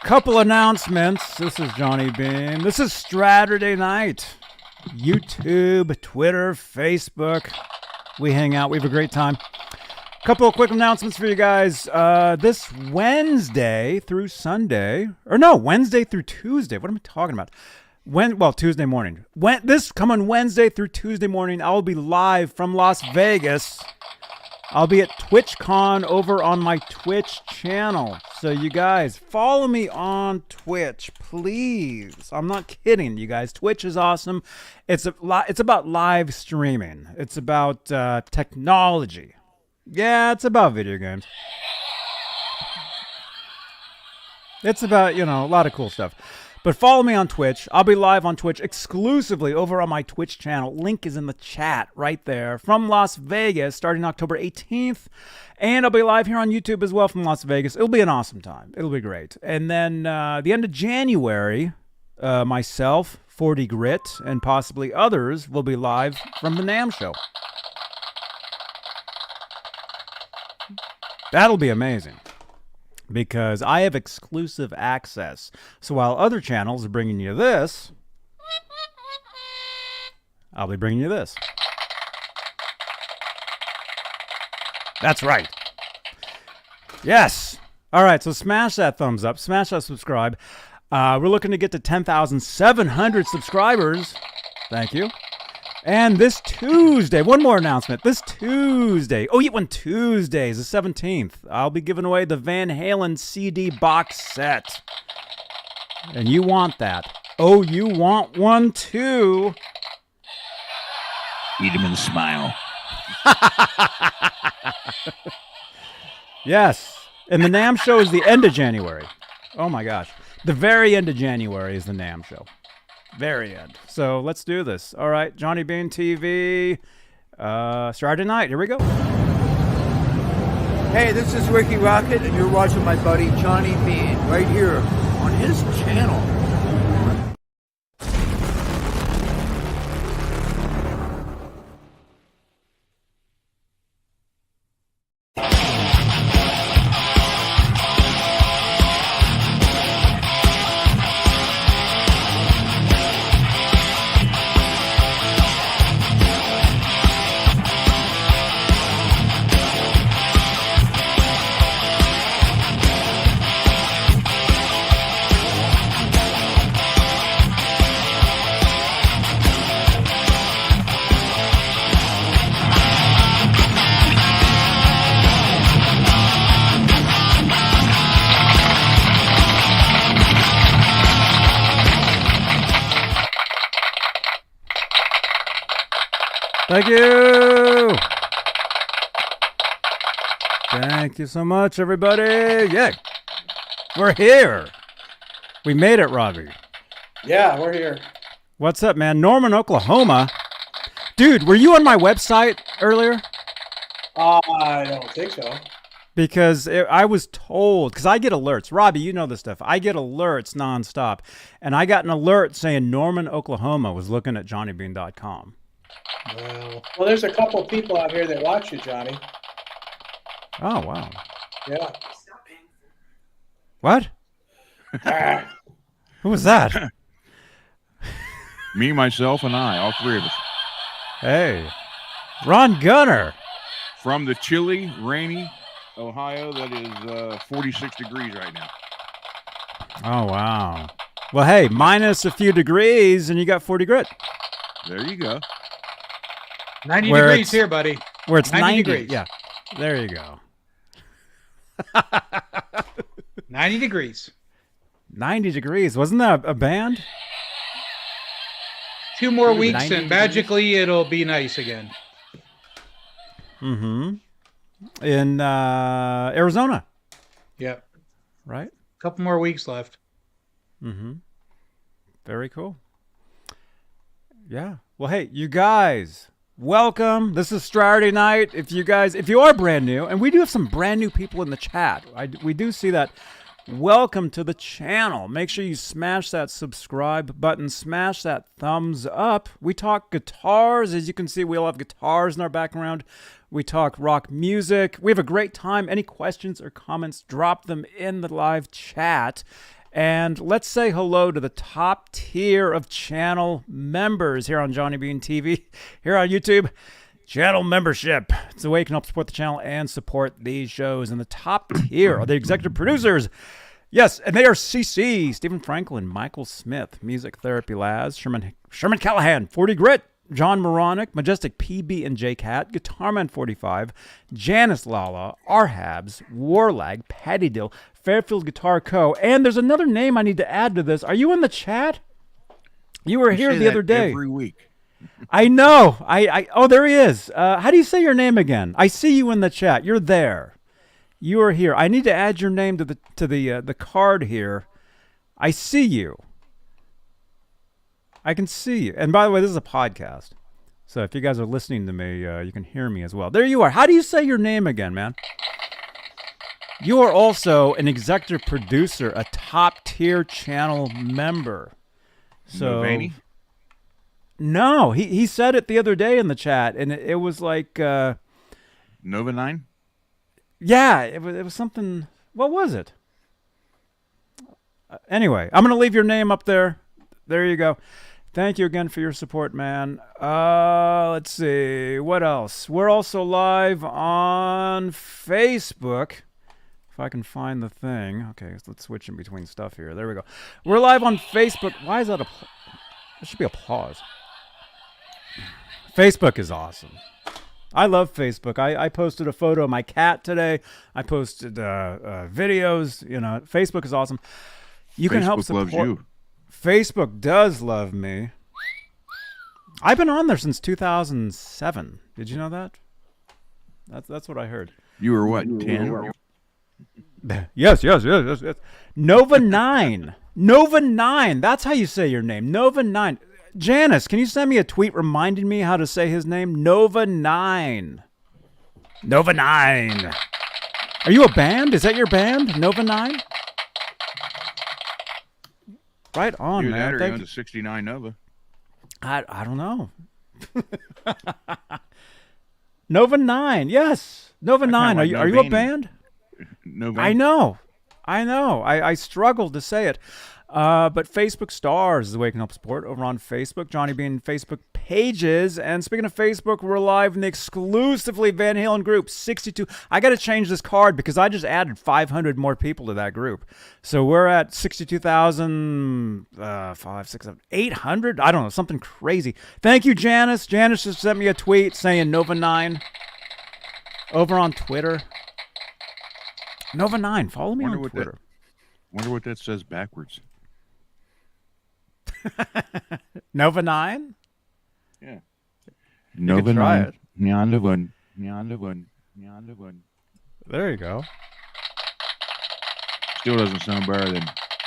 Couple announcements. This is Johnny Bean. This is Straturday Night. YouTube, Twitter, Facebook. We hang out. We have a great time. Couple of quick announcements for you guys. This Wednesday through Sunday, or no, Wednesday through Tuesday. What am I talking about? Tuesday morning. This coming Wednesday through Tuesday morning, I'll be live from Las Vegas. I'll be at TwitchCon over on my Twitch channel. So you guys, follow me on Twitch, please. I'm not kidding, you guys. Twitch is awesome. It's about live streaming. It's about technology. Yeah, it's about video games. It's about, a lot of cool stuff. But follow me on Twitch. I'll be live on Twitch exclusively over on my Twitch channel. Link is in the chat right there from Las Vegas starting October 18th. And I'll be live here on YouTube as well from Las Vegas. It'll be an awesome time. It'll be great. And then the end of January, myself, 40 Grit, and possibly others will be live from the NAMM show. That'll be amazing. Because I have exclusive access. So while other channels are bringing you this, I'll be bringing you this. That's right. Yes. All right, so smash that thumbs up. Smash that subscribe. We're looking to get to 10,700 subscribers. Thank you. And this Tuesday, one more announcement. This Tuesday, Tuesday is the 17th. I'll be giving away the Van Halen CD box set. And you want that. Oh, you want one too. Eat him and smile. Yes. And the NAMM show is the end of January. Oh my gosh. The very end of January is the NAMM show. Very end. So let's do this. All right, Johnny Bean TV, Straturday Night. Here we go. Hey, this is Ricky Rocket, and you're watching my buddy Johnny Bean right here on his channel. Thank you. Thank you so much, everybody. Yeah, we're here. We made it, Robbie. Yeah, we're here. What's up, man? Norman, Oklahoma. Dude, were you on my website earlier? I don't think so. Because I was told, because I get alerts. Robbie, you know this stuff. I get alerts nonstop. And I got an alert saying Norman, Oklahoma was looking at johnnybean.com. Well, there's a couple people out here that watch you, Johnny. Oh, wow. Yeah. What? Who was that? Me, myself, and I, all three of us. Hey, Ron Gunner. From the chilly, rainy Ohio that is 46 degrees right now. Oh, wow. Well, hey, minus a few degrees and you got 40 grit. There you go. 90 degrees here, buddy. Where it's 90 degrees. Yeah, there you go. 90 degrees. 90 degrees. Wasn't that a band? 2 more weeks 90 and magically it'll be nice again. Mm-hmm. In Arizona. Yep. Right? A couple more weeks left. Mm-hmm. Very cool. Yeah. Well, hey, you guys, welcome. This is Straturday Night. If you are brand new, and we do have some brand new people in the chat. We do see that. welcome to the channel. Make sure you smash that subscribe button, smash that thumbs up. We talk guitars. As you can see, we all have guitars in our background. We talk rock music. We have a great time. Any questions or comments, drop them in the live chat. And let's say hello to the top tier of channel members here on Johnny Bean TV, here on YouTube. Channel membership. It's a way you can help support the channel and support these shows. And the top tier are the executive producers. Yes, and they are CC, Stephen Franklin, Michael Smith, Music Therapy Laz, Sherman Callahan, 40 Grit, John Moronic, Majestic PB and J Cat, Guitarman 45, Janice Lala, Arhabs, Warlag, Patty Dill, Fairfield Guitar Co. And there's another name I need to add to this. Are you in the chat? You were here the other day. Every week. I know. Oh, there he is. How do you say your name again? I see you in the chat. You're there. You are here. I need to add your name to the card here. I see you. I can see you. And by the way, this is a podcast. So if you guys are listening to me, you can hear me as well. There you are. How do you say your name again, man? You are also an executive producer, a top-tier channel member. So, Vaney? No, he said it the other day in the chat, and it was like... Nova 9? Yeah, it was something... What was it? Anyway, I'm going to leave your name up there. There you go. Thank you again for your support, man. Let's see. What else? We're also live on Facebook. If I can find the thing. Okay, so let's switch in between stuff here. There we go. We're live on Facebook. Why is that there should be applause. Facebook is awesome. I love Facebook. I posted a photo of my cat today. I posted videos. You know, Facebook is awesome. You can help support. Facebook loves you. Facebook does love me. I've been on there since 2007. Did you know that? That's what I heard. You were what, 10? Yes. Nova 9. Nova 9. That's how you say your name. Nova 9. Janice, can you send me a tweet reminding me how to say his name? Nova 9. Nova 9. Are you a band? Is that your band? Nova 9? Right on, Either man. that or Thank you own you. the 69 Nova. I don't know. Nova 9. Yes. Nova 9. Are you a band? Nova. I know. I struggled to say it. But Facebook stars is the way you can help support over on Facebook. Johnny Bean Facebook pages. And speaking of Facebook, we're live in the exclusively Van Halen group, 62. I got to change this card because I just added 500 more people to that group. So we're at 62,000, 800? I don't know, something crazy. Thank you, Janice. Janice just sent me a tweet saying Nova 9 over on Twitter. Nova 9, follow me on Twitter. Wonder what that says backwards. Nova 9? Yeah. Nova 9. Nyanda one. Nyanda one. Nyanda one. There you go. Still doesn't sound better than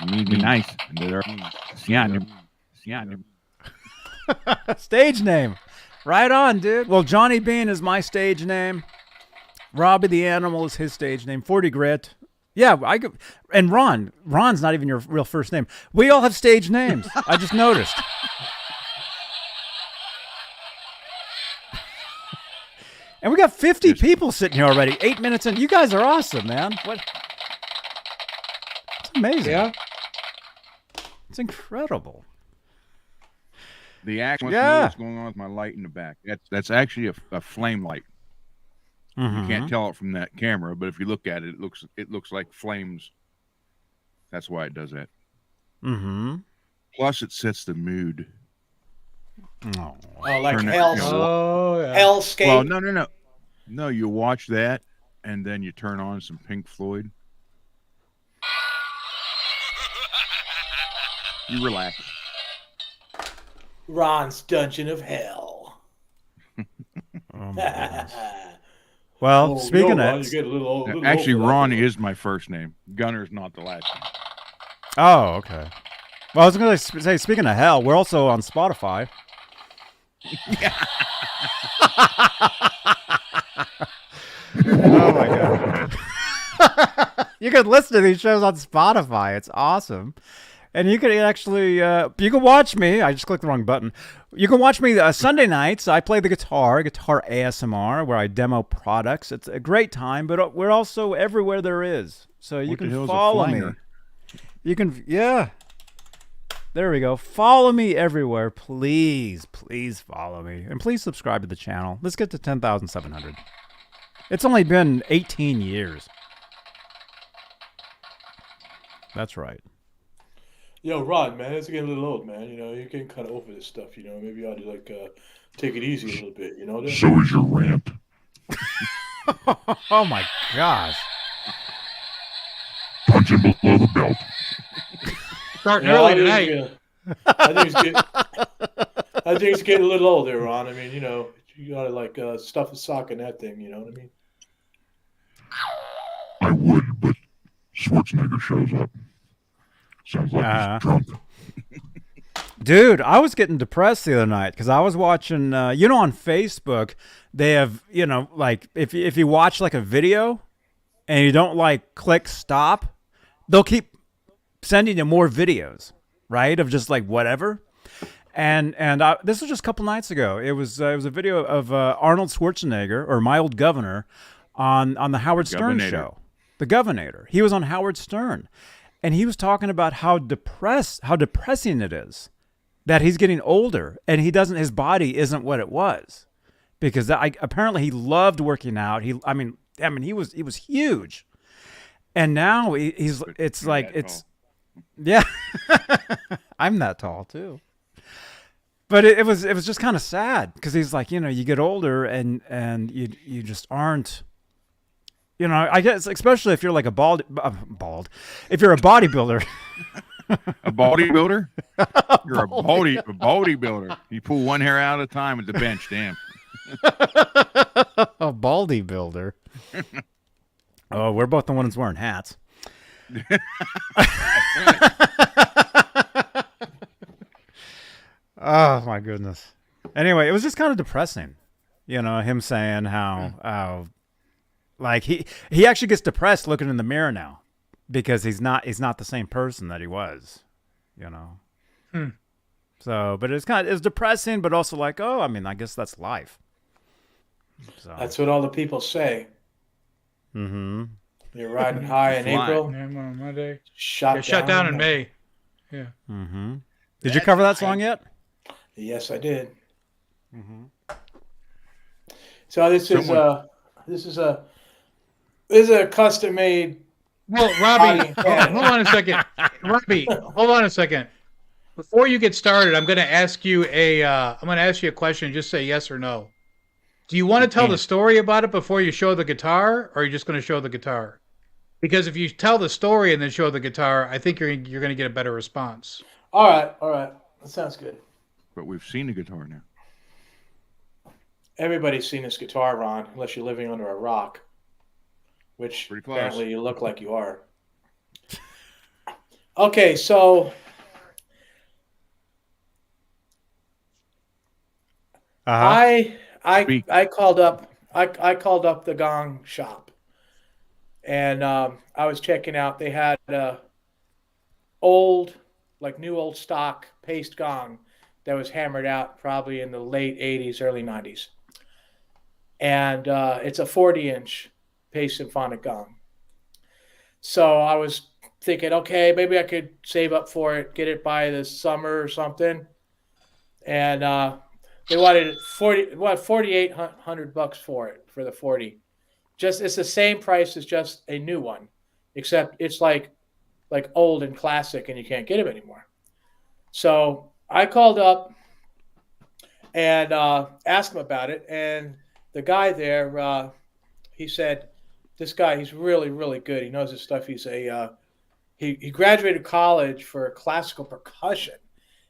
need be nice. Stage name. Right on, dude. Well, Johnny Bean is my stage name. Robbie the Animal is his stage name. 40 Grit. Yeah, and Ron's not even your real first name. We all have stage names. I just noticed. And we got 50 people sitting here already. 8 minutes in. You guys are awesome, man. What? It's amazing. Yeah. It's incredible. The act wants to know what's going on with my light in the back. That's actually a flame light. Mm-hmm. You can't tell it from that camera, but if you look at it, it looks like flames. That's why it does that. Mm-hmm. Plus, it sets the mood. Oh, like Turn it, hell. you know, Hellscape. Well, no. No, you watch that, and then you turn on some Pink Floyd. You relax. Ron's Dungeon of Hell. Oh my goodness. Well, speaking of that, actually, Ron is my first name. Gunner's not the last name. Oh, okay. Well, I was going to say, speaking of hell, we're also on Spotify. Oh my god. You can listen to these shows on Spotify. It's awesome. And you can actually, you can watch me. I just clicked the wrong button. You can watch me Sunday nights. I play the guitar ASMR, where I demo products. It's a great time, but we're also everywhere there is. So you can follow me. You can, yeah. There we go. Follow me everywhere. Please, please follow me. And please subscribe to the channel. Let's get to 10,700. It's only been 18 years. That's right. Yo, Rod, man, it's getting a little old, man. You know, you're getting kind of over this stuff. You know, maybe you ought to like take it easy a little bit. You know. So is your rant. Oh my gosh! Punch him below the belt. Starting early tonight. I think it's getting a little old there, Ron. I mean, you know, you gotta like stuff a sock in that thing. You know what I mean? I would, but Schwarzenegger shows up. Sounds like he's drunk. Dude, I was getting depressed the other night because I was watching, you know, on Facebook, they have, you know, like if you watch like a video and you don't like click stop, they'll keep sending you more videos, right? Of just like whatever. And this was just a couple nights ago. It was a video of Arnold Schwarzenegger, or my old governor, on the Howard Stern show. The Governor. He was on Howard Stern. And he was talking about how depressing it is that he's getting older and his body isn't what it was, because apparently he loved working out. He was huge, and now yeah, I'm that tall too. But it was just kind of sad because he's like, you know, you get older and you just aren't. You know, I guess especially if you're like if you're a bodybuilder. A bodybuilder? You're a bodybuilder. You pull one hair out at a time at the bench, damn. A bodybuilder. Oh, we're both the ones wearing hats. Oh my goodness. Anyway, it was just kind of depressing. You know, him saying how like he actually gets depressed looking in the mirror now because he's not the same person that he was, you know. So, but it's depressing, but also like, oh, I mean, I guess that's life. So. That's what all the people say. Mm-hmm. You're riding high in April. Yeah, on Monday. Shut down in May. Yeah. Mm-hmm. Did you cover that song yet? Yes, I did. Mm-hmm. So this is a custom made. Well, Robbie, hold on a second. Robbie, hold on a second. Before you get started, I'm going to ask you a question. Just say yes or no. Do you want to tell the story about it before you show the guitar, or are you just going to show the guitar? Because if you tell the story and then show the guitar, I think you're going to get a better response. All right. That sounds good. But we've seen the guitar now. Everybody's seen this guitar, Ron, unless you're living under a rock, which apparently you look like you are. Okay, so I called up the gong shop, and I was checking out. They had new old stock paste gong that was hammered out probably in the late 80s, early 90s. And it's a 40-inch paste symphonic gong. So I was thinking, okay, maybe I could save up for it, get it by the summer or something. And they wanted $4,800 for it, for the 40. It's the same price as just a new one, except it's like old and classic, and you can't get them anymore. So I called up and asked him about it, and the guy there, he said, this guy, he's really, really good. He knows his stuff. He's he graduated college for classical percussion.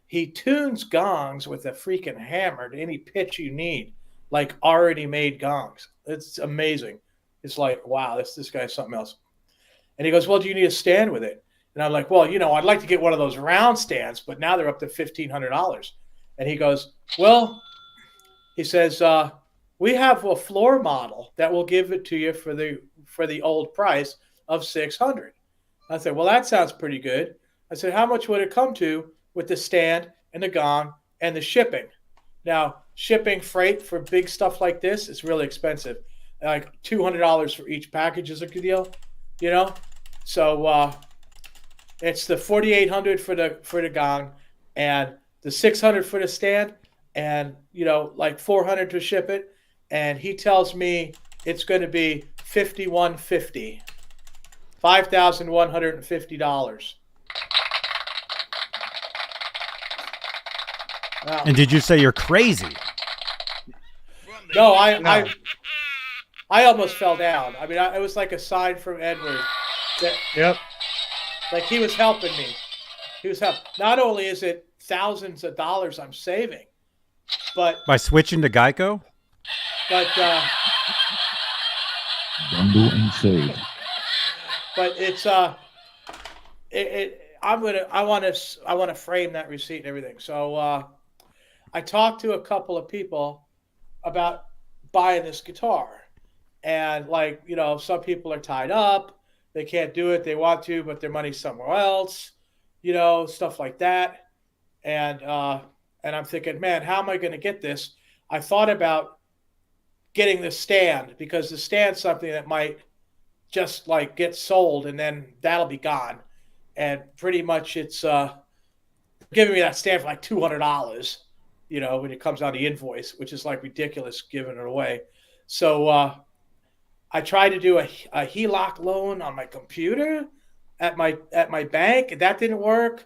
He tunes gongs with a freaking hammer to any pitch you need, like already made gongs. It's amazing. It's like, wow, this guy's something else. And he goes, well, do you need a stand with it? And I'm like, well, I'd like to get one of those round stands, but now they're up to $1,500. And he goes, well, he says, we have a floor model that will give it to you for the old price of 600. I said, well, that sounds pretty good. I said, how much would it come to with the stand and the gong and the shipping? Now, shipping freight for big stuff like this is really expensive. Like $200 for each package is a good deal, you know? So it's the $4,800 for the gong and the $600 for the stand and, you know, like $400 to ship it. And he tells me it's going to be $5,150. $5,150. Wow. And did you say you're crazy? No, I almost fell down. I mean, it was like a sign from Edward that, Yep. like he was helping me. He was helping. Not only is it thousands of dollars I'm saving, but By switching to Geico? Bundle and save. but it's I want to frame that receipt and everything. So I talked to a couple of people about buying this guitar, and like, you know, some people are tied up, they can't do it, they want to, but their money's somewhere else, you know, stuff like that. And I'm thinking, man, how am I going to get this? I thought about getting the stand, because the stand's something that might just like get sold and then that'll be gone. And pretty much it's giving me that stand for like $200, you know, when it comes out the invoice, which is like ridiculous giving it away. So I tried to do a HELOC loan on my computer at my bank, and that didn't work.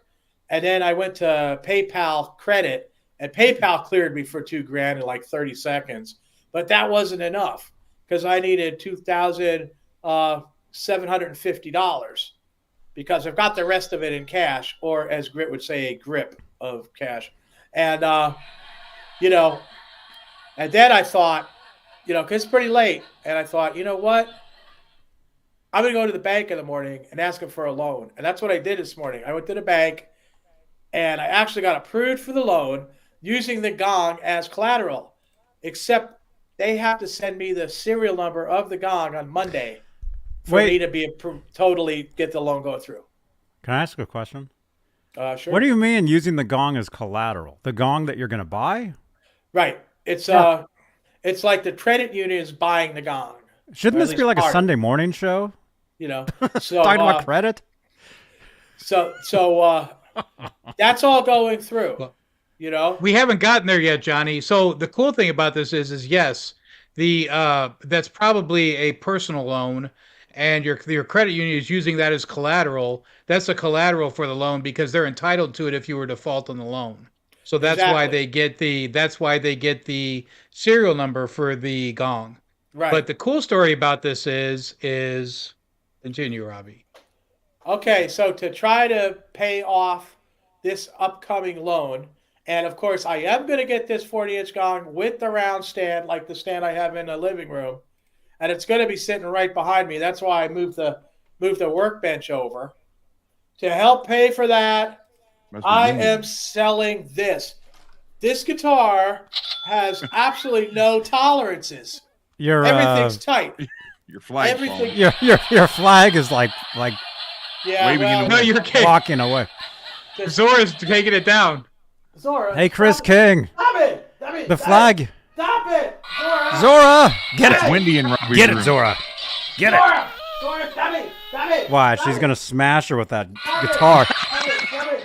And then I went to PayPal credit, and PayPal cleared me for $2,000 in like 30 seconds. But that wasn't enough because I needed $2,750 because I've got the rest of it in cash, or as Grit would say, a grip of cash. And, you know, and then I thought, you know, because it's pretty late, and I thought, you know what? I'm going to go to the bank in the morning and ask them for a loan. And that's what I did this morning. I went to the bank, and I actually got approved for the loan using the gong as collateral, except they have to send me the serial number of the gong on Monday for me to be totally get the loan go through. Can I ask a question? Sure. What do you mean using the gong as collateral? The gong that you're going to buy? Right. It's it's like the credit union is buying the gong. Shouldn't this be like a Sunday morning show? You know, so Talking about credit? So that's all going through. You know, We haven't gotten there yet, Johnny. So the cool thing about this is yes, the that's probably a personal loan, and your credit union is using that as collateral. That's a collateral for the loan because they're entitled to it if you were to default on the loan. So that's why they get the serial number for the gong. right. But the cool story about this is continue, Robbie. Okay, so to try to pay off this upcoming loan, and of course I am going to get this 40-inch gong with the round stand, like the stand I have in the living room, and it's going to be sitting right behind me. That's why I moved the workbench over. To help pay for that, I am selling this. This guitar has absolutely no tolerances. Everything's tight. Your flag. Everything. Your flag is like Yeah, waving well, in No, you're kidding. walking away. Zora's taking it down. Zora. Hey, Chris stop King, Stop it! Stop it! the Stop flag. it! Stop it! Zora! Zora, get It's it. windy in Robbie's Get it, room. Zora. Get it. Zora! Zora, stop it! Stop it! Why? Stop She's it! going to smash her with that Stop it! guitar. Stop it! Stop it!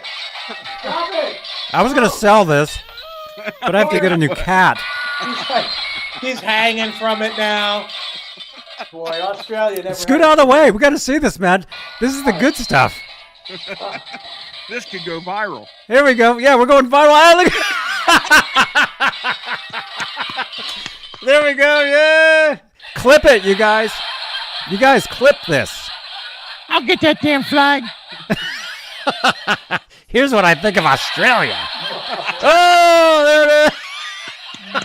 Stop it! I was going to sell this, but I have to get a new cat. He's hanging from it now. Boy, Australia never. Scoot had- out of the way. We got to see this, man. This is the good stuff. This could go viral. Here we go. Yeah, we're going viral. Ah, look. There we go. Yeah. Clip it, you guys. You guys clip this. I'll get that damn flag. Here's what I think of Australia. Oh, there it is.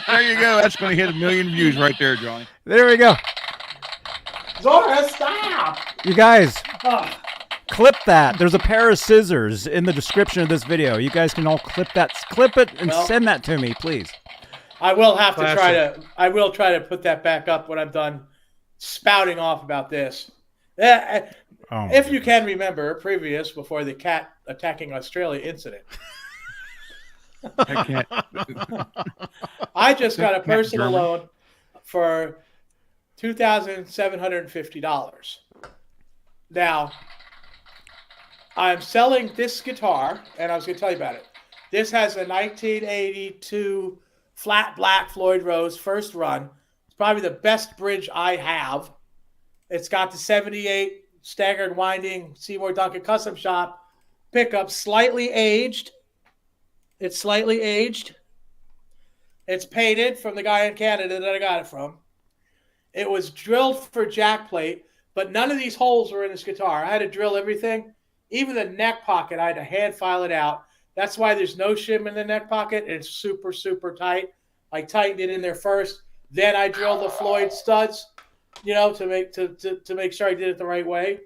There you go. That's going to hit 1 million views right there, Johnny. There we go. Zora, stop! You guys, Oh, clip that. There's a pair of scissors in the description of this video. You guys can all clip that. Clip it and Well- send that to me, please. I will have to Classic. I will try to put that back up when I'm done spouting off about this. Yeah, Oh, if you can remember previous before the cat attacking Australia incident. That cat, I just got a Cat personal German? loan for $2,750. Now, I'm selling this guitar, and I was going to tell you about it. This has a 1982 flat black Floyd Rose first run. It's probably the best bridge I have. It's got the 78 staggered winding Seymour Duncan custom shop pickup, slightly aged. It's slightly aged. It's painted from the guy in Canada that I got it from. It was drilled for jack plate, but none of these holes were in this guitar. I had to drill everything. Even the neck pocket, I had to hand file it out. That's why there's no shim in the neck pocket. It's super, super tight. I tightened it in there first. Then I drilled the Floyd studs, to make sure I did it the right way.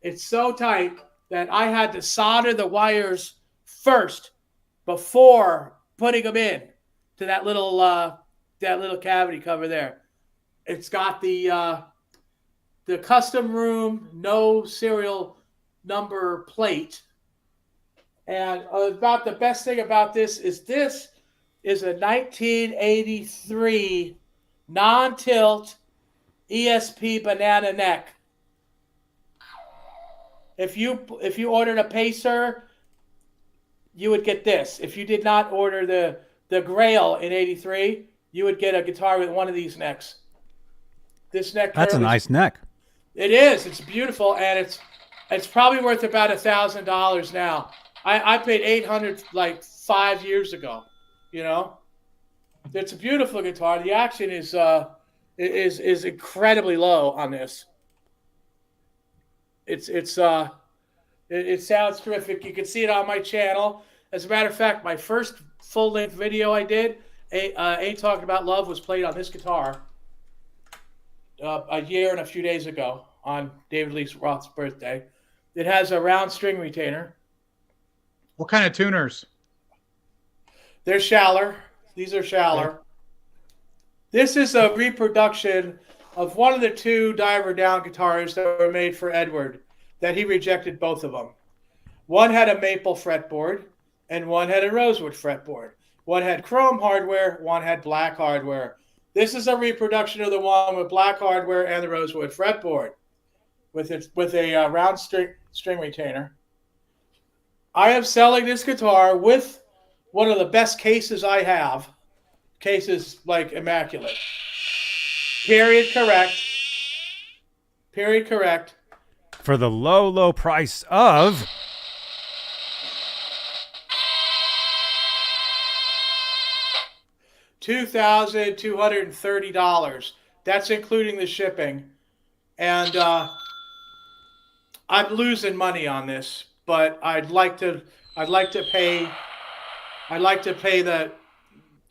It's so tight that I had to solder the wires first before putting them in to that little cavity cover there. It's got the custom room no serial number plate. And about the best thing about this is a 1983 non-tilt ESP banana neck. If you ordered a Pacer, you would get this. If you did not order the Grail in '83, you would get a guitar with one of these necks. This neck. That's a nice neck. It is. It's beautiful, and it's probably worth about $1,000 now. I paid $800 like 5 years ago. It's a beautiful guitar. The action is incredibly low on this. It sounds terrific. You can see it on my channel. As a matter of fact, my first full-length video I did, Ain't Talking About Love, was played on this guitar a year and a few days ago on David Lee Roth's birthday. It has a round string retainer. What kind of tuners? They're Schaller. These are Schaller. Okay. This is a reproduction of one of the two Diver Down guitars that were made for Edward, that he rejected both of them. One had a maple fretboard, and one had a rosewood fretboard. One had chrome hardware, one had black hardware. This is a reproduction of the one with black hardware and the rosewood fretboard with a round string retainer. I am selling this guitar with one of the best cases I have. Cases like immaculate. Period correct. Period correct. For the low, low price of $2,230. That's including the shipping. And I'm losing money on this, but I'd like to pay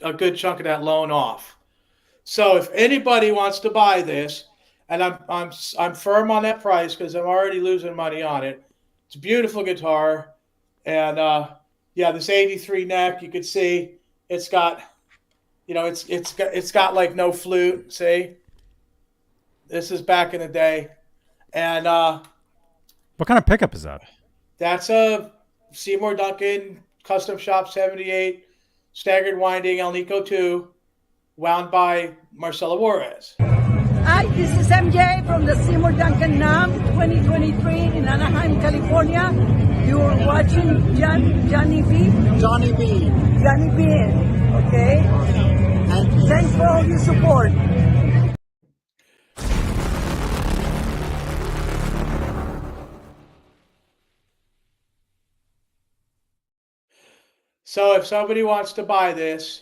a good chunk of that loan off. So if anybody wants to buy this, and I'm firm on that price because I'm already losing money on it. It's a beautiful guitar, and this '83 neck, you could see it's got, it's got like no flute. See, this is back in the day, and what kind of pickup is that? That's a Seymour Duncan Custom Shop 78 staggered winding El Nico 2, wound by Marcelo Juarez. Hi, this is MJ from the Seymour Duncan NAM 2023 in Anaheim, California. You're watching Johnny B. Johnny B. Johnny B. Okay? Thank you. Thanks for all your support. So if somebody wants to buy this,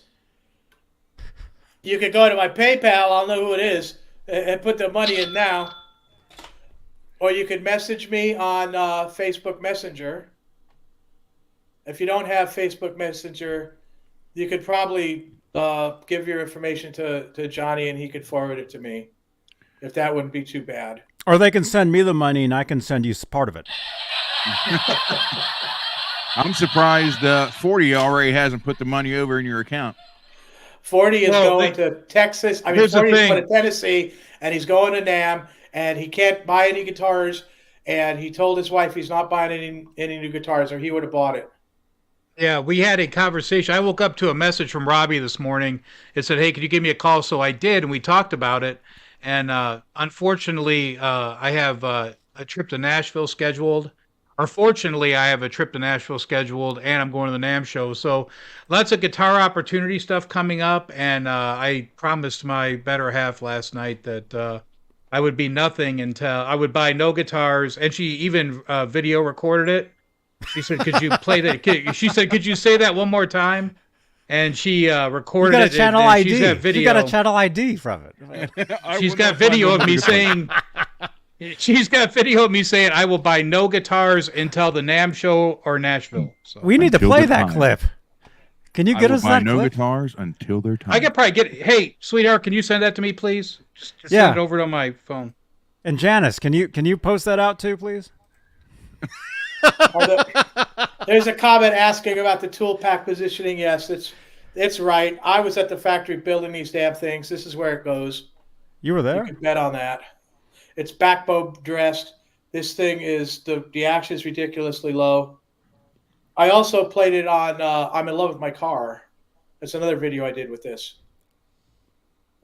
you can go to my PayPal, I'll know who it is, and put the money in now. Or you could message me on Facebook Messenger. If you don't have Facebook Messenger, you could probably give your information to Johnny and he could forward it to me, if that wouldn't be too bad. Or they can send me the money and I can send you part of it. I'm surprised 40 already hasn't put the money over in your account. 40 is going to Texas. I mean, 40 is going to Tennessee, and he's going to NAM. and he can't buy any guitars. And he told his wife he's not buying any new guitars, or he would have bought it. Yeah, we had a conversation. I woke up to a message from Robbie this morning. It said, "Hey, could you give me a call?" So I did, and we talked about it. And unfortunately, I have a trip to Nashville scheduled. Or fortunately, I have a trip to Nashville scheduled, and I'm going to the NAMM show. So lots of guitar opportunity stuff coming up. And I promised my better half last night that I would be nothing until I would buy no guitars. And she even video recorded it. She said, "Could you play that?" She said, "Could you say that one more time?" And she recorded You got a it. channel and ID. She's got video. You got a channel ID from it. She's got video of me saying. She's got video of me saying, "I will buy no guitars until the NAMM show or Nashville." So We need to Until play the that time. clip. Can you I get will us buy that no clip? guitars until their time. I could probably get. Hey, sweetheart, can you send that to me, please? Just Yeah. send it over to my phone. And Janice, can you post that out too, please? There's a comment asking about the tool pack positioning. Yes, it's right. I was at the factory building these damn things. This is where it goes. You were You there? can bet on that. It's backbone dressed. This thing is the action is ridiculously low. I also played it on I'm in love with my car. That's another video I did with this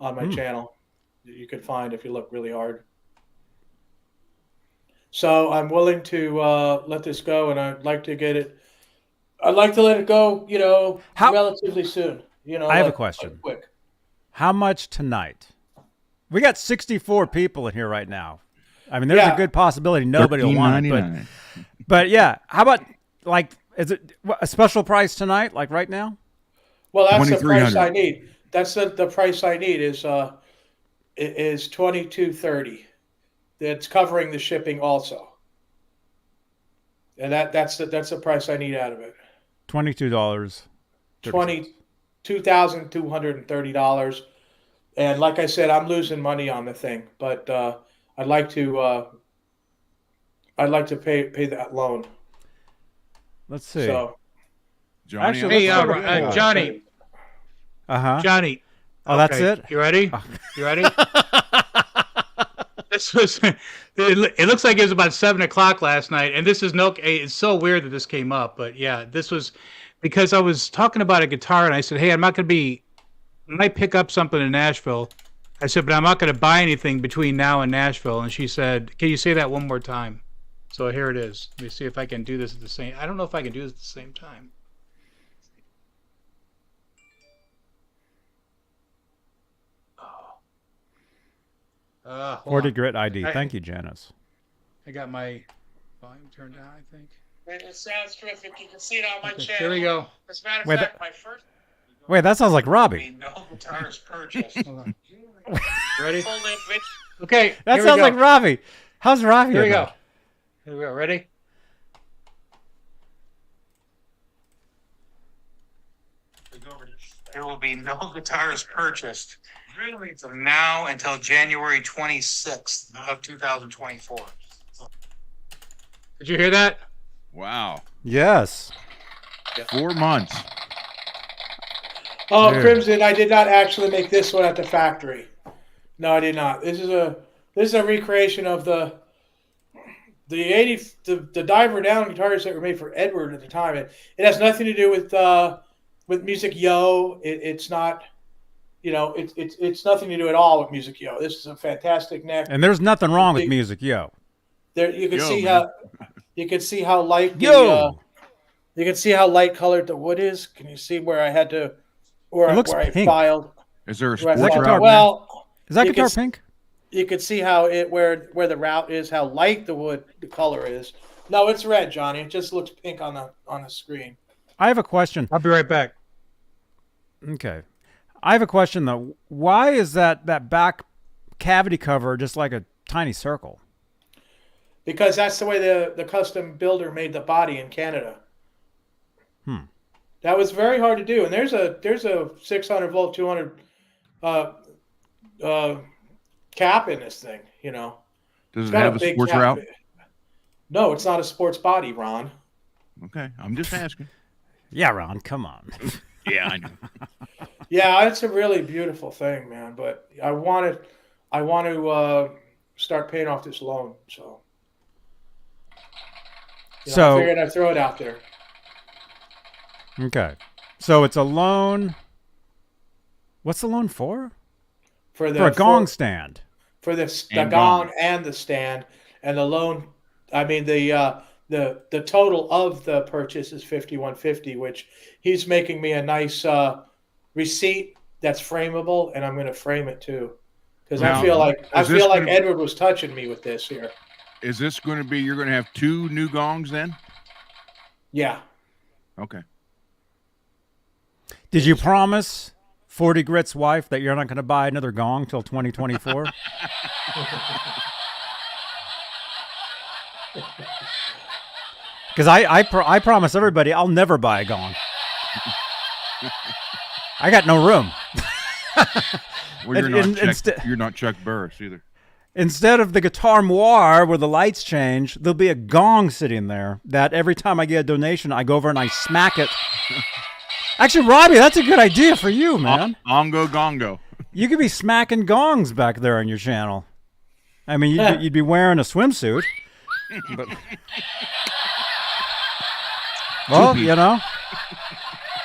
on my channel that you can find if you look really hard. So I'm willing to let this go, and I'd like to get it. I'd like to let it go, relatively soon. I have a question. Quick. How much tonight? We got 64 people in here right now. I mean, there's a good possibility nobody will want it. But yeah, how about, like, is it a special price tonight, like right now? Well, that's the price $2,300. I need. That's the price I need is $22.30. That's covering the shipping also, and that's the price I need out of it. $22. $22,230. And like I said, I'm losing money on the thing, but I'd like to pay that loan. Let's see. So Johnny, Actually, Hey, let's Johnny. Johnny. Oh, that's Okay, it? You ready? You ready? This was. It looks like it was about 7:00 last night, and this is it's so weird that this came up, but yeah, this was because I was talking about a guitar, and I said, "Hey, I might pick up something in Nashville." I said, "But I'm not going to buy anything between now and Nashville." And she said, "Can you say that one more time?" So here it is. Let me see if I can do this at the same. I don't know if I can do this at the same time. Hold 40 on. grit ID. Thank you, Janice. I got my volume turned down, I think. It sounds terrific. You can see it on my channel. Here we go. As a matter of Wait, fact, my first Wait, that sounds like Robbie. no guitars purchased. Hold on. Ready? Full length video. Okay. That here we sounds go. like Robbie. How's Robbie? Here we doing? go. Here we go. Ready? There will be no guitars purchased from now until January 26th of 2024. Did you hear that? Wow. Yes. 4 months. Oh, Dude. Crimson! I did not actually make this one at the factory. No, I did not. This is a recreation of the diver down guitars that were made for Edward at the time. It has nothing to do with Music Yo. It's not. It's nothing to do at all with Music Yo. This is a fantastic neck. And there's nothing wrong with music, yo. There you can Yo, see man. how light Yo! you can see how light colored the wood is. Can you see where I had to where It looks I pink. filed? Is there a where I sports filed- route? Well, Is that you guitar can- pink? you can see how where the route is, how light the color is. No, it's red, Johnny. It just looks pink on the screen. I have a question. I'll be right back. Okay. I have a question, though. Why is that back cavity cover just like a tiny circle? Because that's the way the custom builder made the body in Canada. That was very hard to do. And there's a 600 volt 200 cap in this thing. Does It's it got have a big sports cap. route? No, it's not a sports body, Ron. Okay, I'm just asking. Yeah, Ron, come on. Yeah, I know. Yeah, it's a really beautiful thing, man. But I want to start paying off this loan. So, So I figured I'd throw it out there. okay, so it's a loan. What's the loan for? For a gong stand. For the And gong gong. and the stand. And the loan, I mean, the total of the purchase is $51.50, which he's making me a nice receipt that's frameable, and I'm going to frame it too. Because I Now, feel like is this gonna- Edward was touching me with this here. Is this going to be? You're going to have 2 new gongs then? Yeah. Okay. Did you promise 40 Grit's wife that you're not going to buy another gong till 2024? Because I promise everybody I'll never buy a gong. I got no room. Well, you're, And- not and- Chuck, you're not Chuck Burris either. Instead of the guitar moire where the lights change, there'll be a gong sitting there that every time I get a donation, I go over and I smack it. Actually, Robbie, that's a good idea for you, man. Ongo gongo. You could be smacking gongs back there on your channel. I mean, you'd be wearing a swimsuit. But, well, you know,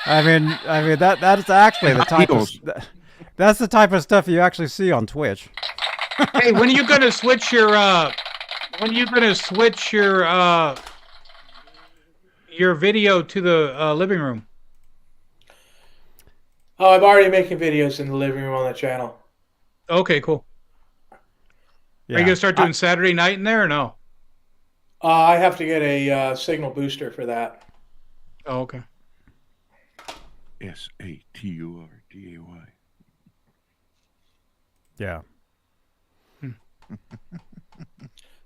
I mean that's actually the type of that's the type of stuff you actually see on Twitch. Hey, when are you gonna switch your your video to the living room? Oh, I'm already making videos in the living room on the channel. Okay, cool. Yeah. Are you gonna start doing Saturday night in there or no? I have to get a signal booster for that. Oh, okay. Saturday. Yeah.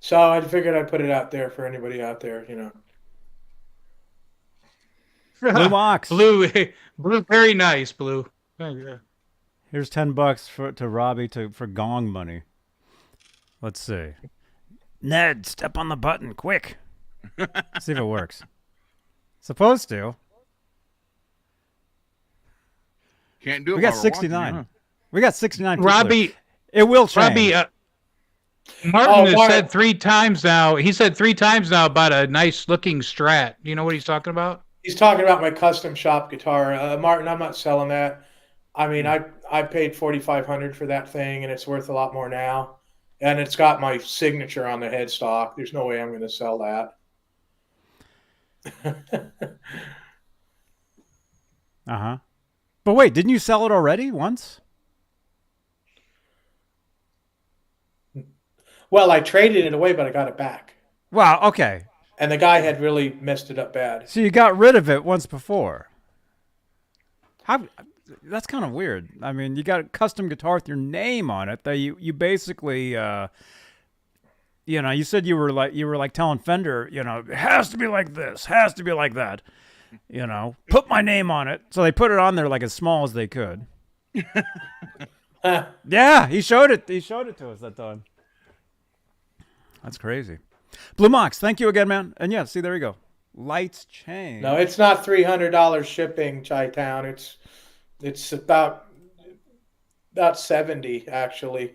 So I figured I'd put it out there for anybody out there, you know. Blue Mox. Blue, very nice, Blue. Here's $10 to Robbie for gong money. Let's see. Ned, step on the button, quick. See if it works. Supposed to. Can't do it. We got while we're watching, 69. huh? We got 69 people Robbie, there. It will change. Robbie, Martin has Martin. said 3 times now. He said 3 times now about a nice looking Strat. You know what he's talking about? He's talking about my custom shop guitar. Martin, I'm not selling that. I mean, I paid $4,500 for that thing, and it's worth a lot more now. And it's got my signature on the headstock. There's no way I'm going to sell that. Uh-huh. But wait, didn't you sell it already once? Well, I traded it away, but I got it back. Wow, okay. And the guy had really messed it up bad. So you got rid of it once before. How? That's kind of weird. I mean, you got a custom guitar with your name on it that you basically, you know, you said you were like telling Fender, you know, it has to be like this, has to be like that, you know, put my name on it. So they put it on there like as small as they could. Yeah, he showed it. He showed it to us that time. That's crazy. Blue Mox, thank you again, man. And yeah, see, there you go. Lights change. No, it's not $300 shipping, Chi-Town. It's about 70 actually.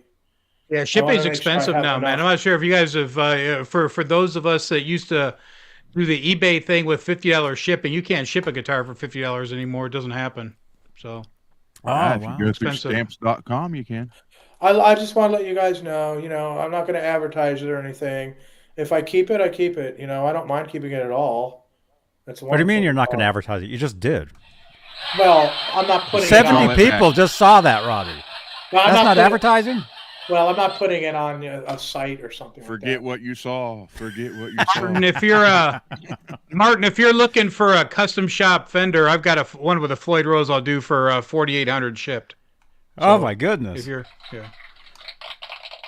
Yeah, I shipping's wanna make sure I expensive have now, man. enough. I'm not sure if you guys have, for those of us that used to do the eBay thing with $50 shipping, you can't ship a guitar for $50 anymore. It doesn't happen. So, Oh, If wow. you go through Expensive. stamps.com, you can. I just want to let you guys know, you know, I'm not going to advertise it or anything. If I keep it, I keep it. You know, I don't mind keeping it at all. It's What do you mean wonderful you're not going to guitar. advertise it? You just did. Well, I'm not putting it 70 on. it people back. just saw that, Robbie. No, I'm That's not putting- advertising? Well, I'm not putting it on a site or something. Forget like what you saw. Forget what you Martin, saw. if you're Martin, if you're looking for a custom shop Fender, I've got one with a Floyd Rose I'll do for $4,800 shipped. Oh, So, my goodness. If you're, yeah.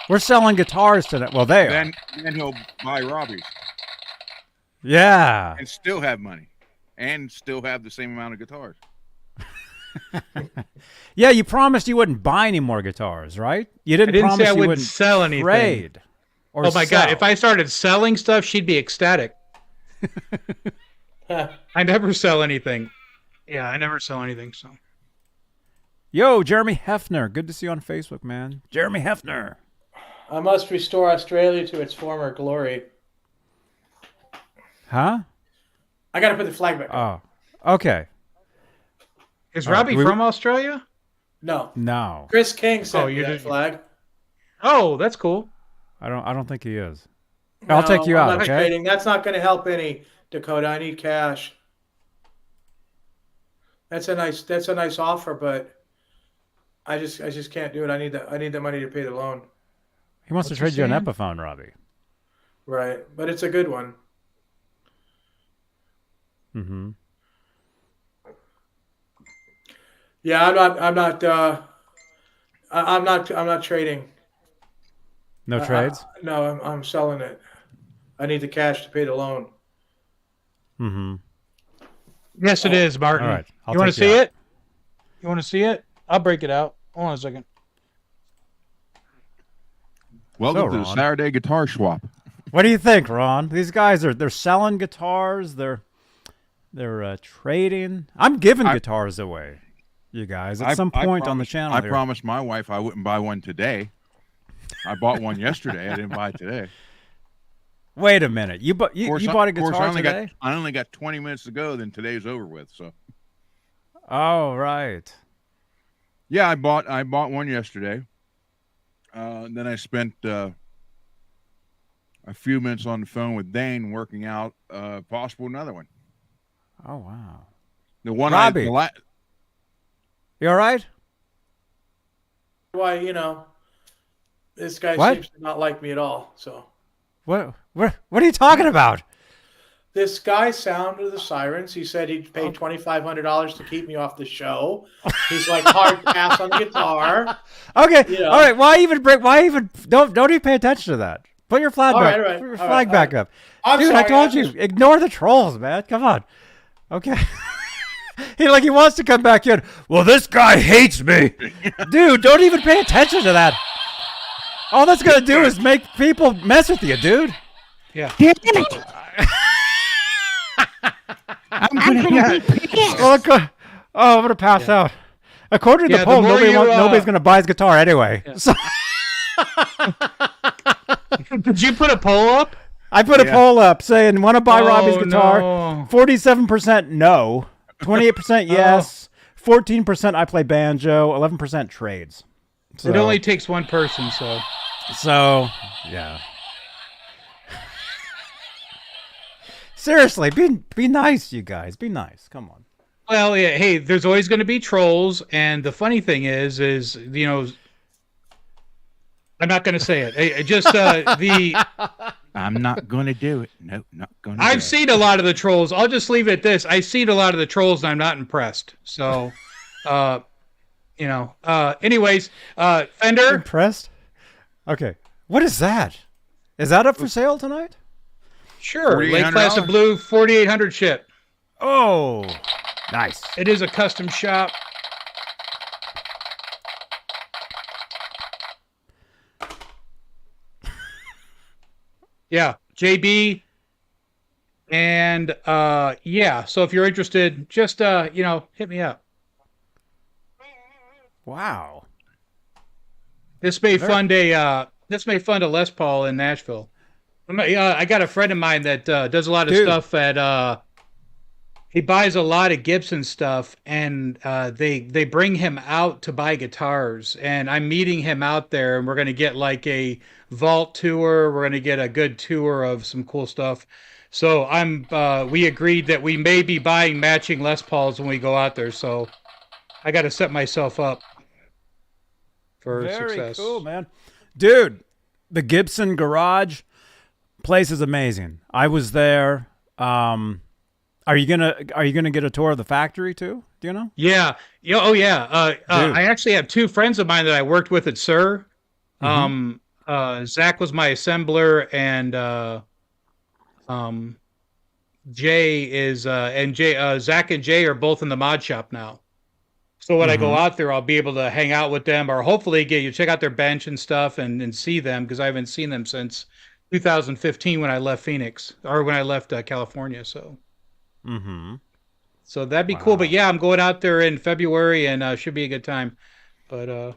We're selling guitars today. Well, they are. Then he'll buy Robbie's Yeah. and still have money and still have the same amount of guitars. Yeah, you promised you wouldn't buy any more guitars, right? You I didn't, didn't promise say I you wouldn't wouldn't sell anything. trade or Oh my God! sell. If I started selling stuff, she'd be ecstatic. that. I never sell anything. Yeah, I never sell anything. So Yo, Jeremy Hefner. Good to see you on Facebook, man. Jeremy Hefner. I must restore Australia to its former glory. Huh? I got to put the flag back up. Oh, okay. Is All right, Robbie from Australia? No. No, Chris King sent me you that did- flag. Oh, that's cool. I don't think he is. I'll take you I'm out. not Okay. trading. That's not going to help any, Dakota. I need cash. That's a nice offer, but I just can't do it. I need the money to pay the loan. He wants to What's trade he you an saying? Epiphone, Robbie. Right, but it's a good one. Mm-hmm. Yeah, I'm not trading. No trades. No, I'm selling it. I need the cash to pay the loan. Mm-hmm. Yes, it is, Martin. All right, I'll You want to take you see out. it? You want to see it? I'll break it out. Hold on a second. Welcome So, to the Ron. Saturday Guitar Swap. What do you think, Ron? These guys they're selling guitars. They're trading. I'm giving guitars away, you guys, at some point on the channel. I here. promised my wife I wouldn't buy one today. I bought one yesterday. I didn't buy it today. Wait a minute. You bought a Of guitar course, today? I only got 20 minutes to go. Then today's over with. So Oh, right. yeah, I bought one yesterday. Then I spent a few minutes on the phone with Dane working out possible another one. Oh, wow. The one Robbie. I You all right? Why, this guy What? seems to not like me at all. So What are you talking about? this guy sounded the sirens. He said he'd pay $2,500 to keep me off the show. He's like hard pass on the guitar. Okay. You know. All right. Why even don't even pay attention to that. Put your flag All back. right, all right, Put your all flag right, back all up. I'm Dude, I sorry, told I'm you, just- ignore the trolls, man. Come on. Okay. He wants to come back in. Well, this guy hates me. Dude, don't even pay attention to that. All that's gonna do is make people mess with you, dude. Yeah. Damn it! I'm gonna be pissed. Well, I'm gonna pass out. According to Yeah, the the poll, more nobody's gonna buy his guitar anyway. Yeah. So Did you put a poll up? I put a poll up saying, "Want to buy Robbie's guitar?" No. 47% no, 28% yes, 14% I play banjo, 11% trades. So, It only takes one person, so. yeah. Seriously, be nice, you guys. Be nice. Come on. Well, yeah, hey, there's always going to be trolls, and the funny thing is I'm not going to say it. I'm not going to do it. Nope, not going to. I've seen a lot of the trolls. I'll just leave it at this. I've seen a lot of the trolls, and I'm not impressed. So, anyways, Fender. Impressed? Okay. What is that? Is that up for sale tonight? Sure, Lake $4,800. Placid Blue, 4,800 ship. Oh, nice. It is a custom shop. Yeah, JB. And yeah, so if you're interested, just hit me up. Wow. This may fund a Les Paul in Nashville. I got a friend of mine that does a lot of stuff at he buys a lot of Gibson stuff, and they bring him out to buy guitars, and I'm meeting him out there, and we're going to get like a vault tour. We're going to get a good tour of some cool stuff. So we agreed that we may be buying matching Les Pauls when we go out there. So I got to set myself up for Very success. cool, man. Dude, the Gibson garage place is amazing. I was there. Are you gonna get a tour of the factory too? Do you know? Yeah. Oh yeah. I actually have two friends of mine that I worked with at SIR. Zach was my assembler, and Jay is Zach and Jay are both in the mod shop now. So when I go out there, I'll be able to hang out with them, or hopefully get you check out their bench and stuff and see them, because I haven't seen them since 2015 when I left Phoenix, or when I left California. So. So that'd be cool. But yeah, I'm going out there in February, and should be a good time. But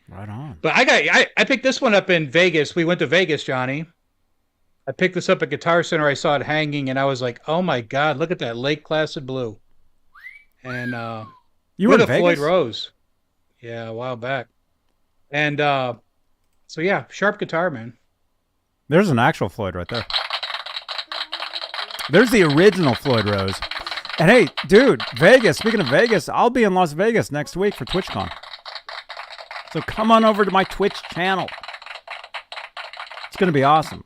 Right on. But I picked this one up in Vegas. We went to Vegas, Johnny. I picked this up at Guitar Center. I saw it hanging, and I was like, "Oh my God, look at that Lake Placid blue!" And You were in with a Floyd Vegas? Rose, yeah, a while back. And so yeah, sharp guitar, man. There's an actual Floyd right there. There's the original Floyd Rose. And hey, dude, Vegas, speaking of Vegas, I'll be in Las Vegas next week for TwitchCon. So come on over to my Twitch channel. It's going to be awesome.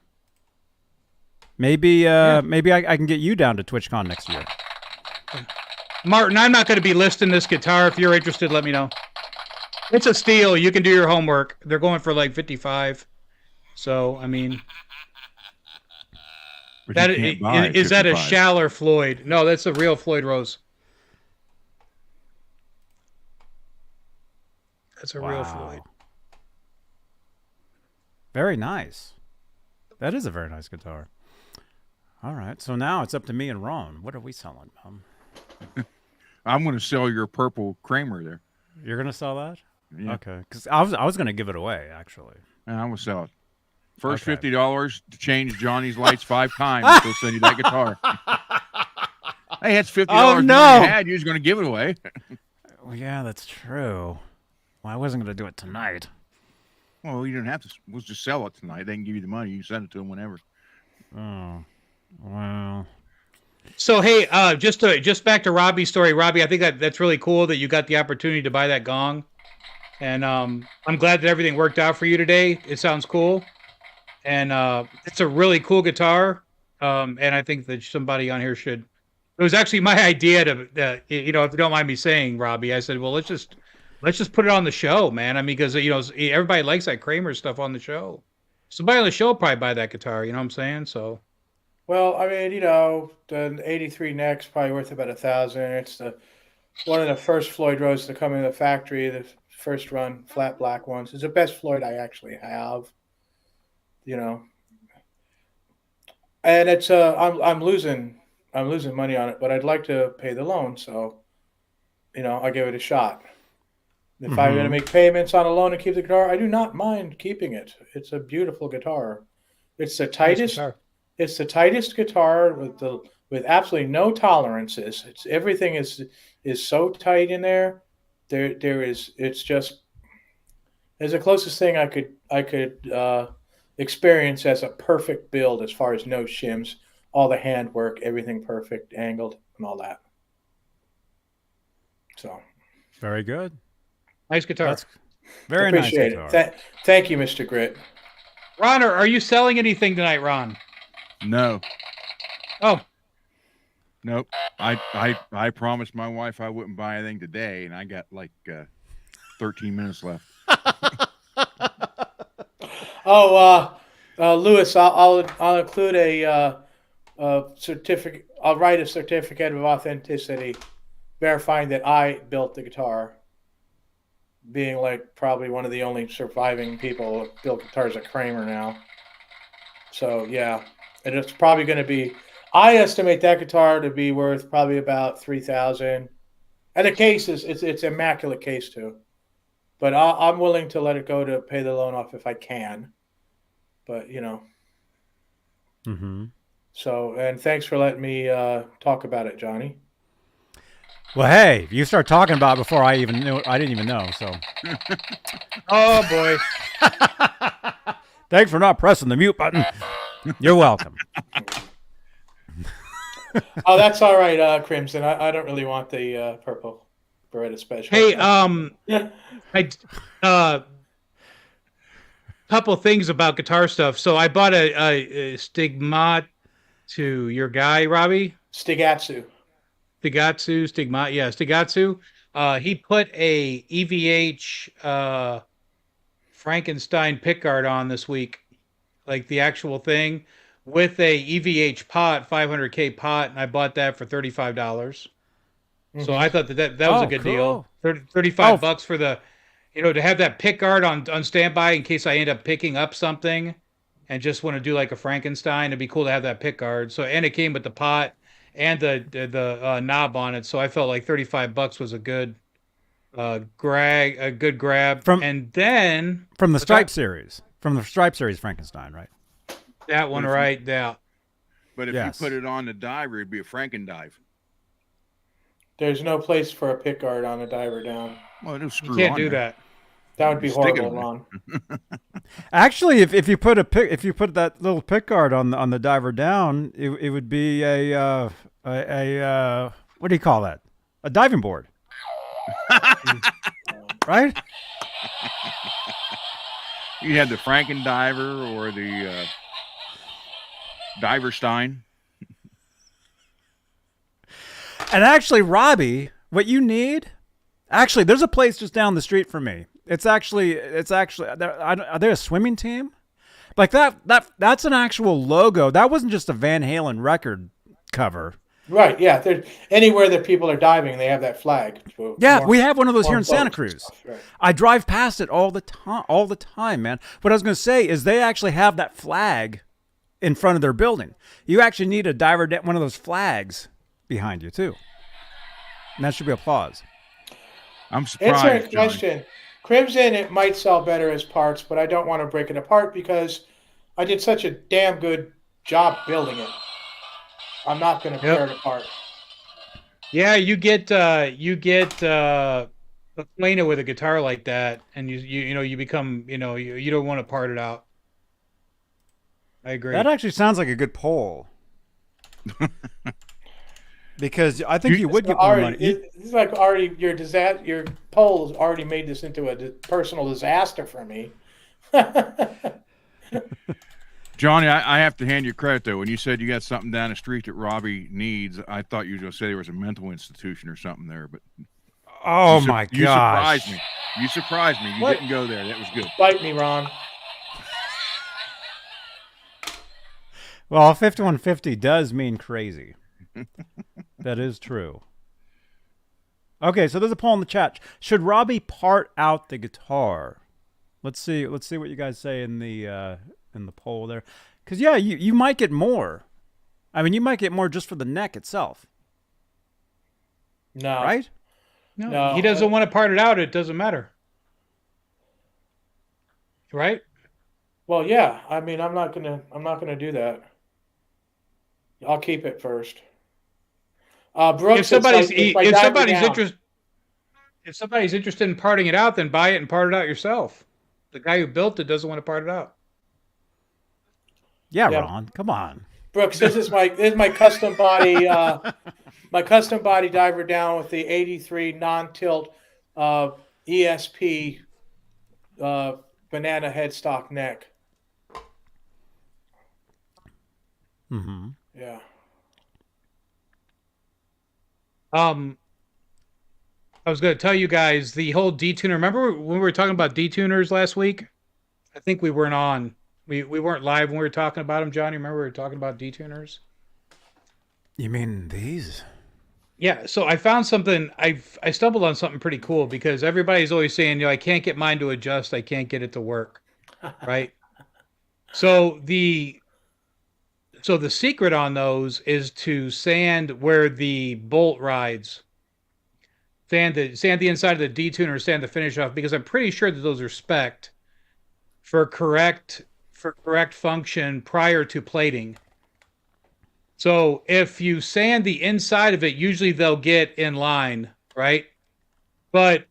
Maybe maybe I can get you down to TwitchCon next year. Martin, I'm not going to be listing this guitar. If you're interested, let me know. It's a steal. You can do your homework. They're going for like 55. So, I mean, But that you can't buy is that a 55. Schaller Floyd? No, that's a real Floyd Rose. That's a real Floyd. Very nice. That is a very nice guitar. All right, so now it's up to me and Ron. What are we selling, Mom? I'm going to sell your purple Kramer there. You're gonna sell that? Yeah. Okay, because I was gonna give it away actually. And I'm going to sell it. First Okay. $50 to change Johnny's lights 5 times. He'll send you that guitar. Hey, that's $50 Oh, more no. you had. You was going to give it away. Well, yeah, that's true. Well, I wasn't gonna do it tonight. Well, you didn't have to. We'll just sell it tonight. They can give you the money. You can send it to them whenever. Oh, well. So hey, just back to Robbie's story. Robbie, I think that's really cool that you got the opportunity to buy that gong, and I'm glad that everything worked out for you today. It sounds cool, and it's a really cool guitar. And I think that somebody on here should. It was actually my idea to, if you don't mind me saying, Robbie, I said, well, let's just put it on the show, man. I mean, because everybody likes that Kramer stuff on the show. Somebody on the show will probably buy that guitar. You know what I'm saying? So. Well, I mean, the 83 neck's probably worth about $1,000. It's one of the first Floyd Roses to come in the factory, the first run flat black ones. It's the best Floyd I actually have. And it's I'm losing money on it, but I'd like to pay the loan, so I'll give it a shot. If I'm going to make payments on a loan and keep the guitar, I do not mind keeping it. It's a beautiful guitar. It's the tightest. It's the tightest guitar with absolutely no tolerances. Everything is so tight in there. It's just the closest thing I could experience as a perfect build as far as no shims, all the handwork, everything perfect, angled, and all that. So Very good. Nice guitar. That's very nice appreciate guitar. it. Thank you, Mr. Grit. Ron, are you selling anything tonight, Ron? No. Oh. Nope. I promised my wife I wouldn't buy anything today, and I got like 13 minutes left. Lewis, I'll include a certificate. I'll write a certificate of authenticity, verifying that I built the guitar. Being like probably one of the only surviving people who built guitars at Kramer now. So yeah, and it's probably going to be. I estimate that guitar to be worth probably about $3,000, and the case it's immaculate case too. But I'm willing to let it go to pay the loan off if I can. But So, and thanks for letting me talk about it, Johnny. Well, hey, you start talking about it before I even knew. I didn't even know. So. Oh boy. Thanks for not pressing the mute button. You're welcome. Oh, that's all right, Crimson. I don't really want the purple Beretta special. Hey, couple things about guitar stuff. So I bought a Stigma to your guy, Robbie. Stigatsu. Stigatsu. He put a EVH Frankenstein pickguard on this week, like the actual thing, with a EVH pot, 500K pot, and I bought that for $35. Mm-hmm. So I thought that was a good deal. 35 bucks for the, to have that pickguard on standby in case I end up picking up something and just want to do like a Frankenstein. It'd be cool to have that pickguard. So, and it came with the pot and the knob on it. So I felt like 35 bucks was a good a good grab, and then from the Stripe series, Frankenstein, right? That one, right? Yeah. But if you put it on the diver, it'd be a Franken dive. There's no place for a pick guard on a diver down. Well, it'll screw you can't on do there. that. That would be horrible, Ron. Actually, if you put that little pick guard on the diver down, it would be a what do you call that? A diving board, right? You had the Franken diver or the Diverstein. And actually, Robbie, what you need, actually, there's a place just down the street from me. It's actually, are they a swimming team? Like that's an actual logo. That wasn't just a Van Halen record cover. Right, yeah. Anywhere that people are diving, they have that flag. Yeah, we have one of those here in Santa Cruz. Right. I drive past it all the time, man. What I was going to say is they actually have that flag in front of their building. You actually need a one of those flags behind you too. And that should be applause. I'm surprised. Answer a question. Crimson, it might sell better as parts, but I don't want to break it apart because I did such a damn good job building it. I'm not going to tear it apart. Yeah, you get acquainted with a guitar like that, and you become you don't want to part it out. I agree. That actually sounds like a good poll. Because I think you would get more money. It's like already your poll has already made this into a personal disaster for me. Johnny, I have to hand you credit though. When you said you got something down the street that Robbie needs, I thought you were going to say there was a mental institution or something there. But oh my gosh, you surprised me. You surprised me. You didn't go there. That was good. Bite me, Ron. Well, 5150 does mean crazy. That is true. Okay, so there's a poll in the chat. Should Robbie part out the guitar? Let's see what you guys say in the poll there. Because yeah, you might get more. I mean, you might get more just for the neck itself. No. Right? No. He doesn't want to part it out. It doesn't matter. Right? Well, yeah. I mean, I'm not gonna do that. I'll keep it first. Brooks, if somebody's interested in parting it out, then buy it and part it out yourself. The guy who built it doesn't want to part it out. Yeah. Ron, come on. Brooks, this is my custom body, my custom body diver down with the 83 non-tilt ESP banana headstock neck. Mm-hmm. Yeah. I was going to tell you guys the whole detuner. Remember when we were talking about detuners last week? I think we weren't on. We weren't live when we were talking about them, Johnny. Remember we were talking about detuners? You mean these? Yeah. So I found something. I stumbled on something pretty cool because everybody's always saying, I can't get mine to adjust. I can't get it to work. Right. So the secret on those is to sand where the bolt rides. Sand the inside of the detuner, sand the finish off, because I'm pretty sure that those are spec'd for correct function prior to plating. So if you sand the inside of it, usually they'll get in line, right? But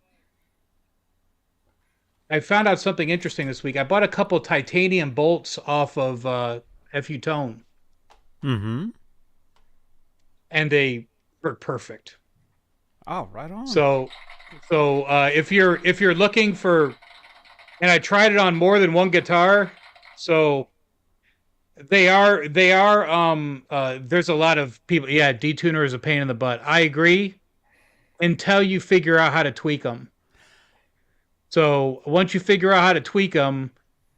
I found out something interesting this week. I bought a couple titanium bolts off of FU Tone. Mm-hmm. And they work perfect. Oh, right on. So if you're looking for, and I tried it on more than one guitar, so they are there's a lot of people. Yeah, detuner is a pain in the butt. I agree, until you figure out how to tweak them. So once you figure out how to tweak them,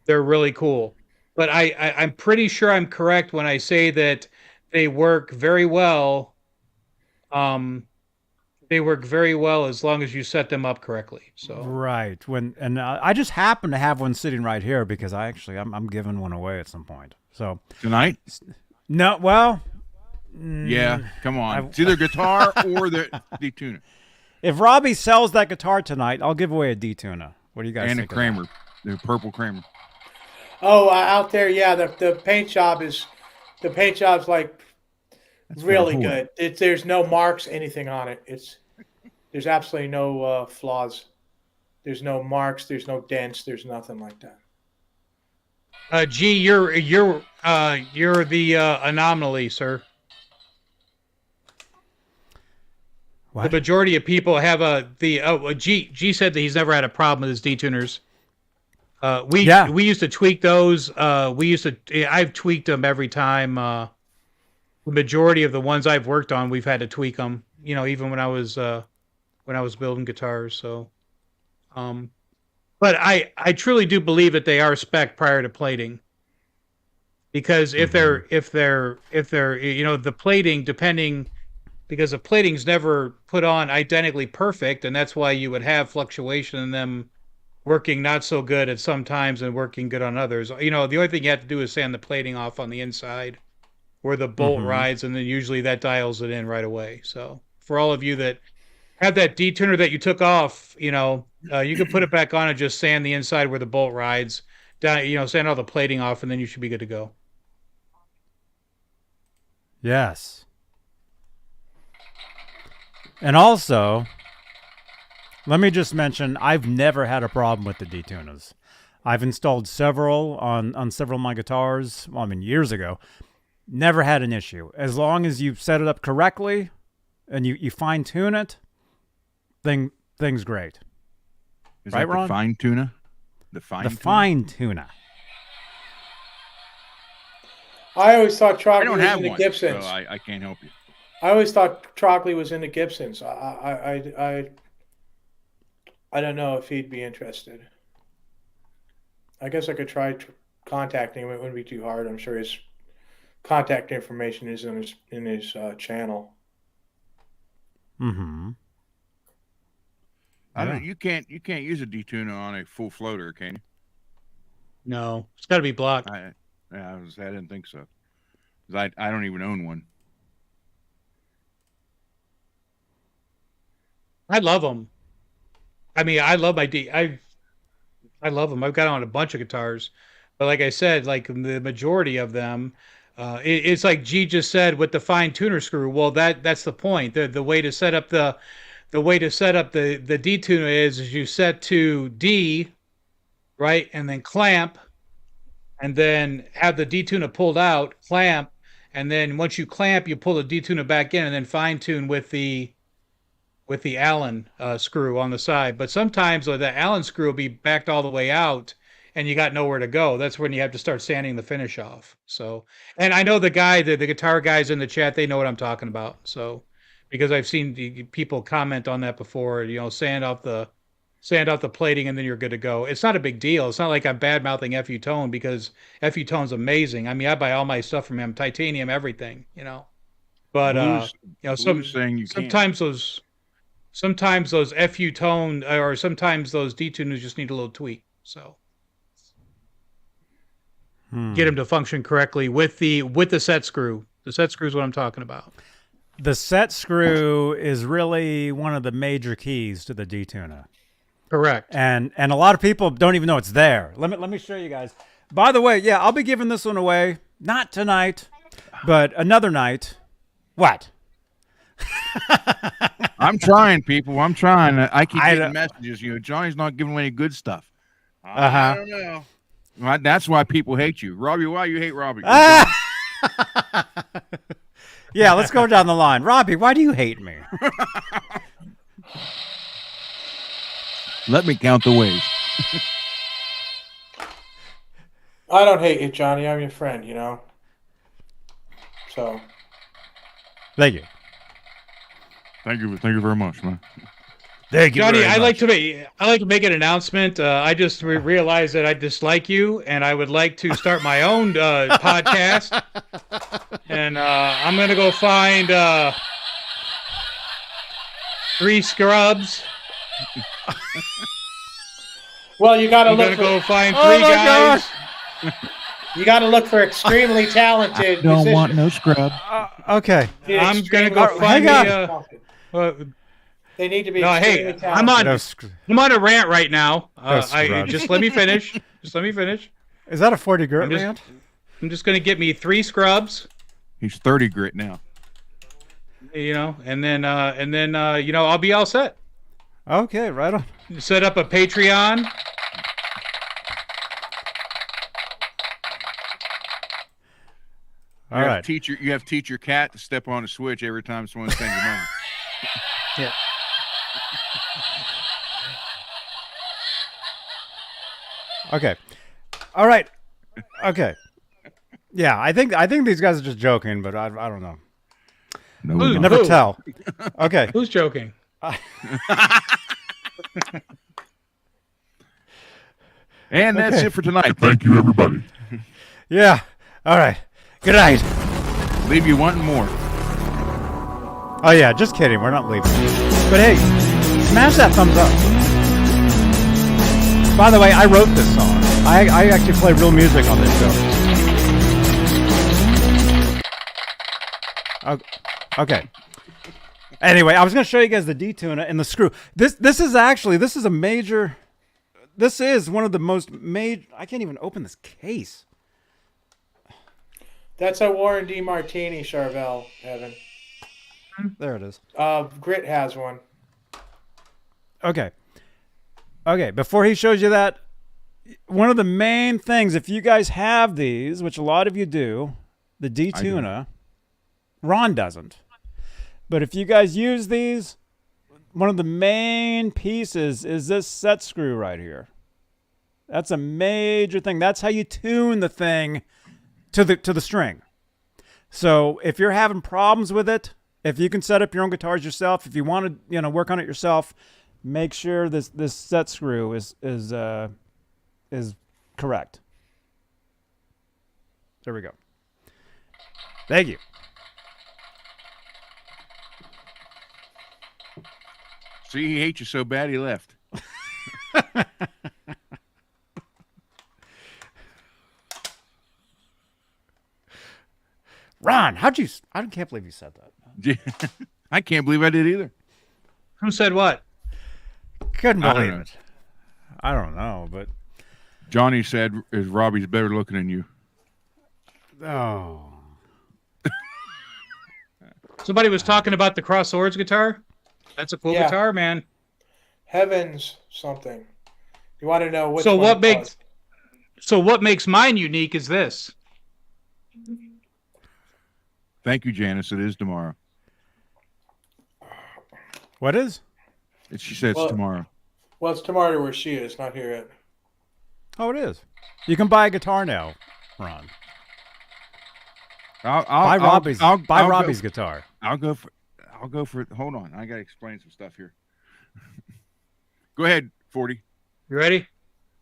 they're really cool. But I'm pretty sure I'm correct when I say that they work very well. They work very well as long as you set them up correctly. So right. I just happen to have one sitting right here because I'm giving one away at some point. So tonight? No, well. Yeah, come on. It's either guitar or the detuner. If Robbie sells that guitar tonight, I'll give away a D-tuner. What do you guys And a think? Kramer, the purple Kramer. Oh, out there, yeah. The paint job's like really good. There's no marks, anything on it. There's absolutely no flaws. There's no marks. There's no dents. There's nothing like that. G, you're the anomaly, sir. What? The majority of people have G said that he's never had a problem with his detuners. We used to tweak those. I've tweaked them every time. The majority of the ones I've worked on, we've had to tweak them. You know, even when I was building guitars. So, but I truly do believe that they are spec prior to plating. Because if they're the plating, depending, because the plating's never put on identically perfect, and that's why you would have fluctuation in them working not so good at some times and working good on others. You know, the only thing you have to do is sand the plating off on the inside where the bolt rides, and then usually that dials it in right away. So for all of you that have that detuner that you took off, you know, you can put it back on and just sand the inside where the bolt rides down, you know, sand all the plating off, and then you should be good to go. Yes. And also, let me just mention, I've never had a problem with the detuners. I've installed several on several of my guitars, well, I mean, years ago. Never had an issue. As long as you set it up correctly and you fine-tune it, thing's great. Is right, that Ron? the fine tuna? The fine-tuner. I always thought I Trockley don't was have into one, Gibsons. so I can't help you. I always thought Trockley was into Gibsons. I don't know if he'd be interested. I guess I could try contacting him. It wouldn't be too hard. I'm sure his contact information is in his channel. Mm-hmm. I don't. You can't use a detuner on a full floater, can you? No, it's got to be blocked. I didn't think so. 'Cause I don't even own one. I love them. I mean, I love my I love them. I've got on a bunch of guitars, but like I said, like the majority of them, it's like G just said with the fine tuner screw. Well, that's the point. The way to set up the detuner is you set to D, right, and then clamp, and then have the detuner pulled out, clamp, and then once you clamp, you pull the detuner back in, and then fine tune with the Allen screw on the side. But sometimes the Allen screw will be backed all the way out and you got nowhere to go. That's when you have to start sanding the finish off. So, and I know the guitar guys in the chat, they know what I'm talking about. So, because I've seen people comment on that before, you know, sand off the plating and then you're good to go. It's not a big deal. It's not like I'm bad mouthing FU Tone, because FU Tone's amazing. I mean, I buy all my stuff from him, titanium, everything, you know. But you know, sometimes those FU Tone or sometimes those detuners just need a little tweak. So get them to function correctly with the set screw. The set screw is what I'm talking about. The set screw is really one of the major keys to the detuner. Correct. And a lot of people don't even know it's there. Let me show you guys. By the way, yeah, I'll be giving this one away. Not tonight, but another night. What? I'm trying, people. I'm trying. I keep getting messages. You know, Johnny's not giving away any good stuff. I don't know. Well, that's why people hate you, Robbie. Why you hate Robbie? Yeah, let's go down the line. Robbie, why do you hate me? Let me count the ways. I don't hate you, Johnny. I'm your friend, you know. So. Thank you. Thank you very much, man. Thank you, Johnny. I like to make an announcement. I just realized that I dislike you, and I would like to start my own podcast. And I'm gonna go find 3 scrubs. Well, you got to look. Go find 3 guys. You got to look for extremely talented. Don't musicians. want no scrub. Okay. I'm gonna go find me. They need to be. No, hey, extremely I'm talented. on. I'm on a rant right now. Scrubs. Just let me finish. Just let me finish. Is that a 40 grit rant? I'm just going to get me 3 scrubs. He's 30 grit now. You know, and then you know, I'll be all set. Okay, right on. Set up a Patreon. All right. You have to teach your cat to step on a switch every time someone sends you money. Yeah. Okay. All right. Okay. Yeah, I think these guys are just joking, but I don't know. No, You never tell. Okay. Who's joking? And that's Okay. it for tonight. Thank you, everybody. Yeah. All right. Good night. Leave you wanting more. Oh yeah, just kidding. We're not leaving. But hey, smash that thumbs up. By the way, I wrote this song. I actually play real music on this show. Okay. Anyway, I was going to show you guys the D-tuna and the screw. This is a major. This is one of the most major. I can't even open this case. That's a Warren D. Martini, Charvel, Evan. There it is. Grit has one. Okay. Before he shows you that, one of the main things, if you guys have these, which a lot of you do, the D-tuna, Ron doesn't. But if you guys use these, one of the main pieces is this set screw right here. That's a major thing. That's how you tune the thing to the string. So if you're having problems with it, if you can set up your own guitars yourself, if you want to work on it yourself, make sure this set screw is correct. There we go. Thank you. See, he hates you so bad he left. Ron, I can't believe you said that. I can't believe I did either. Who said what? Couldn't I don't believe know. it. I don't know, but Johnny said, "Is Robbie's better looking than you?" oh. Somebody was talking about the Cross Swords guitar. That's a cool Yeah. guitar, man. Heavens something. You want to know which So one what it makes was. so what makes mine unique is this. Thank you, Janice. It is tomorrow. What is? She said Well- it's tomorrow. Well, it's tomorrow where she is, not here yet. Oh, it is. You can buy a guitar now, Ron. Buy Robbie's guitar. I'll go for. Hold on, I gotta explain some stuff here. Go ahead, 40. You ready?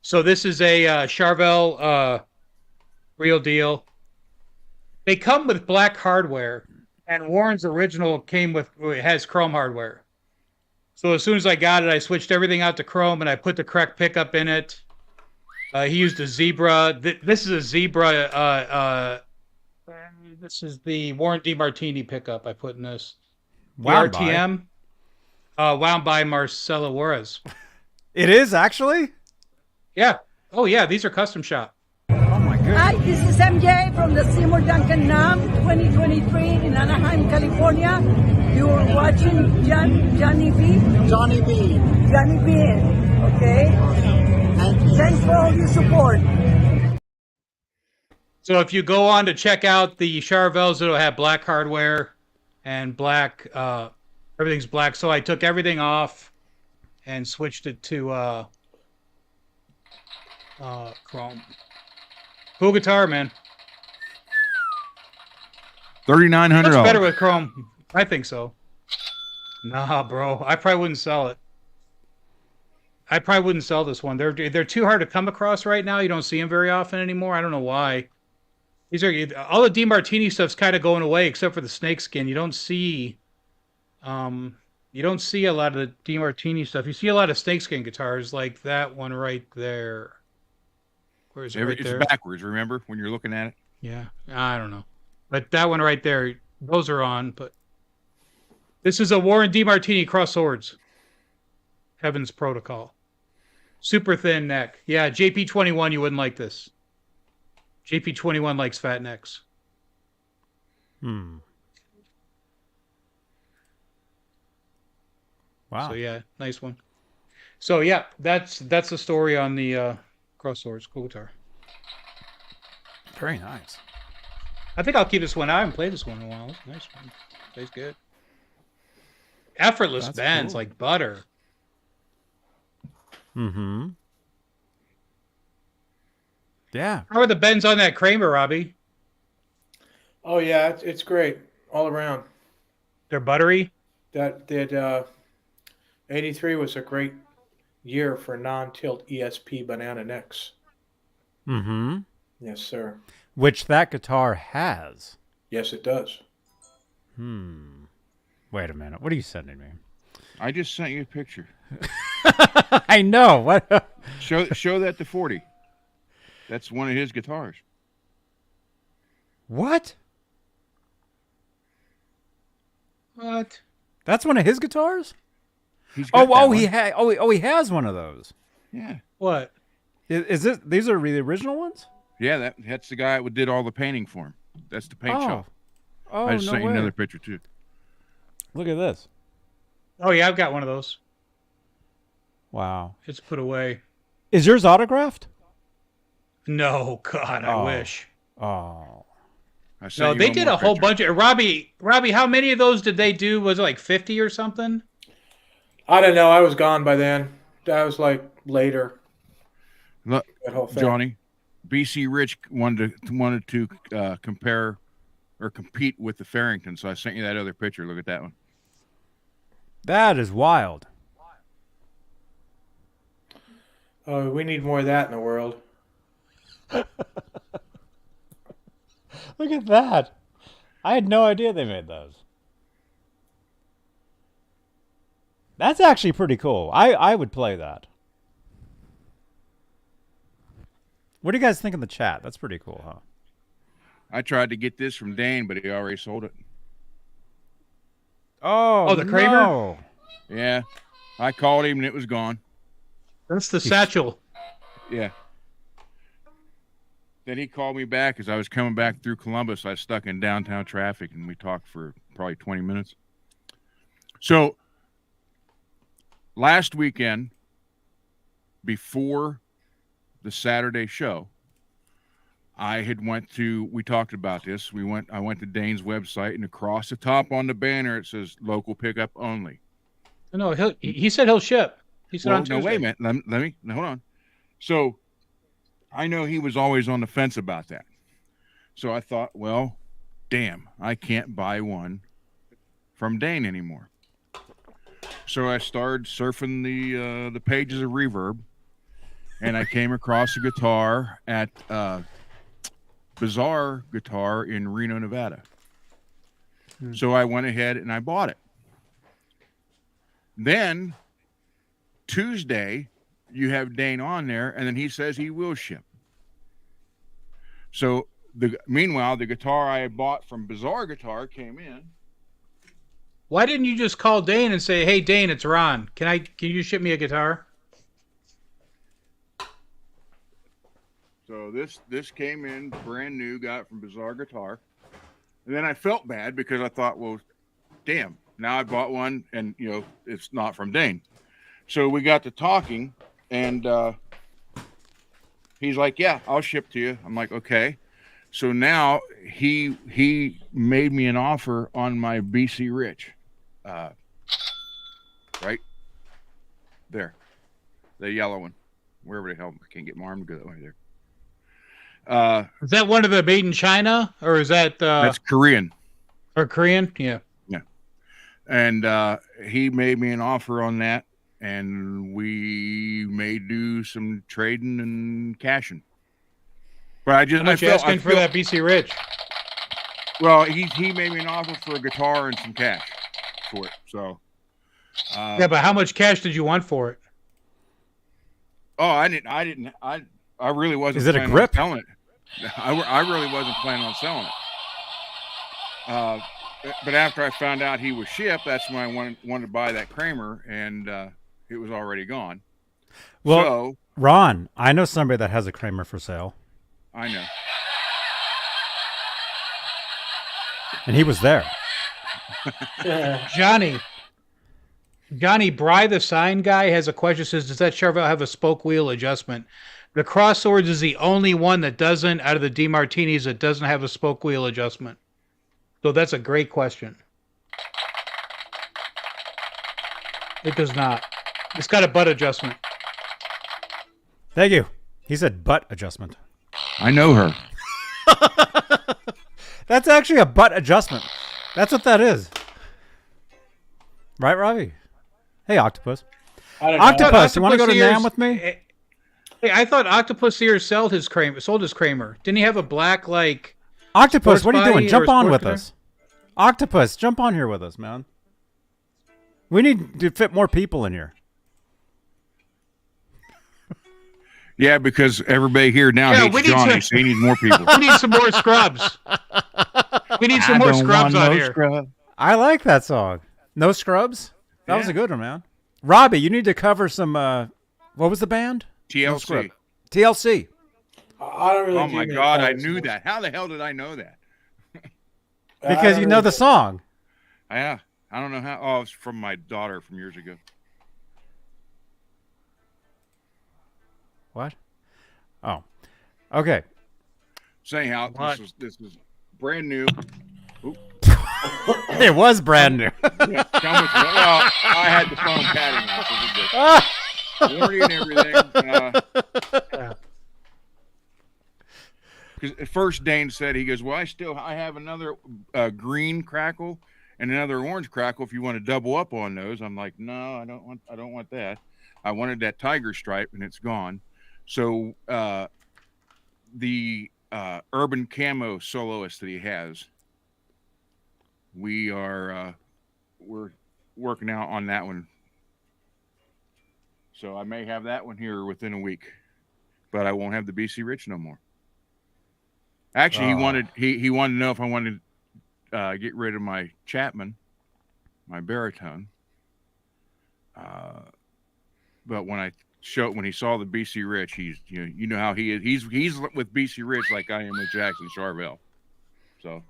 So this is a Charvel real deal. They come with black hardware, and Warren's original has chrome hardware. So as soon as I got it, I switched everything out to chrome, and I put the correct pickup in it. He used a Zebra. This is a Zebra. This is the Warren D. Martini pickup I put in this. The Wound by. RTM. Wound by Marcelo Juarez. It is actually? Yeah. Oh, yeah. These are custom shop. Oh my goodness. Hi, this is MJ from the Seymour Duncan NAM 2023 in Anaheim, California. You're watching Johnny B. Johnny B. Johnny B. Okay? Thank you. Thanks for all your support. So if you go on to check out the Charvels, it'll have black hardware and black, everything's black. So I took everything off and switched it to chrome. Cool guitar, man. $3,900. Looks better with chrome. I think so. Nah, bro. I probably wouldn't sell it. I probably wouldn't sell this one. They're too hard to come across right now. You don't see them very often anymore. I don't know why. These are all the DeMartini stuff's kind of going away except for the snakeskin. You don't see a lot of the DeMartini stuff. You see a lot of snakeskin guitars like that one right there. Where is it? Right It's there. backwards. Remember when you're looking at it? Yeah, I don't know, but that one right there, those are on. But This is a Warren DeMartini cross swords. Heaven's Protocol. Super thin neck. Yeah, JP21, you wouldn't like this. JP21 likes fat necks. Wow. So yeah, nice one. So yeah, that's the story on the cross swords. Cool guitar. Very nice. I think I'll keep this one. I haven't played this one in a while. It's a nice one. Plays good. Effortless That's bends cool. like butter. Mm-hmm. Yeah. How are the bends on that Kramer, Robbie? Oh yeah, it's great all around. They're buttery. That 83 was a great year for non-tilt ESP banana necks. Mm-hmm. Yes, sir. Which that guitar has. Yes, it does. Wait a minute. What are you sending me? I just sent you a picture. I know. What? Show that to 40. That's one of his guitars. What? What? That's one of his guitars? He's got that one. He has one of those. Yeah. What? Is this? These are the original ones? Yeah, that's the guy that did all the painting for him. That's the paint shop. Oh, I just no sent you way. another picture too. Look at this. Oh yeah, I've got one of those. Wow. It's put away. Is yours autographed? No, God, I wish. Oh. I sent No, you they one did more a whole picture. bunch of Robbie, how many of those did they do? Was it like 50 or something? I don't know. I was gone by then. That was like later. Look, That whole thing. Johnny, BC Rich wanted to compare or compete with the Farrington, so I sent you that other picture. Look at that one. That is wild. Oh, we need more of that in the world. Look at that. I had no idea they made those. That's actually pretty cool. I would play that. What do you guys think in the chat? That's pretty cool, huh? I tried to get this from Dane, but he already sold it. Oh, the Kramer? no. Yeah. I called him and it was gone. That's the satchel. Yeah. Then he called me back as I was coming back through Columbus. I was stuck in downtown traffic, and we talked for probably 20 minutes. So last weekend, before the Saturday show, we talked about this. I went to Dane's website, and across the top on the banner, it says local pickup only. No, he said he'll ship. He said on Tuesday. No, wait a minute. Let me hold on. So I know he was always on the fence about that. So I thought, well, damn, I can't buy one from Dane anymore. So I started surfing the pages of Reverb, and I came across a guitar at Bizarre Guitar in Reno, Nevada. So I went ahead and I bought it. Then Tuesday, you have Dane on there, and then he says he will ship. So meanwhile, the guitar I had bought from Bizarre Guitar came in. Why didn't you just call Dane and say, "Hey Dane, it's Ron. Can you ship me a guitar?" So this came in brand new, got it from Bizarre Guitar. And then I felt bad because I thought, well, damn, now I bought one and it's not from Dane. So we got to talking, and he's like, yeah, I'll ship to you. I'm like, okay. So now he made me an offer on my BC Rich. Right there. The yellow one. Wherever the hell I can't get my arm to go that way there. Is that one of the made in China, or is that that's Korean. Or Korean? Yeah. Yeah. And he made me an offer on that, and we may do some trading and cashing. But How much you asking for that BC Rich? Well, he made me an offer for a guitar and some cash for it. So yeah, but how much cash did you want for it? Oh, I really wasn't. Is it a planning grip? on selling it. I really wasn't planning on selling it. but after I found out he was shipped, that's when I wanted to buy that Kramer, and it was already gone. Well, so, Ron, I know somebody that has a Kramer for sale, I know. and he was there. Johnny, Bry the sign guy has a question. Says, does that Chevrolet have a spoke wheel adjustment? The Crosswords is the only one that doesn't, out of the DeMartinis, that doesn't have a spoke wheel adjustment. So that's a great question. It does not. It's got a butt adjustment. Thank you. He said butt adjustment. I know her. That's actually a butt adjustment. That's what that is. Right, Robbie? Hey, Octopus. Octopus, you want to go to NAMM with me? Hey, I thought Octopus Ears sold his Kramer. Didn't he have a black, like... Octopus, what are you doing? Jump on with car? us. Octopus, jump on here with us, man. We need to fit more people in here. Yeah, because everybody here now hates Johnny, so he needs more people. We need some more scrubs. We need some more scrubs on here. Scrub. I like that song. No Scrubs? That was a good one, man. Robbie, you need to cover some, what was the band? TLC. TLC. I don't really. Oh my God, I knew that. How the hell did I know that? Because you know the song. Yeah, I don't know how. Oh, it's from my daughter from years ago. What? Oh, okay. So anyhow, this is brand new. It was brand new. Yeah, well, I had the phone padding on, so warranty and everything. Because at first Dane said, he goes, well, I have another green crackle and another orange crackle if you want to double up on those. I'm like, no, I don't want that. I wanted that tiger stripe, and it's gone. So the urban camo soloist that he has, we're working out on that one. So I may have that one here within a week, but I won't have the BC Rich no more. Actually, he wanted to know if I wanted to get rid of my Chapman, my baritone. But when he saw the BC Rich, you know how he is. He's with BC Rich like I am with Jackson Charvel. So,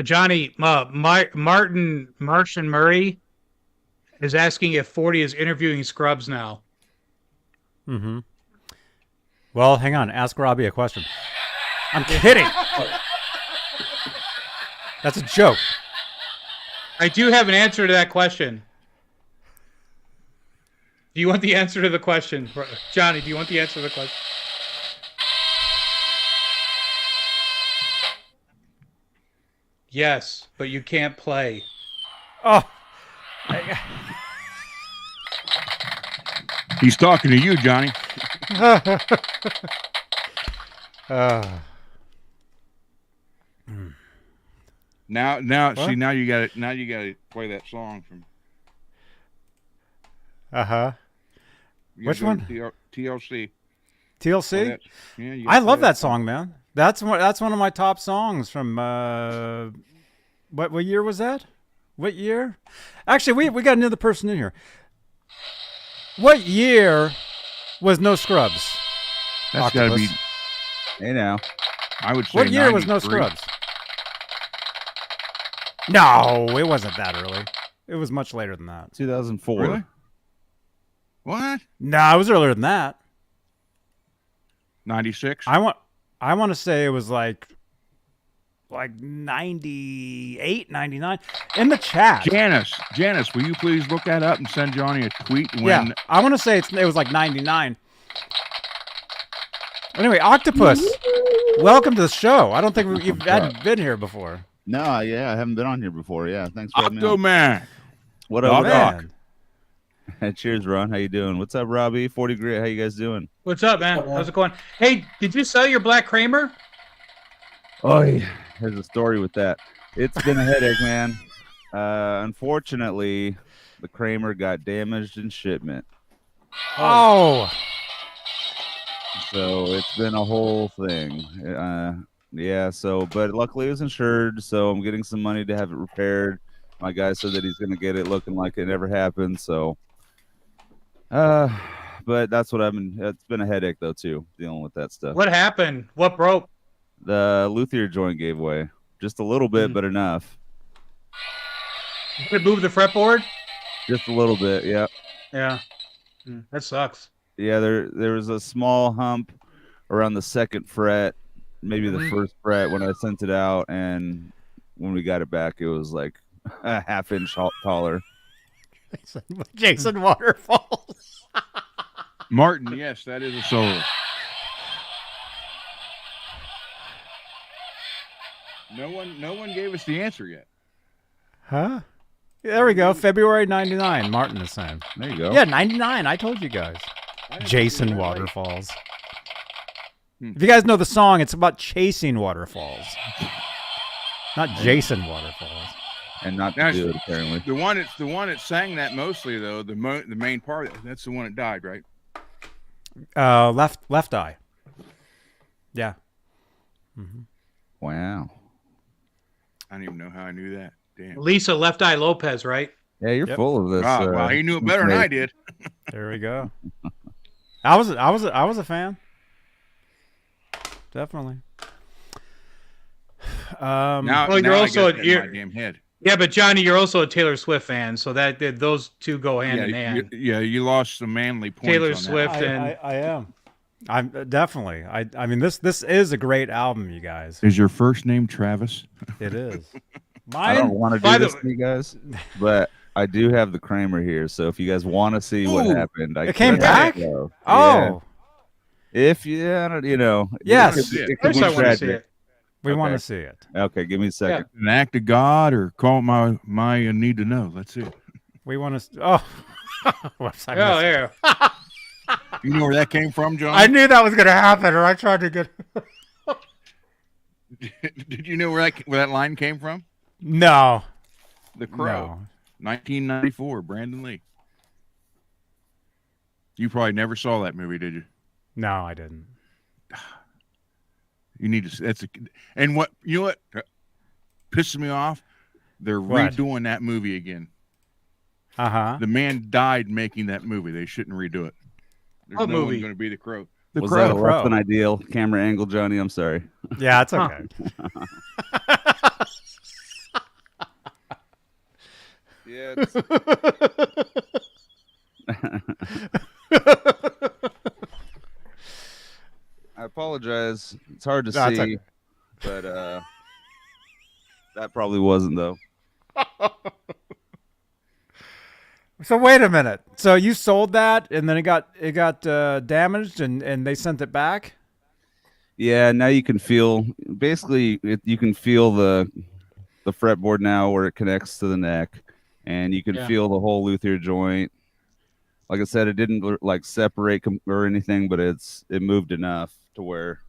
Johnny, Martin Murray is asking if 40 is interviewing scrubs now. Mm-hmm. Well, hang on. Ask Robbie a question. I'm kidding. That's a joke. I do have an answer to that question. Do you want the answer to the question? Johnny, do you want the answer to the question? Yes, but you can't play. Oh. He's talking to you, Johnny. Now, what? see, now you got to play that song from. Which one? TLC. TLC. Yeah, I love that song, man. That's one of my top songs from. What year was that? What year? Actually, we got another person in here. What year was No Scrubs? That's got to be. Hey now, I would say. What year was No 93. Scrubs? No, it wasn't that early. It was much later than that. 2004. Really? What? No, it was earlier than that. 96. I want to say it was like 98, 99 in the chat. Janice, will you please look that up and send Johnny a tweet when? Yeah, I want to say it was like 99. Anyway, Octopus, welcome to the show. I don't think you've been here before. No, yeah, I haven't been on here before. Yeah, thanks for having me on. Octo-Man. What up, man? Cheers, Ron. How you doing? What's up, Robbie? 40 Grit. How you guys doing? What's up, man? How's it going? Hey, did you sell your black Kramer? Oh, yeah. There's a story with that. It's been a headache, man. Unfortunately, the Kramer got damaged in shipment. Oh. So it's been a whole thing. Yeah, so but luckily it was insured, so I'm getting some money to have it repaired. My guy said that he's gonna get it looking like it never happened, so but that's what it's been a headache though too, dealing with that stuff. What happened? What broke? The luthier joint gave way. Just a little bit, but enough. Did it move the fretboard? Just a little bit, yeah. Yeah. That sucks. Yeah, there was a small hump around the second fret, maybe the first fret when I sent it out, and when we got it back, it was like a half-inch taller. Jason Waterfalls. Martin, yes, that is a solo. No one gave us the answer yet. Huh? There we go. February 99. Martin is saying. There you go. Yeah, 99. I told you guys. Jason Waterfalls. If you guys know the song, it's about chasing waterfalls, not Jason Waterfalls. And not Now, to do it, apparently. The one that sang that mostly though, the main part, that's the one that died, right? Left eye. Yeah. Mm-hmm. Wow. I don't even know how I knew that. Damn. Lisa Left Eye Lopez, right? Yeah, you're full of this. Well, he knew it better than I did. There we go. I was a fan. Definitely. Well, you're also my damn head. Yeah, but Johnny, you're also a Taylor Swift fan, so that those two go hand in hand. You lost some manly points. Taylor on Swift that. and I am. I'm definitely. I mean this is a great album, you guys. Is your first name Travis? It is. I don't want to do this to you guys, but I do have the Kramer here. So if you guys want to see what happened, it came back. Oh, yeah. If you know, yes, of course I want to see it. We want to see it. Okay, give me a second. An act of God, or call it my need to know. Let's see it. We want to. Oh, whoops, yeah. You know where that came from, John? I knew that was going to happen, or I tried to get. Did you know where that line came from? No. The Crow, 1994, Brandon Lee. You probably never saw that movie, did you? No, I didn't. You need to. And what you know what pisses me off? They're redoing that movie again. The man died making that movie. They shouldn't redo it. There's What no movie? one going to be the Crow. Was that a less than ideal camera angle, Johnny? I'm sorry. Yeah, it's okay. Yeah. I apologize. It's hard to see, okay. but that probably wasn't though. So wait a minute. So you sold that, and then it got damaged, and they sent it back. Yeah, now you can feel you can feel the fretboard now where it connects to the neck, and you can feel the whole luthier joint. Like I said, it didn't like separate or anything, but it moved enough to where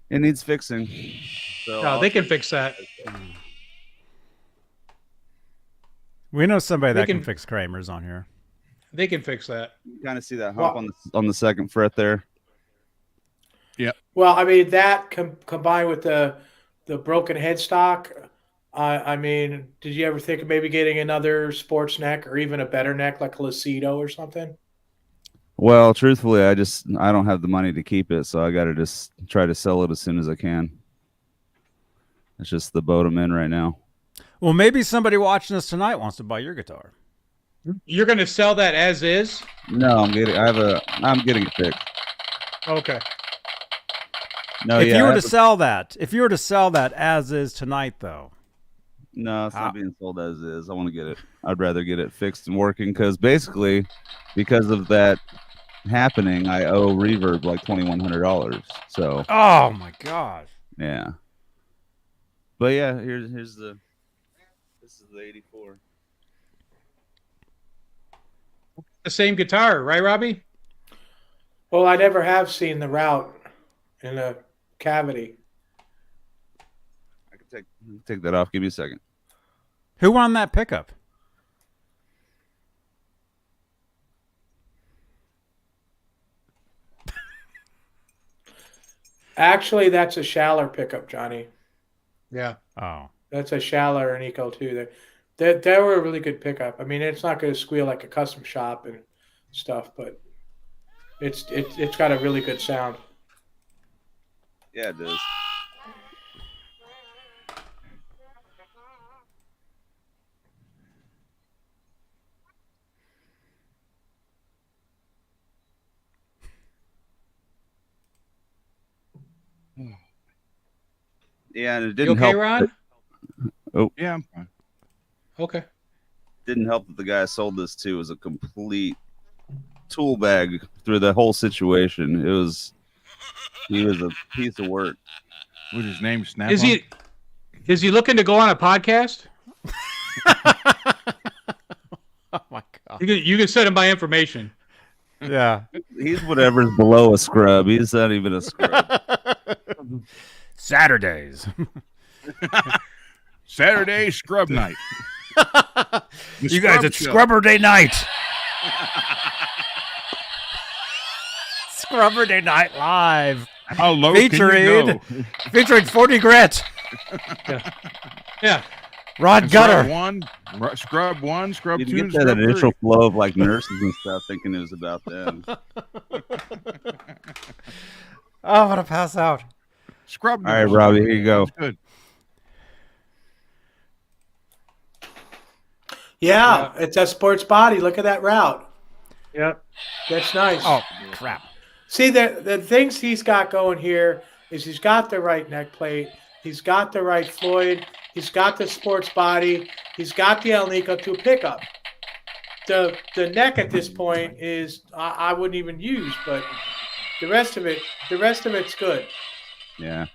it needs fixing. So they can fix that. We know somebody that can fix Kramer's on here. They can fix that. You kind of see that hump on the second fret there. Yeah. Well, I mean that combined with the broken headstock. I mean, did you ever think of maybe getting another sports neck or even a better neck like a Lucido or something? Well, truthfully, I don't have the money to keep it, so I got to just try to sell it as soon as I can. It's just the boat I'm in right now. Well, maybe somebody watching us tonight wants to buy your guitar. You're going to sell that as is? No, I'm getting it fixed. Okay. No, if you were to sell that as is tonight, though. No, it's not being sold as is. I want to get it. I'd rather get it fixed and working because of that happening, I owe Reverb like $2,100. So. Oh my gosh. Yeah. But yeah, this is the 84. The same guitar, right, Robbie? Well, I never have seen the route in a cavity. I can take that off. Give me a second. Who won that pickup? Actually, that's a Schaller pickup, Johnny. Yeah. Oh. That's a Schaller and Eco too. They were a really good pickup. I mean, it's not going to squeal like a custom shop and stuff, but it's got a really good sound. Yeah, it does. Yeah, and it You didn't okay, help. Ron? Yeah, I'm fine. Okay. Didn't help that the guy I sold this to was a complete tool bag through the whole situation. He was a piece of work. Was his name Snap? Is he looking to go on a podcast? Oh my god. You can send him my information. Yeah. He's whatever's below a scrub. He's not even a scrub. Saturdays. Saturday Scrub Night. You guys, it's Scrubber Day night. Scrubber Day night live. How low can you go? Featuring 40 Grit. Yeah. Rod And Gutter. Scrub one, Scrub You two, get and that Scrub initial three. flow of like nurses and stuff, thinking it was about them. Oh, I want to pass out. Scrub. All right, Robbie, here you go. That's good. Yeah, it's a sports body. Look at that route. Yep. That's nice. Oh, crap. See, the things he's got going here is he's got the right neck plate. He's got the right Floyd. He's got the sports body. He's got the El Nico 2 pickup. The neck at this point is I wouldn't even use, but the rest of it's good. Yeah.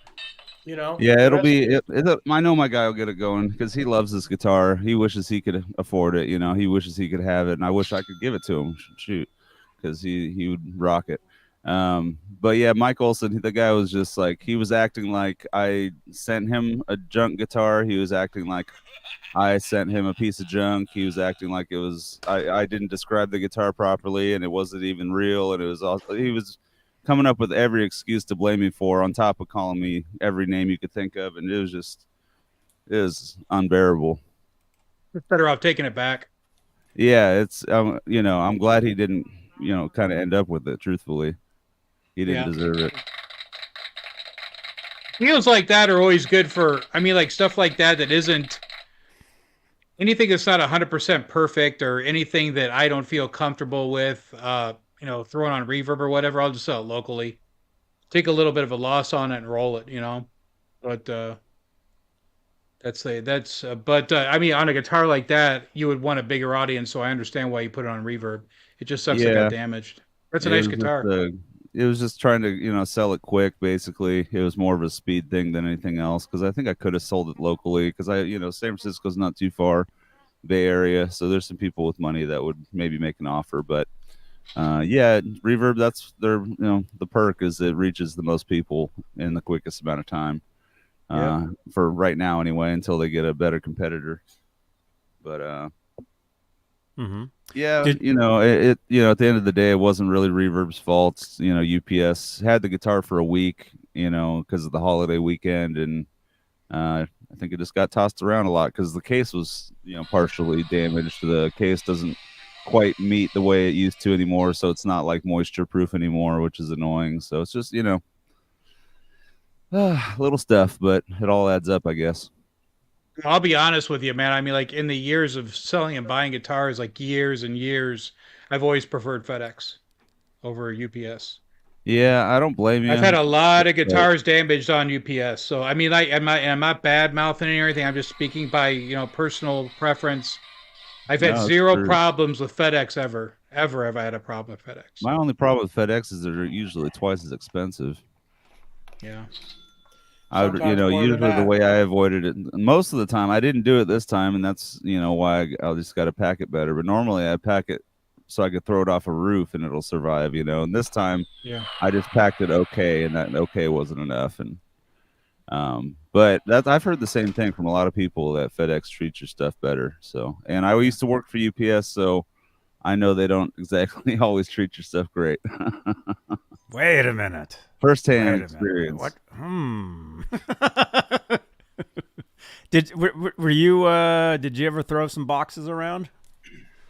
You know. Yeah, it'll The rest be. I know my guy will get it going because he loves this guitar. He wishes he could afford it. You know, he wishes he could have it, and I wish I could give it to him. Shoot, because he would rock it. But yeah, Mike Olson, the guy was just like, he was acting like I sent him a junk guitar. He was acting like I sent him a piece of junk. He was acting like it was I didn't describe the guitar properly and it wasn't even real. And it was all he was coming up with every excuse to blame me for, on top of calling me every name you could think of. And it was unbearable. It's better off taking it back. Yeah, it's I'm glad he didn't kind of end up with it. Truthfully, he didn't deserve it. Deals like that are always good for, like stuff like that isn't anything that's not 100% perfect or anything that I don't feel comfortable with, throwing on reverb or whatever. I'll just sell it locally. Take a little bit of a loss on it and roll it, But on a guitar like that, you would want a bigger audience, so I understand why you put it on reverb. It just sucks it got damaged. That's a nice guitar. It was just trying to sell it quick. Basically, it was more of a speed thing than anything else, because I think I could have sold it locally, because San Francisco's not too far, Bay Area, so there's some people with money that would maybe make an offer. But reverb, that's their the perk is it reaches the most people in the quickest amount of time. For right now anyway, until they get a better competitor. But yeah, at the end of the day, it wasn't really Reverb's fault. UPS had the guitar for a week, because of the holiday weekend, and I think it just got tossed around a lot because the case was, partially damaged. The case doesn't quite meet the way it used to anymore, so it's not like moisture proof anymore, which is annoying. So it's just, little stuff, but it all adds up, I guess. I'll be honest with you, man. In the years of selling and buying guitars, years and years, I've always preferred FedEx over UPS. Yeah, I don't blame you. I've had a lot of guitars damaged on UPS. So, I'm not bad mouthing anything. I'm just speaking by, personal preference. I've had zero problems with FedEx ever have I had a problem with FedEx. My only problem with FedEx is they're usually twice as expensive. Yeah. Usually the way I avoided it most of the time, I didn't do it this time, and that's why I just got to pack it better. But normally I pack it so I could throw it off a roof and it'll survive, and this time I just packed it okay, and that okay wasn't enough. And but I've heard the same thing from a lot of people, that FedEx treats your stuff better. So, and I used to work for UPS, so I know they don't exactly always treat your stuff great. Wait a minute. First-hand experience. What? Were you? Did you ever throw some boxes around?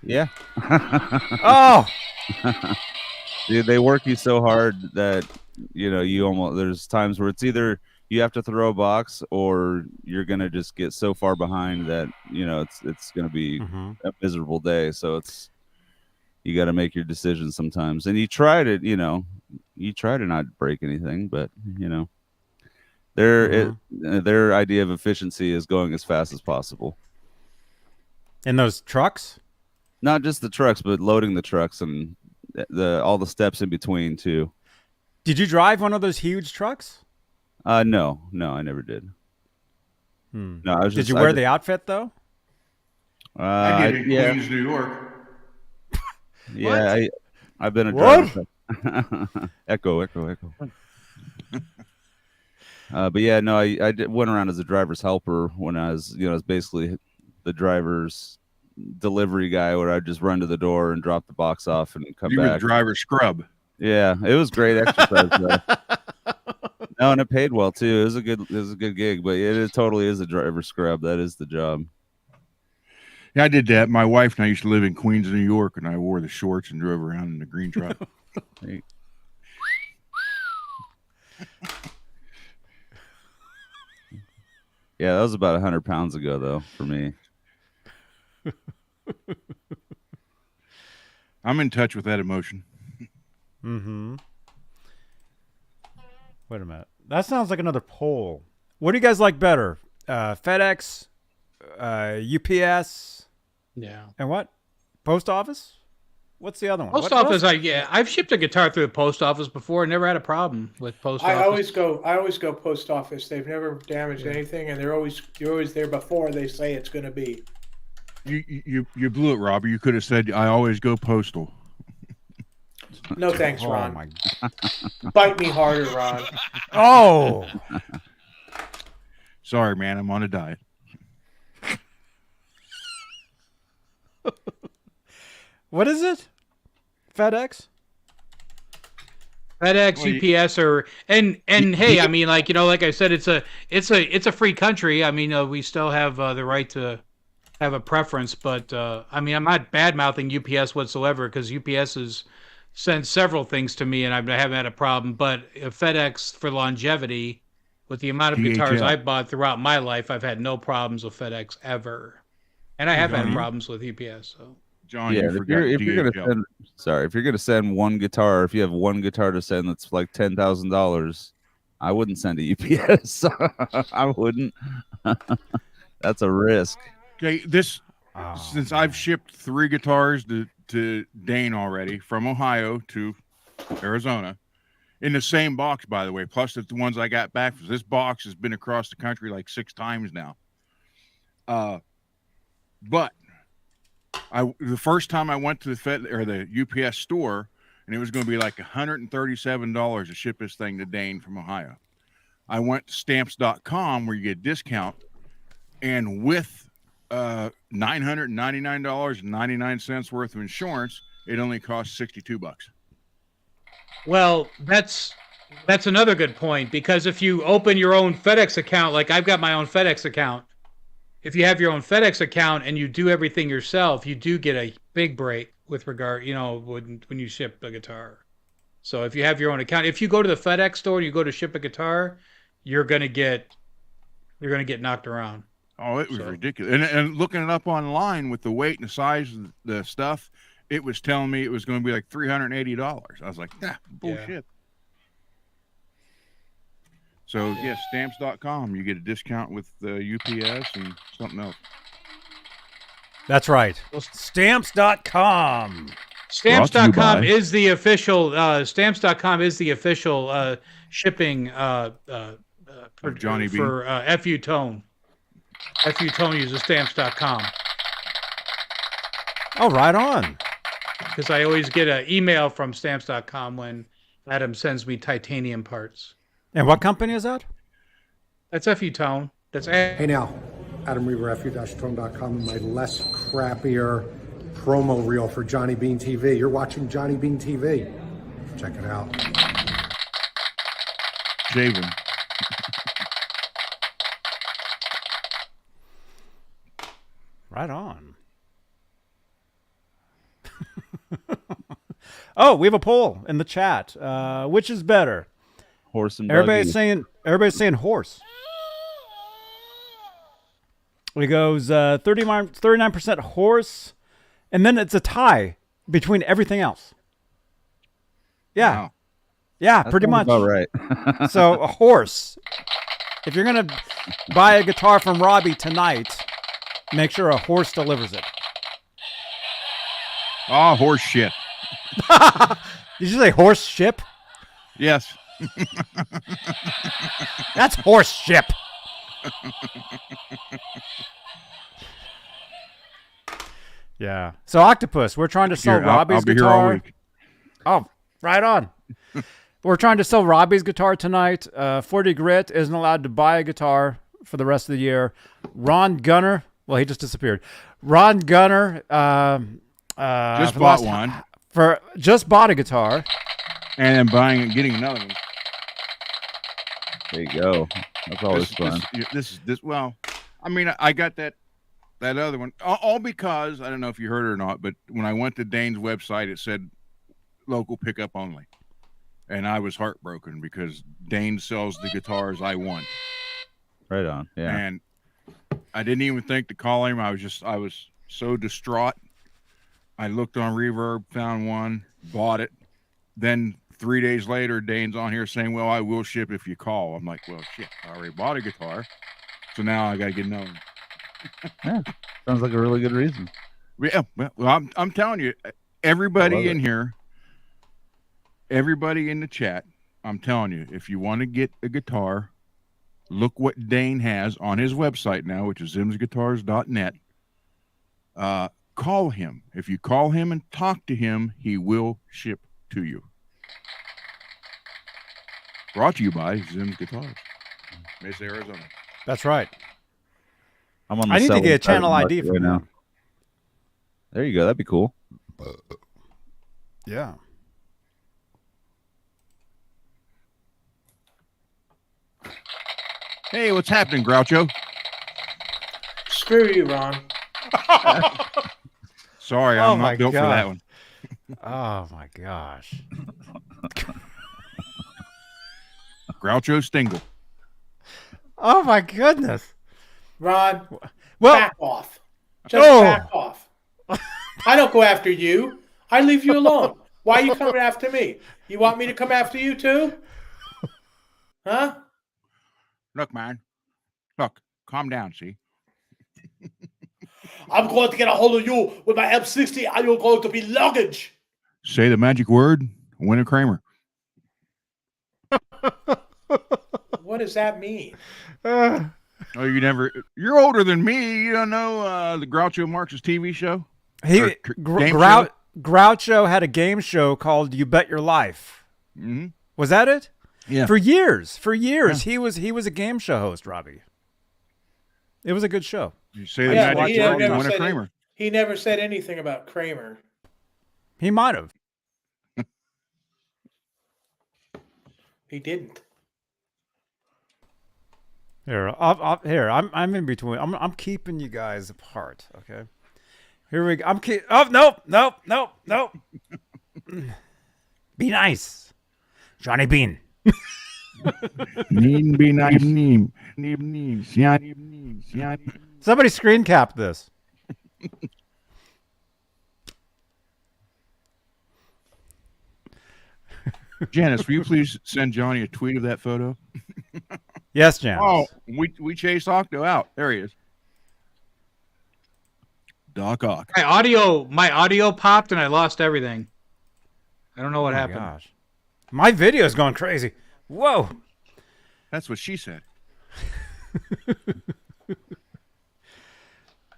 Yeah. Oh. Dude, they work you so hard that there's times where it's either you have to throw a box or you're gonna just get so far behind that it's gonna be a miserable day. So you got to make your decisions sometimes, and you try to not break anything, but their idea of efficiency is going as fast as possible. In those trucks? Not just the trucks, but loading the trucks and all the steps in between too. Did you drive one of those huge trucks? No, I never did. No, I was Did you wear the outfit though? I did in Queens, New York. Yeah, I've been a driver. Echo. But yeah, no, I went around as a driver's helper when I was basically the driver's delivery guy, where I'd just run to the door and drop the box off and come You back. were the driver's scrub. Yeah, it was great exercise. No, and it paid well too. It was a good gig, but it totally is a driver's scrub. That is the job. Yeah, I did that. My wife and I used to live in Queens, New York, and I wore the shorts and drove around in the green truck. Yeah, that was about 100 pounds ago, though, for me. I'm in touch with that emotion. Wait a minute. That sounds like another poll. What do you guys like better? FedEx, UPS, and what? Post office? What's the other one? Post office. I've shipped a guitar through the post office before. Never had a problem with post office. I always go post office. They've never damaged anything, and you're always there before they say it's going to be. You blew it, Robbie. You could have said, "I always go postal." No thanks, Ron. Oh my. Bite me harder, Ron. Oh. Sorry, man. I'm on a diet. What is it? FedEx? UPS, and hey, I mean, like I said, it's a free country. I mean, we still have the right to have a preference, but I mean, I'm not bad mouthing UPS whatsoever, because UPS has sent several things to me and I haven't had a problem. But FedEx, for longevity, with the amount of guitars I bought throughout my life, I've had no problems with FedEx ever, and I have had problems with UPS. So. John, yeah, if you're gonna send one guitar, if you have one guitar to send that's like $10,000, I wouldn't send a UPS. I wouldn't. That's a risk. Okay, since I've shipped 3 guitars to Dane already, from Ohio to Arizona, in the same box, by the way. Plus the ones I got back. This box has been across the country like 6 times now. But the first time I went to the UPS store, and it was going to be like $137 to ship this thing to Dane from Ohio. I went to stamps.com where you get a discount, and with $999.99 worth of insurance, it only costs $62. Well, that's another good point, because if you open your own FedEx account, like I've got my own FedEx account, if you have your own FedEx account and you do everything yourself, you do get a big break with regard, when you ship a guitar. So if you have your own account, if you go to the FedEx store and you go to ship a guitar, you're gonna get knocked around. Oh, it was ridiculous. And looking it up online with the weight and the size of the stuff, it was telling me it was going to be like $380. I was like, bullshit. Yeah. So, yes, stamps.com. You get a discount with UPS and something else. That's right. Stamps.com. Stamps.com is the official shipping for Johnny B. For FU Tone. FU Tone uses stamps.com. Oh, right on. Because I always get an email from stamps.com when Adam sends me titanium parts. And what company is that? That's FU Tone. Hey now, Adam Reaver, fu-tone.com, my less crappier promo reel for Johnny Bean TV. You're watching Johnny Bean TV. Check it out. Shaven. Right on. Oh, we have a poll in the chat. Which is better? Horse and Everybody's buggy. saying horse. It goes 39% horse, and then it's a tie between everything else. Yeah. Wow. Yeah, That pretty sounds much. about right. So a horse. If you're going to buy a guitar from Robbie tonight, make sure a horse delivers it. Oh, horse shit. Did you say horse ship? Yes. That's horse ship. Yeah. So Octopus, we're trying to sell Here, I'll Robbie's be here all guitar. week. Oh, right on. We're trying to sell Robbie's guitar tonight. 40 Grit isn't allowed to buy a guitar for the rest of the year. Ron Gunner, well, he just disappeared. Ron Gunner Just bought one. Just bought a guitar. And then getting another one. There you go. That's always fun. Well, I mean, I got that other one all because I don't know if you heard it or not, but when I went to Dane's website, it said local pickup only, and I was heartbroken because Dane sells the guitars I want. Right on. Yeah. And I didn't even think to call him. I was so distraught. I looked on Reverb, found one, bought it. Then 3 days later, Dane's on here saying, "Well, I will ship if you call." I'm like, "Well, shit, I already bought a guitar, so now I got to get another one." Yeah. Sounds like a really good reason. Yeah, well, I'm telling you, everybody in here, everybody in the chat, I'm telling you, if you want to get a guitar, look what Dane has on his website now, which is zimsguitars.net. Call him. If you call him and talk to him, he will ship to you. Brought to you by Zim's Guitars, Mesa, Arizona. That's right. I'm on. I need to get a channel ID right now. There you go. That'd be cool. Yeah. Hey, what's happening, Groucho? Screw you, Ron. Sorry, I'm not built for that one. Oh my gosh. Groucho Stingle. Oh my goodness. Ron, Well, back off. Just back off. I don't go after you. I leave you alone. Why are you coming after me? You want me to come after you too? Huh? Look, man. Look, calm down, see? I'm going to get a hold of you with my M60 and you're going to be luggage. Say the magic word, Winter Kramer. What does that mean? Oh, you're older than me. You don't know the Groucho Marx's TV show? Groucho had a game show called You Bet Your Life. Mm-hmm. Was that it? Yeah. For years, yeah. he was a game show host, Robbie. It was a good show. You say the magic word, Winter Kramer. He never said anything about Kramer. He might have. He didn't. Here, I'm in between. I'm keeping you guys apart. Okay. Here we go. Nope. Be nice, Johnny Bean. Somebody screen cap this. Janice, will you please send Johnny a tweet of that photo? Yes, Janice. Oh, we chased Octo out. There he is. Doc Ock. My audio popped and I lost everything. I don't know what happened. Gosh. My video is going crazy. Whoa. That's what she said.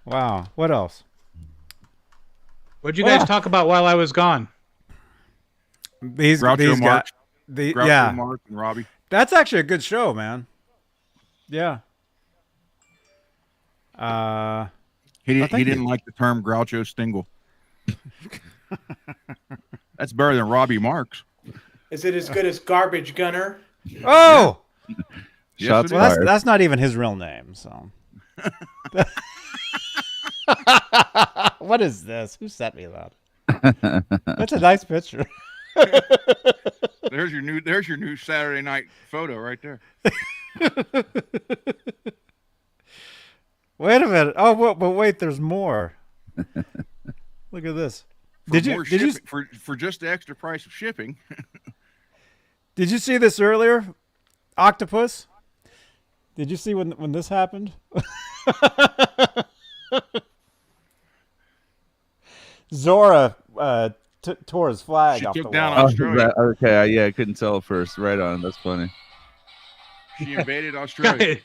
Wow. What else? What'd you guys talk about while I was gone? These Mark Mark and Robbie. That's actually a good show, man. Yeah. He didn't like the term Groucho Stingle. That's better than Robbie Marks. Is it as good as Garbage Gunner? Oh, Shots well, fired. that's not even his real name. So, what is this? Who sent me that? That's a nice picture. There's your new Saturday night photo right there. Wait a minute. Oh, but wait, there's more. Look at this. Did you for just the extra price of shipping? Did you see this earlier? Octopus? Did you see when this happened? Zora tore his flag off the wall. Australia. Okay, yeah, I couldn't tell at first. Right on. That's funny. She invaded Australia.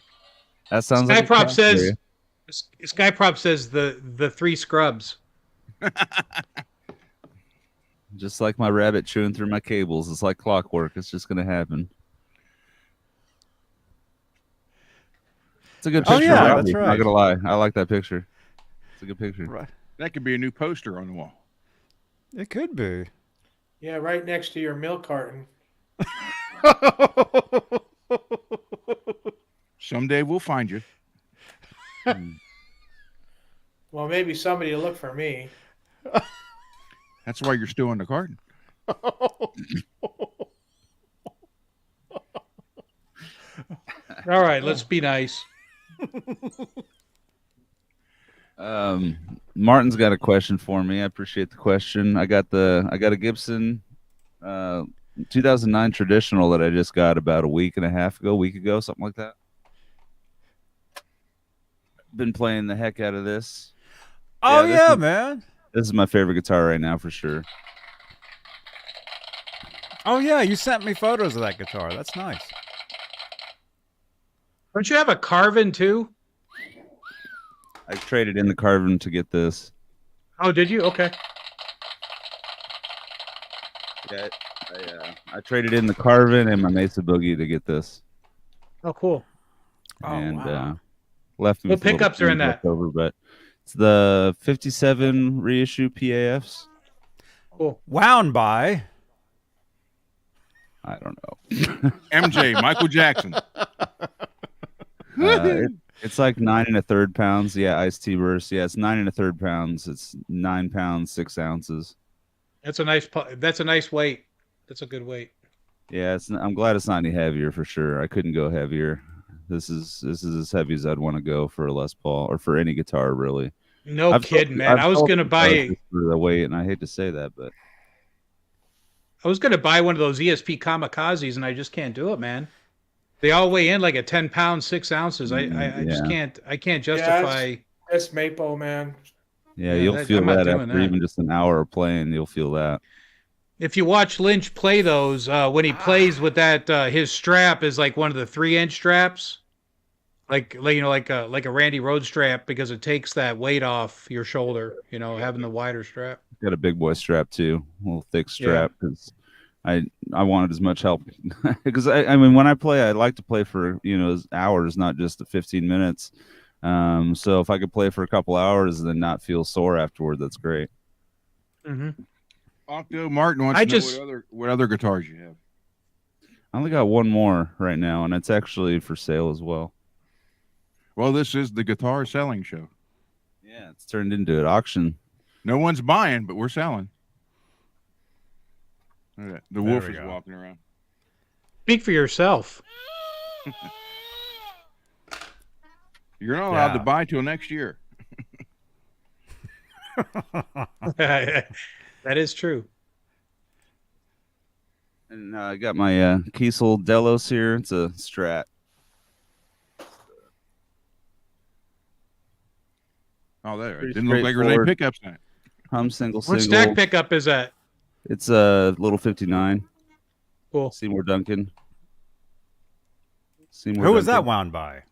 That sounds Skyprop like a crap says. theory. Skyprop says the three scrubs. Just like my rabbit chewing through my cables. It's like clockwork. It's just going to happen. It's a good picture. Oh, yeah, Robbie. that's right. Not going to lie. I like that picture. It's a good picture. Right. That could be a new poster on the wall. It could be. Yeah, right next to your milk carton. Someday we'll find you. Well, maybe somebody will look for me. That's why you're still in the carton. All right, let's be nice. Martin's got a question for me. I appreciate the question. I got a Gibson 2009 traditional that I just got about a week ago, something like that. Been playing the heck out of this. Oh yeah, man. This is my favorite guitar right now for sure. Oh yeah, you sent me photos of that guitar. That's nice. Don't you have a Carvin too? I traded in the Carvin to get this. Oh, did you? Okay. Yeah, I traded in the Carvin and my Mesa Boogie to get this. Oh, cool. And wow. left me What with a little pickups are in change that? left over, but it's the 57 reissue PAFs. Cool. Wound by. I don't know. MJ, Michael Jackson. It's like 9 1/3 pounds. Yeah, iced tea burst. Yeah, it's 9 1/3 pounds. It's 9 pounds 6 ounces. That's a nice weight. That's a good weight. Yeah, I'm glad it's not any heavier for sure. I couldn't go heavier. This is as heavy as I'd want to go for a Les Paul or for any guitar really. No kidding, man. I was gonna buy for the weight, and I hate to say that, but I was gonna buy one of those ESP Kamikazes, and I just can't do it, man. They all weigh in like a 10 pounds 6 ounces. I just can't. I can't justify. Yeah, that's maple, man. Yeah, you'll feel that after even just an hour of playing. You'll feel that. If you watch Lynch play those, when he plays with that, his strap is like one of the 3-inch straps, like a Randy Rhoads strap, because it takes that weight off your shoulder. Having the wider strap. Got a big boy strap too, a little thick strap, because I wanted as much help. Because I mean, when I play, I like to play for hours, not just the 15 minutes. So if I could play for a couple hours and then not feel sore afterward, that's great. Mm-hmm. Octo Martin wants to know what other guitars you have. I only got one more right now, and it's actually for sale as well. Well, this is the guitar selling show. Yeah, it's turned into an auction. No one's buying, but we're selling. The wolf is walking around. Speak for yourself. You're not allowed to buy till next year. That is true. And I got my Kiesel Delos here. It's a Strat. Oh, there. It didn't look like there was any pickups in it. Hum single. What stack pickup is that? It's a little 59. Cool. Seymour Duncan. Who was that wound by?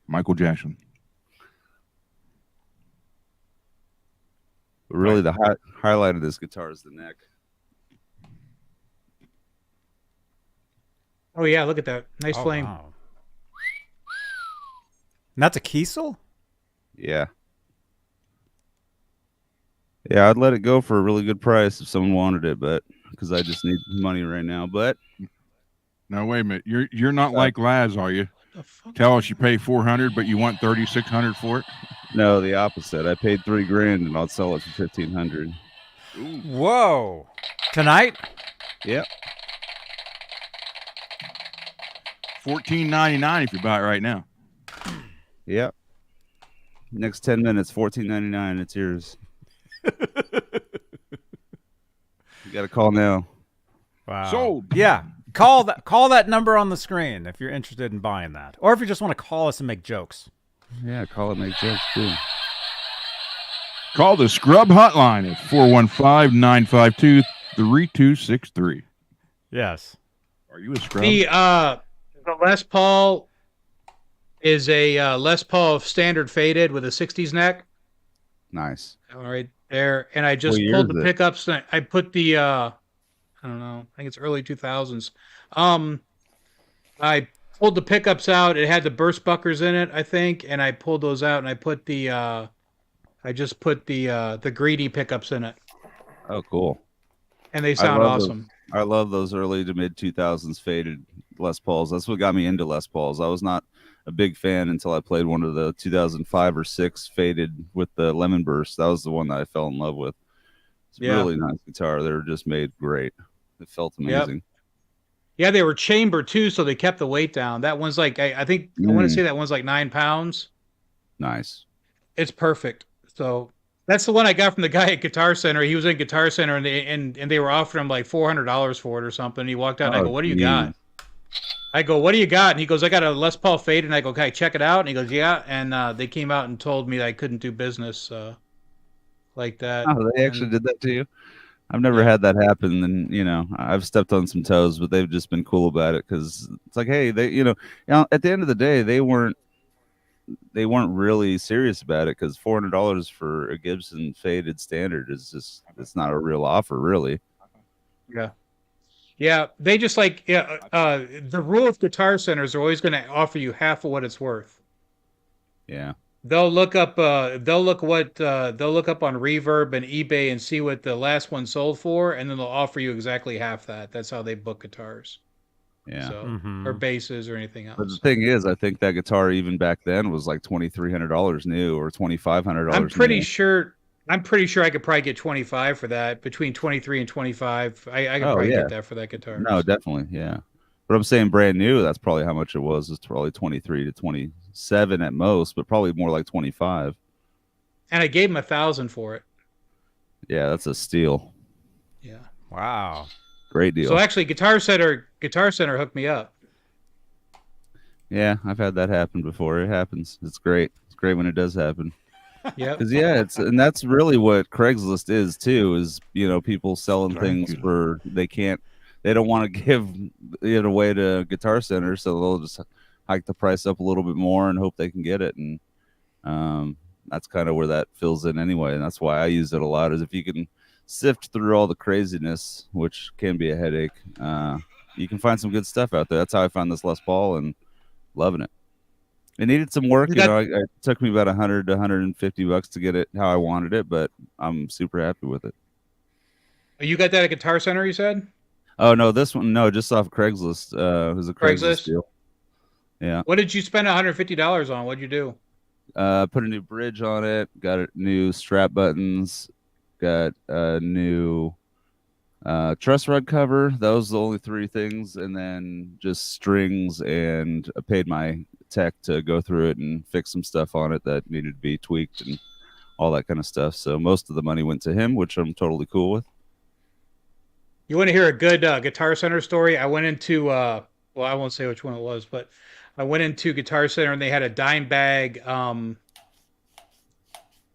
Michael Jackson. But really, the highlight of this guitar is the neck. Oh yeah, look at that. Nice flame. Wow. And that's a Kiesel? Yeah. Yeah, I'd let it go for a really good price if someone wanted it, but because I just need money right now. But no, wait a minute. You're not like Laz, are you? Tell us you pay $400, but you want $3,600 for it. no, the opposite. I paid $3,000 and I'll sell it for $1,500. Whoa! Tonight? Yep. $14.99 if you buy it right now. Yep. Next 10 minutes, $14.99. It's yours. You got to call now. Wow. Sold. Yeah. Call that number on the screen if you're interested in buying that. Or if you just want to call us and make jokes. Yeah, call it, make jokes too. Call the Scrub Hotline at 415-952-3263. Yes. Are you a scrub? The Les Paul is a Les Paul standard faded with a 60s neck. Nice. All right there. And I just What pulled year the is it? pickups. I put the, I don't know, I think it's early 2000s. I pulled the pickups out. It had the burst buckers in it, I think. And I pulled those out and I put the, I just put the greedy pickups in it. Oh, cool. And they sound awesome. I love those early to mid 2000s faded Les Pauls. That's what got me into Les Pauls. I was not a big fan until I played one of the 2005 or 6 faded with the lemon burst. That was the one that I fell in love with. It's a really nice guitar. They were just made great. It felt amazing. Yep. Yeah, they were chamber too, so they kept the weight down. That one's like I think I want to say that one's like 9 pounds. Nice. It's perfect. So that's the one I got from the guy at Guitar Center. He was in Guitar Center and they were offering him like $400 for it or something. He walked out and I go, "What do you got?" I go, "What do you got?" And he goes, "I got a Les Paul faded." And I go, "Okay, check it out." And he goes, "Yeah." And they came out and told me that I couldn't do business like that. Oh, they actually did that to you? I've never had that happen, and I've stepped on some toes, but they've just been cool about it because it's like, hey, they, at the end of the day, they weren't really serious about it because $400 for a Gibson faded standard is just it's not a real offer, really. Yeah. Yeah, they just like the rule of Guitar Centers are always going to offer you half of what it's worth. Yeah. They'll look up on Reverb and eBay and see what the last one sold for, and then they'll offer you exactly half that. That's how they book guitars. Yeah. So, or basses or anything else. But the thing is, I think that guitar even back then was like $2,300 new or $2,500. I'm pretty sure I could probably get 25 for that, between 23 and 25. I could probably get that for that guitar. No, definitely, yeah. But I'm saying brand new, that's probably how much it was. It's probably 23 to 27 at most, but probably more like 25. And I gave him $1,000 for it. Yeah, that's a steal. Yeah. Wow. Great deal. So actually, Guitar Center hooked me up. Yeah, I've had that happen before. It happens. It's great. It's great when it does happen. Yeah. Because and that's really what Craigslist is too. Is people selling things for they don't want to give it away to Guitar Center, so they'll just hike the price up a little bit more and hope they can get it. And that's kind of where that fills in anyway. And that's why I use it a lot. Is if you can sift through all the craziness, which can be a headache, you can find some good stuff out there. That's how I found this Les Paul and loving it. It needed some work. It took me about $100 to $150 to get it how I wanted it, but I'm super happy with it. You got that at Guitar Center, you said? Oh no, this one just off Craigslist. It was a Craigslist deal. Yeah. What did you spend $150 on? What'd you do? Put a new bridge on it. Got new strap buttons. Got a new truss rod cover. That was the only 3 things, and then just strings. And I paid my tech to go through it and fix some stuff on it that needed to be tweaked and all that kind of stuff. So most of the money went to him, which I'm totally cool with. You want to hear a good Guitar Center story? I went into, well, I won't say which one it was, but I went into Guitar Center and they had a dime bag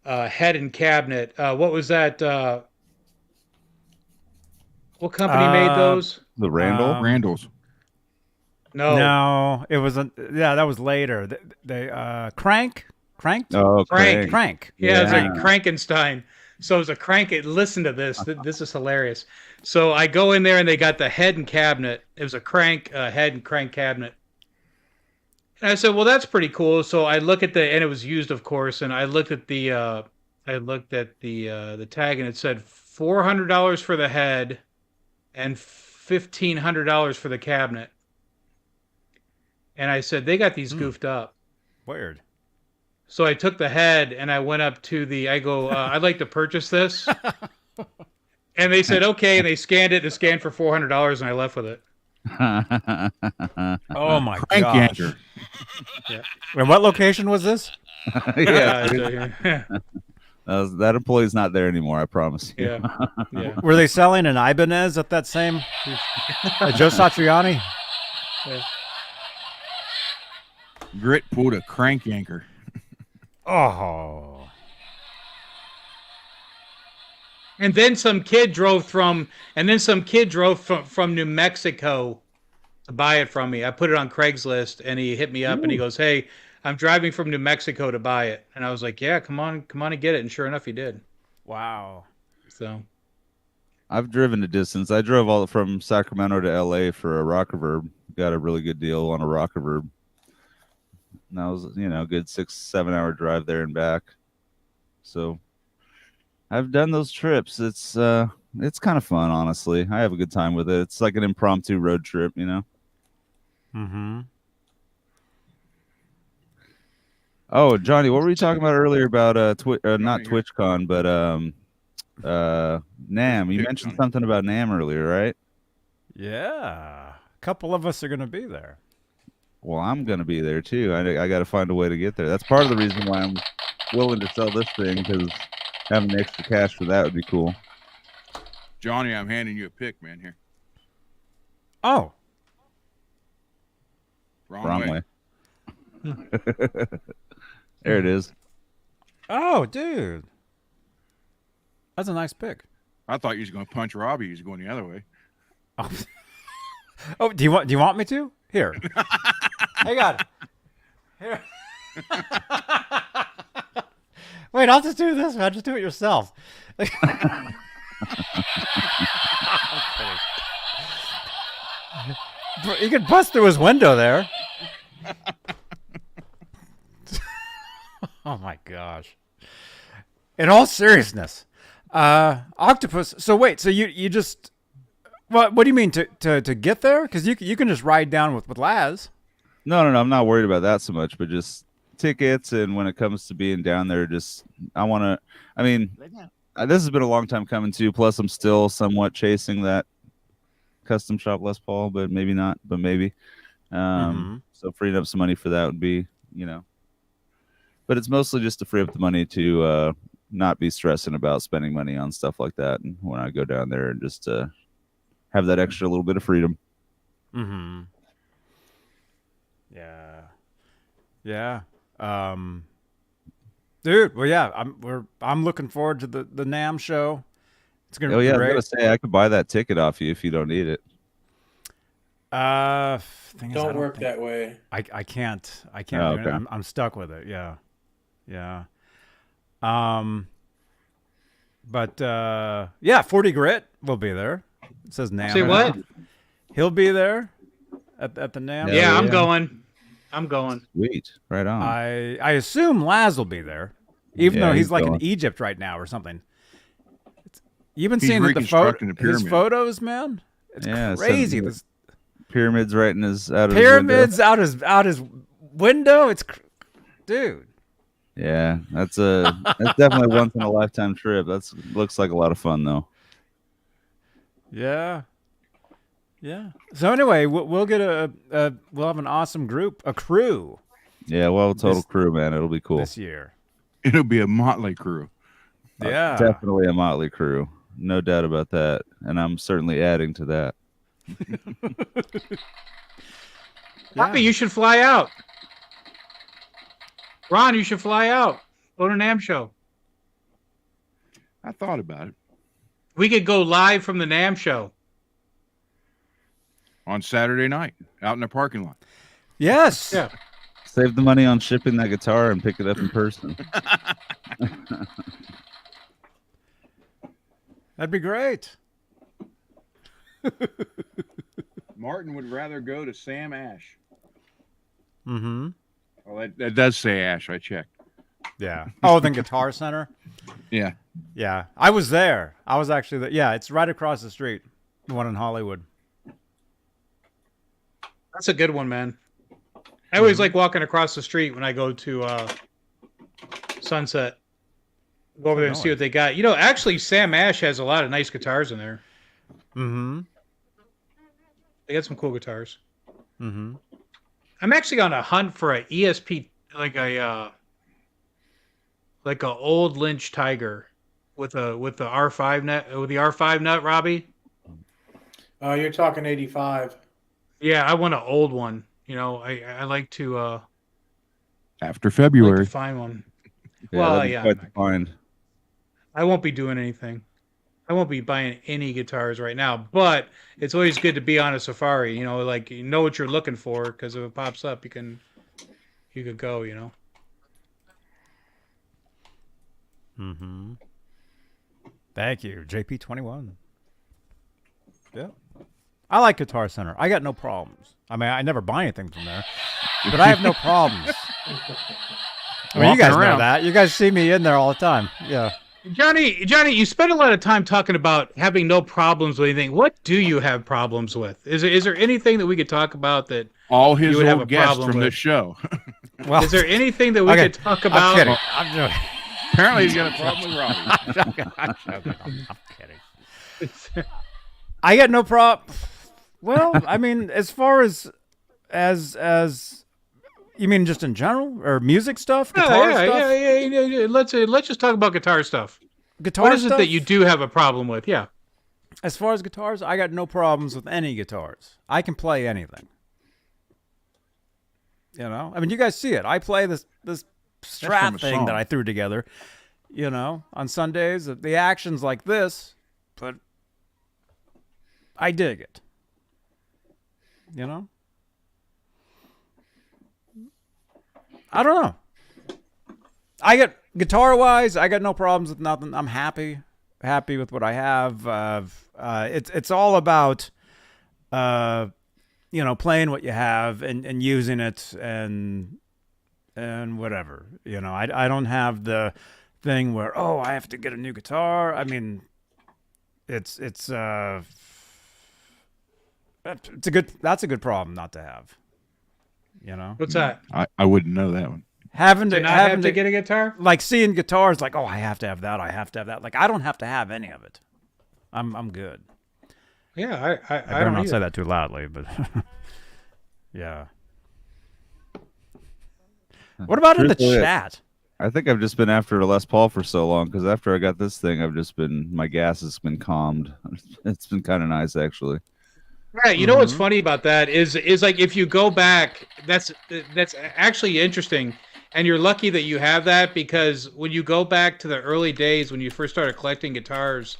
head and cabinet. What was that? What company made those? The Randalls. No, it wasn't. Yeah, that was later. They Cranked. Oh, Crank. Yeah, it's like Frankenstein. So it's a crank. Listen to this. This is hilarious. So I go in there and they got the head and cabinet. It was a crank head and crank cabinet. And I said, well, that's pretty cool. So I look at and it was used, of course. And I looked at the I looked at the tag and it said $400 for the head and $1,500 for the cabinet. And I said, they got these goofed up. Weird. So I took the head and I went up to I go, I'd like to purchase this. And they said, okay. And they scanned it. It scanned for $400 and I left with it. Oh my Crank gosh. yanker. Yeah. And what location was this? Yeah. That employee's not there anymore, I promise you. Yeah. Yeah. Were they selling an Ibanez at that same Joe Satriani? Yeah. Grit pulled a crank yanker. Oh. And then some kid drove from New Mexico to buy it from me. I put it on Craigslist and he hit me up and he goes, "Hey, I'm driving from New Mexico to buy it." And I was like, "Yeah, come on and get it." And sure enough, he did. Wow. So I've driven a distance. I drove all from Sacramento to LA for a rock reverb. Got a really good deal on a rock reverb. And that was, a good 6-7 hour drive there and back. So I've done those trips. It's kind of fun, honestly. I have a good time with it. It's like an impromptu road trip, Mm-hmm. Oh, Johnny, what were we talking about earlier about not TwitchCon, but NAMM? You mentioned something about NAMM earlier, right? Yeah. A couple of us are going to be there. Well, I'm going to be there too. I got to find a way to get there. That's part of the reason why I'm willing to sell this thing, because having extra cash for that would be cool. Johnny, I'm handing you a pick, man. Here. Oh. Wrong way. There it is. Oh, dude. That's a nice pick. I thought you was going to punch Robbie. He's going the other way. Oh, do you want me to? Here. Hang on. Here. Wait, I'll just do this, man. Just do it yourself. I'm kidding. You could bust through his window there. Oh my gosh. In all seriousness, Octopus. So wait, so you just what do you mean to get there? Because you can just ride down with Laz. No, I'm not worried about that so much, but just tickets, and when it comes to being down there, this has been a long time coming too. Plus, I'm still somewhat chasing that custom shop Les Paul, but maybe not, but maybe. So freeing up some money for that would be, but it's mostly just to free up the money to not be stressing about spending money on stuff like that. And when I go down there and just have that extra little bit of freedom. Mm-hmm. Yeah. Dude, well, yeah, I'm looking forward to the NAMM show. It's gonna be great. I was gonna say I could buy that ticket off you if you don't need it. Don't work that way. I can't. Oh, do okay. it. I'm stuck with it. Yeah. But 40 Grit will be there. It says NAMM. Say what? He'll be there at the NAMM. Yeah, I'm going. Sweet, right on. I assume Laz will be there, even though he's like going. in Egypt right now or something. You've been He's seeing reconstructing the his pyramid. photos, man. It's crazy. This pyramids right in his pyramids out his window. Dude. Yeah, that's definitely a once in a lifetime trip. Looks like a lot of fun though. Yeah. So anyway, we'll get we'll have an awesome crew. Yeah, well, total crew, man. It'll be cool this year. It'll be a motley crew. Yeah, definitely a motley crew, no doubt about that. And I'm certainly adding to that. Poppy, you should fly out. Ron, you should fly out. Go to NAMM show. I thought about it. We could go live from the NAMM show On Saturday night, out in the parking lot. Yes. Yeah. Save the money on shipping that guitar and pick it up in person. That'd be great. Martin would rather go to Sam Ash. Mm-hmm. Well, that does say Ash. I checked. Yeah. Oh, then Guitar Center. Yeah. Yeah, I was there. I was actually there. Yeah, it's right across the street, the one in Hollywood. That's a good one, man. I always like walking across the street when I go to Sunset. Go over there and see what they got. You know, actually, Sam Ash has a lot of nice guitars in there. Mm-hmm. They got some cool guitars. Mm-hmm. I'm actually on a hunt for a ESP, like a old Lynch Tiger with the R5 nut, with the R5 nut, Robbie. You're talking 85. Yeah, I want an old one. You know, I like to After February, like to find one. Yeah, Well, that'd be quite the find. I won't be doing anything. I won't be buying any guitars right now, but it's always good to be on a safari. You know, like you know what you're looking for, because if it pops up, you could go. You know. Mm-hmm. Thank you, JP21. Yeah. I like Guitar Center. I got no problems. I mean, I never buy anything from there, but I have no problems. I mean, you guys know that. You guys see me in there all the time. Yeah. Johnny, you spend a lot of time talking about having no problems with anything. What do you have problems with? Is there anything that we could talk about that all his you would have old a guests problem from with? this show. Well, is there anything that we could talk about? I'm kidding. I'm joking. Apparently, he's got a problem with Robbie. I'm joking. I'm kidding. I got no problem. Well, I mean, as far as you mean just in general or music stuff, guitar stuff? Yeah. Let's just talk about guitar stuff. Guitar What is stuff? it that you do have a problem with? Yeah. As far as guitars, I got no problems with any guitars. I can play anything. You know, I mean, you guys see it. I play this Strat thing that I threw together. You know, on Sundays, the action's like this, but I dig it. You know, I don't know. I got guitar-wise, I got no problems with nothing. I'm happy with what I have. It's all about, you know, playing what you have and using it and whatever. You know, I don't have the thing where I have to get a new guitar. I mean, that's a good problem not to have. You know, What's that? I wouldn't know that one. Having To to not have to get a guitar? like seeing guitars like, I have to have that. I have to have that. Like, I don't have to have any of it. I'm good. Yeah, I better don't not either. say that too loudly, but yeah. What about in the Truthfully, chat? I think I've just been after a Les Paul for so long because after I got this thing, my gas has been calmed. It's been kind of nice, actually. Right. You know what's funny about that is like if you go back, that's actually interesting, and you're lucky that you have that, because when you go back to the early days when you first started collecting guitars,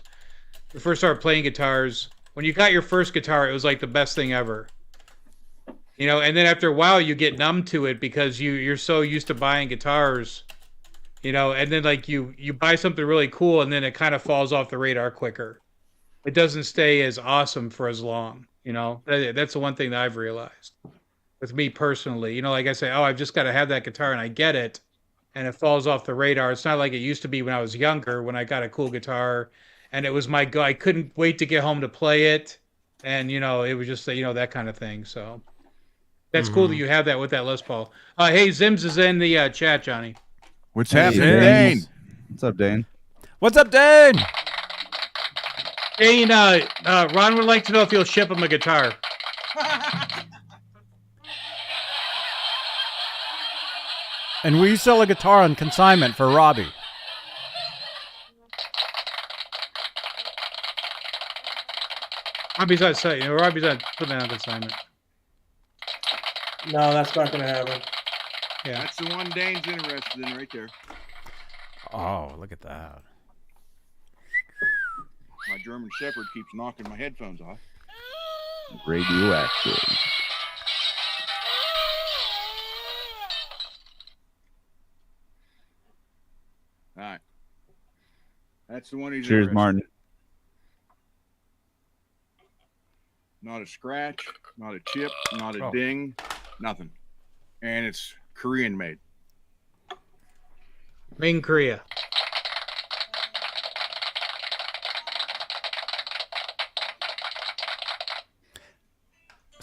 you first started playing guitars, when you got your first guitar, it was like the best thing ever. You know, and then after a while you get numb to it because you're so used to buying guitars, you know, and then like you buy something really cool and then it kind of falls off the radar quicker. It doesn't stay as awesome for as long. You know, that's the one thing that I've realized with me personally. You know, like I say, I've just got to have that guitar, and I get it, and it falls off the radar. It's not like it used to be when I was younger, when I got a cool guitar, and it was my go. I couldn't wait to get home to play it, and you know, it was just that kind of thing. So that's cool that you have that with that Les Paul. Hey, Zims is in the chat, Johnny. What's happening, Dane? What's up, Dane? What's up, Dane? Dane, Ron would like to know if you'll ship him a guitar. And we sell a guitar on consignment for Robbie. Robbie's not saying. Robbie's not putting that on consignment. No, that's not going to happen. Yeah, that's the one Dane's interested in right there. Oh, look at that. My German Shepherd keeps knocking my headphones off. Radioactive. All right. That's the one he's Cheers, interested Martin. in. Not a scratch, not a chip, not a ding, nothing. And it's Korean made. Made in Korea.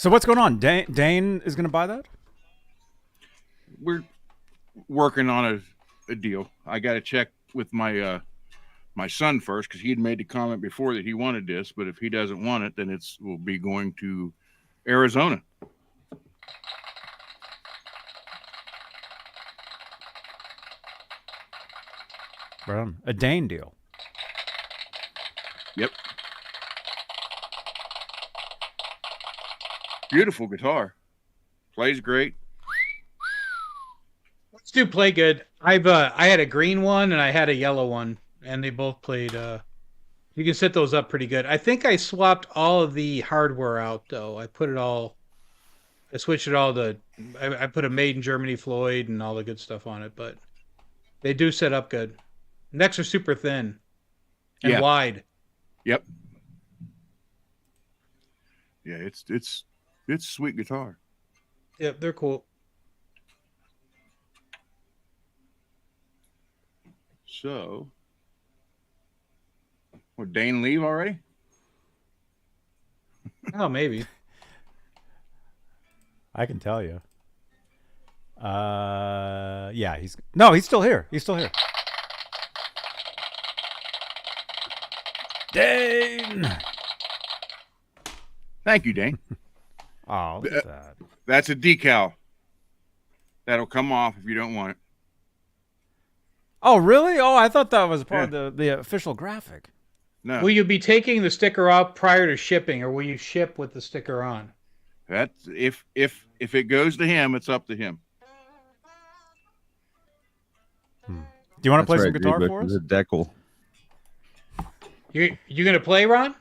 So what's going on? Dane is going to buy that? We're working on a deal. I got to check with my my son first because he had made the comment before that he wanted this, but if he doesn't want it, then will be going to Arizona. A Dane deal. Yep. Beautiful guitar. Plays great. Let's do play good. I had a green one and I had a yellow one, and they both played. You can set those up pretty good. I think I swapped all of the hardware out though. I switched it all to. I put a Made in Germany Floyd and all the good stuff on it, but they do set up good. Necks are super thin and wide. Yep. Yeah, it's sweet guitar. Yep, they're cool. So, would Dane leave already? Oh, maybe. I can tell you. Yeah, he's still here. He's still here. Dane. Thank you, Dane. Oh, look at that. That's a decal. That'll come off if you don't want it. Oh, really? Oh, I thought that was part of the official graphic. No. Will you be taking the sticker off prior to shipping, or will you ship with the sticker on? That's if it goes to him, it's up to him. Do you want to play some guitar for us? The decal. You gonna play, Ron?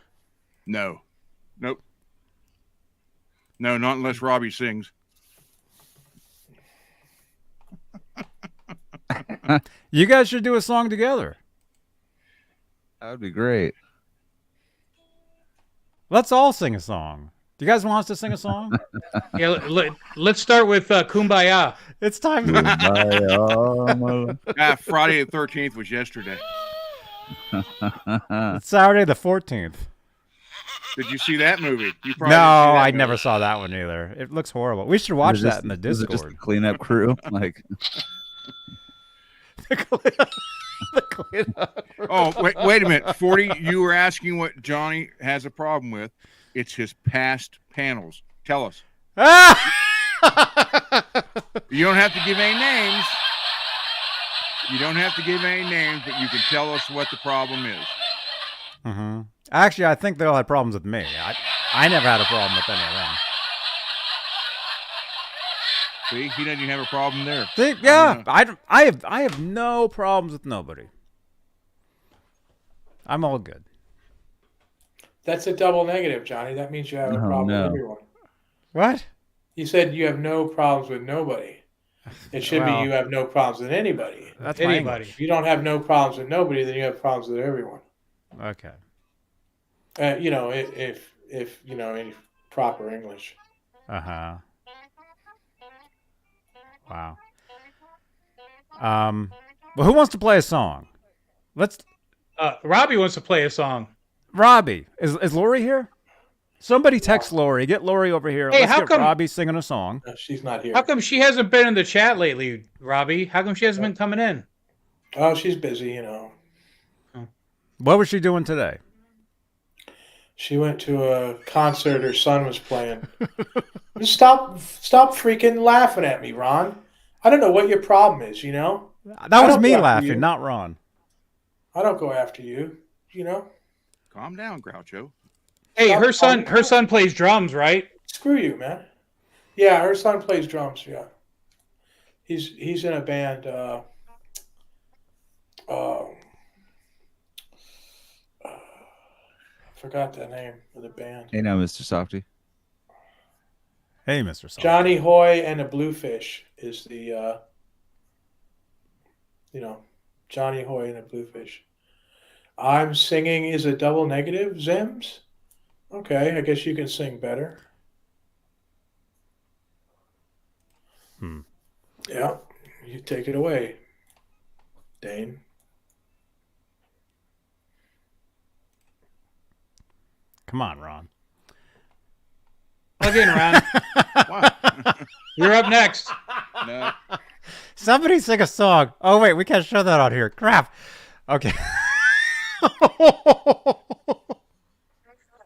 No. Nope. No, not unless Robbie sings. You guys should do a song together. That would be great. Let's all sing a song. Do you guys want us to sing a song? Yeah, let's start with Kumbaya. It's time. Friday the 13th was yesterday. It's Saturday the 14th. Did you see that movie? You No, I never saw that one either. It looks horrible. We should watch that in the Was it Discord. just the cleanup crew? Like, The cleanup. Oh, wait a minute. 40, you were asking what Johnny has a problem with. It's his past panels. Tell us. You don't have to give any names. You don't have to give any names, but you can tell us what the problem is. Mm-hmm. Actually, I think they all had problems with me. I never had a problem with any of them. See, he doesn't even have a problem there. See, yeah, I have no problems with nobody. I'm all good. That's a double negative, Johnny. That means you have a problem with everyone. What? You said you have no problems with nobody. It should be you have no problems with anybody. That's anybody. If you don't have no problems with nobody, then you have problems with everyone. Okay. You know, if you know any proper English. Uh-huh. Wow. Well, who wants to play a song? Robbie wants to play a song. Robbie, is Lori here? Somebody text Lori. Get Lori over here. Hey, Let's how get come Robbie singing a song? No, she's not here. How come she hasn't been in the chat lately, Robbie? How come she hasn't been coming in? Oh, she's busy, you know. What was she doing today? She went to a concert her son was playing. Stop freaking laughing at me, Ron. I don't know what your problem is, you know? That was me laughing, not Ron. I don't go after you, you know? Calm down, Groucho. Hey, her son plays drums, right? Screw you, man. Yeah, her son plays drums, yeah. He's in a band, forgot the name of the band. hey now, Mr. Softy. Hey, Mr. Salt. Johnny Hoy and the Bluefish is the, you know, Johnny Hoy and the Bluefish. I'm singing is a double negative, Zims? Okay, I guess you can sing better. Yeah, you take it away, Dane. Come on, Ron. Plugging around. Wow. You're up next. No. Somebody sing a song. Oh wait, we can't show that on here. Crap. Okay.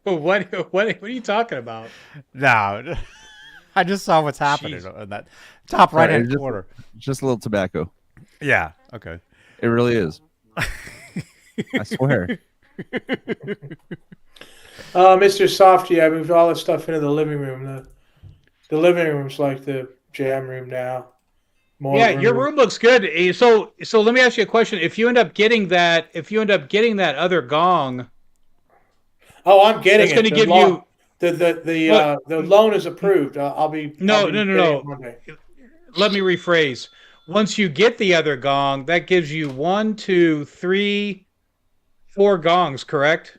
What are you talking about? No. I just saw what's happening Jeez. in that top right hand Just- corner. Just a little tobacco. Yeah. Okay. It really is. I swear. Mr. Softy, I moved all this stuff into the living room. The living room's like the jam room now. More Yeah, your room looks good. So let me ask you a question. If you end up getting that other gong, Oh, I'm getting it's it. going to The give loan- you. the loan is approved. I'll be No. getting it Monday. Let me rephrase. Once you get the other gong, that gives you 1, 2, 3, 4 gongs, correct?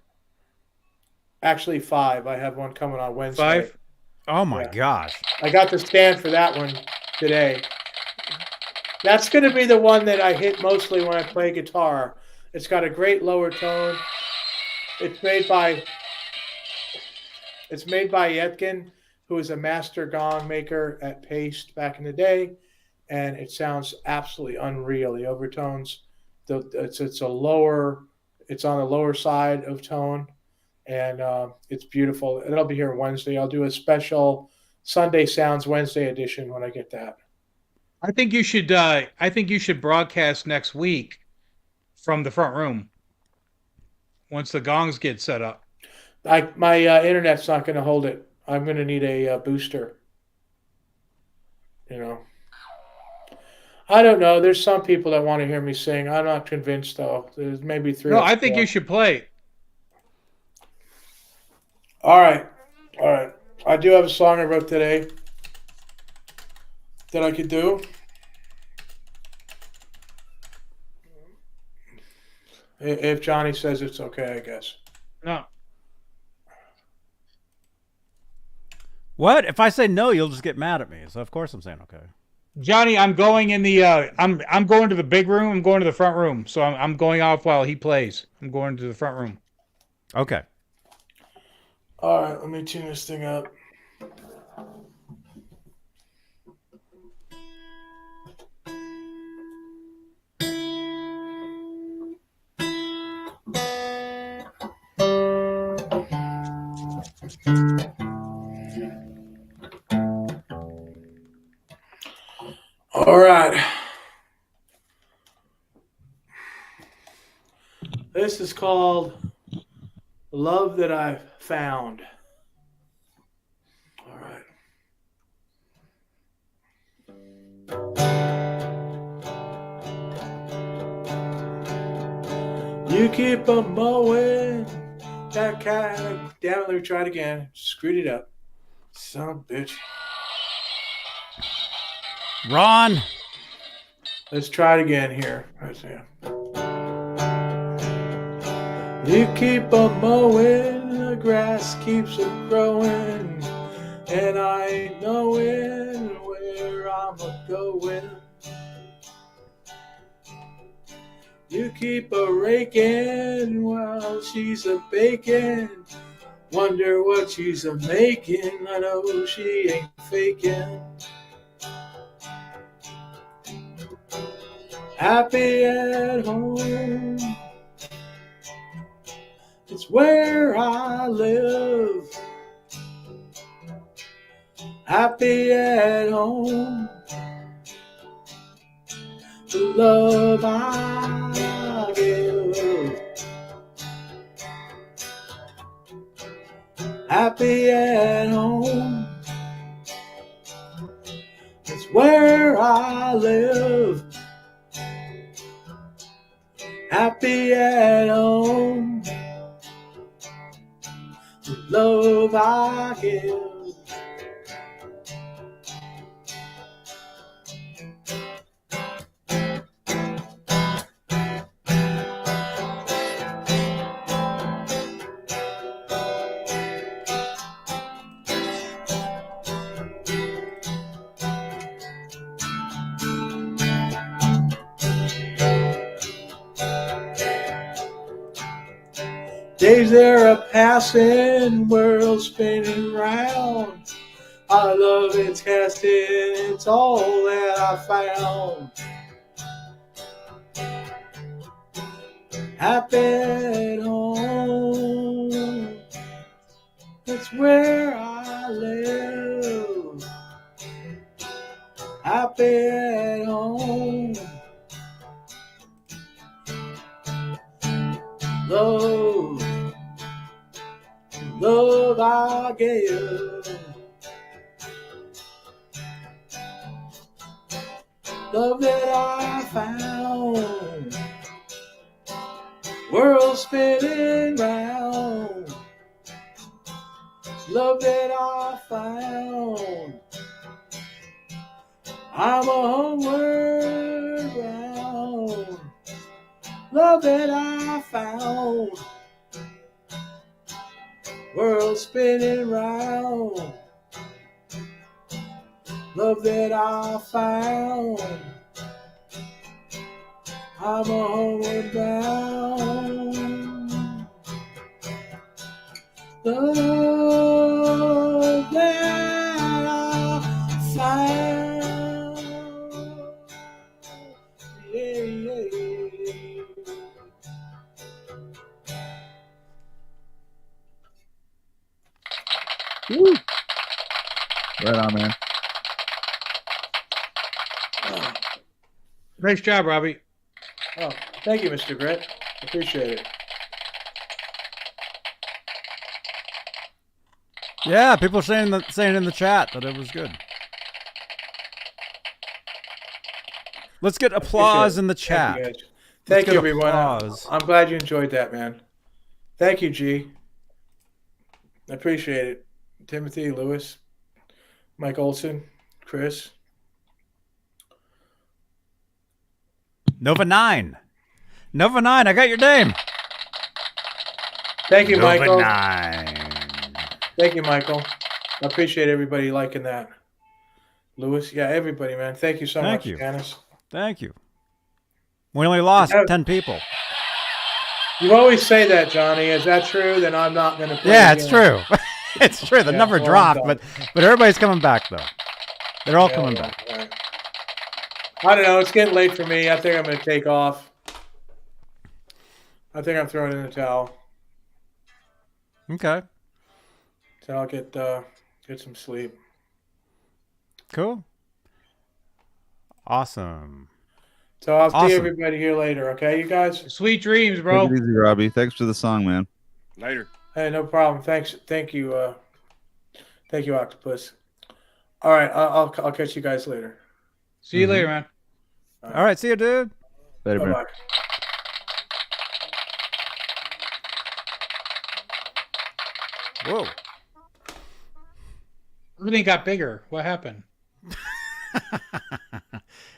Actually, 5. I have one coming on Wednesday. 5? Oh my gosh. I got the stand for that one today. That's going to be the one that I hit mostly when I play guitar. It's got a great lower tone. It's made by Yetkin, who was a master gong maker at Paste back in the day, and it sounds absolutely unreal. The overtones, it's on the lower side of tone, and it's beautiful. It'll be here Wednesday. I'll do a special Sunday Sounds Wednesday edition when I get that. I think you should broadcast next week from the front room once the gongs get set up. My internet's not going to hold it. I'm going to need a booster. I don't know. There's some people that want to hear me sing. I'm not convinced, though. There's maybe 3. No, I think you should play. All right. I do have a song I wrote today that I could do. If Johnny says it's okay, I guess. No. What? If I say no, you'll just get mad at me. So of course I'm saying okay. Johnny, I'm going in the I'm going to the big room. I'm going to the front room. So I'm going off while he plays. I'm going to the front room. Okay. All right, let me tune this thing up. All right. This is called Love That I've Found. All right. You keep a mowing that kind. Damn it, let me try it again. Screwed it up. Son of a bitch. Ron. Let's try it again here. Right there. You keep on mowing, the grass keeps on growing, and I ain't knowing where I'm a-going. You keep a raking while she's a baking, wonder what she's a making, I know she ain't faking. Happy at home, it's where I live. Happy at home, the love I give. Happy at home, it's where I live. Happy at home, the love I give. Days they're a passing, world spinning round. I love its casting, it's all that I found. Happy at home, that's where I live. Happy at home. Love, love I give. Love that I found. World spinning round. Love that I found. I'm a homeward bound. Love that I found. World spinning round. Love that I found. I'm a homeward bound. Love that I found. Yeah, yeah. Woo. Right on, man. Nice job, Robbie. Oh, thank you, Mr. Grit. Appreciate it. Yeah, people saying in the chat that it was good. Let's get applause in the chat. Thank you, guys. Thank you, everyone. Applause. I'm glad you enjoyed that, man. Thank you, G. I appreciate it. Timothy, Lewis, Mike Olson, Chris. Nova 9. Nova 9, I got your name. Thank you, Nova Michael. 9. Thank you, Michael. I appreciate everybody liking that. Lewis, yeah, everybody, man. Thank you so Thank much, you. Janice. Thank you. We only lost 10 people. You always say that, Johnny. Is that true? Then I'm not going to play Yeah, again. it's true. It's true. The Yeah, number well, dropped, I'm but done. everybody's coming back though. They're all coming Yeah, back. right. I don't know. It's getting late for me. I think I'm going to take off. I think I'm throwing in the towel. Okay. So I'll get some sleep. Cool. Awesome. So I'll see Awesome. everybody here later. Okay, you guys. Sweet dreams, bro. Take it easy, Robbie. Thanks for the song, man. Later. Hey, no problem. Thanks. Thank you. Thank you, Octopus. All right. I'll catch you guys later. See you later, man. All right. See you, dude. Later, man. Bye-bye. Whoa. Everything got bigger. What happened?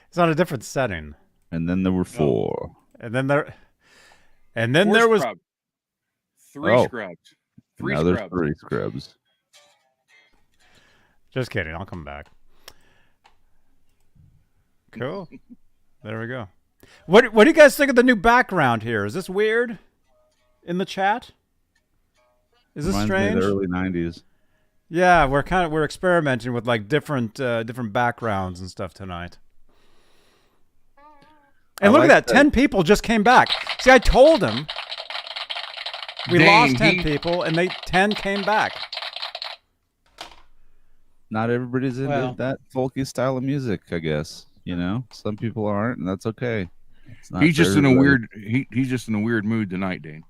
It's on a different setting. And then there were 4. And then there Four was scrubs. 3 scrubs. 3 now there's scrubs. 3 scrubs. Just kidding. I'll come back. Cool. There we go. What do you guys think of the new background here? Is this weird? In the chat? Is this Reminds me strange? of the early 90s. Yeah, we're experimenting with like different backgrounds and stuff tonight. And look at that, 10 people just came back. See, I told him we lost 10 people, and 10 came back. Not everybody's into Well. that folky style of music, I guess. You know, some people aren't, and that's okay. It's not He's for just in a everybody. weird. He's just in a weird mood tonight, Dane.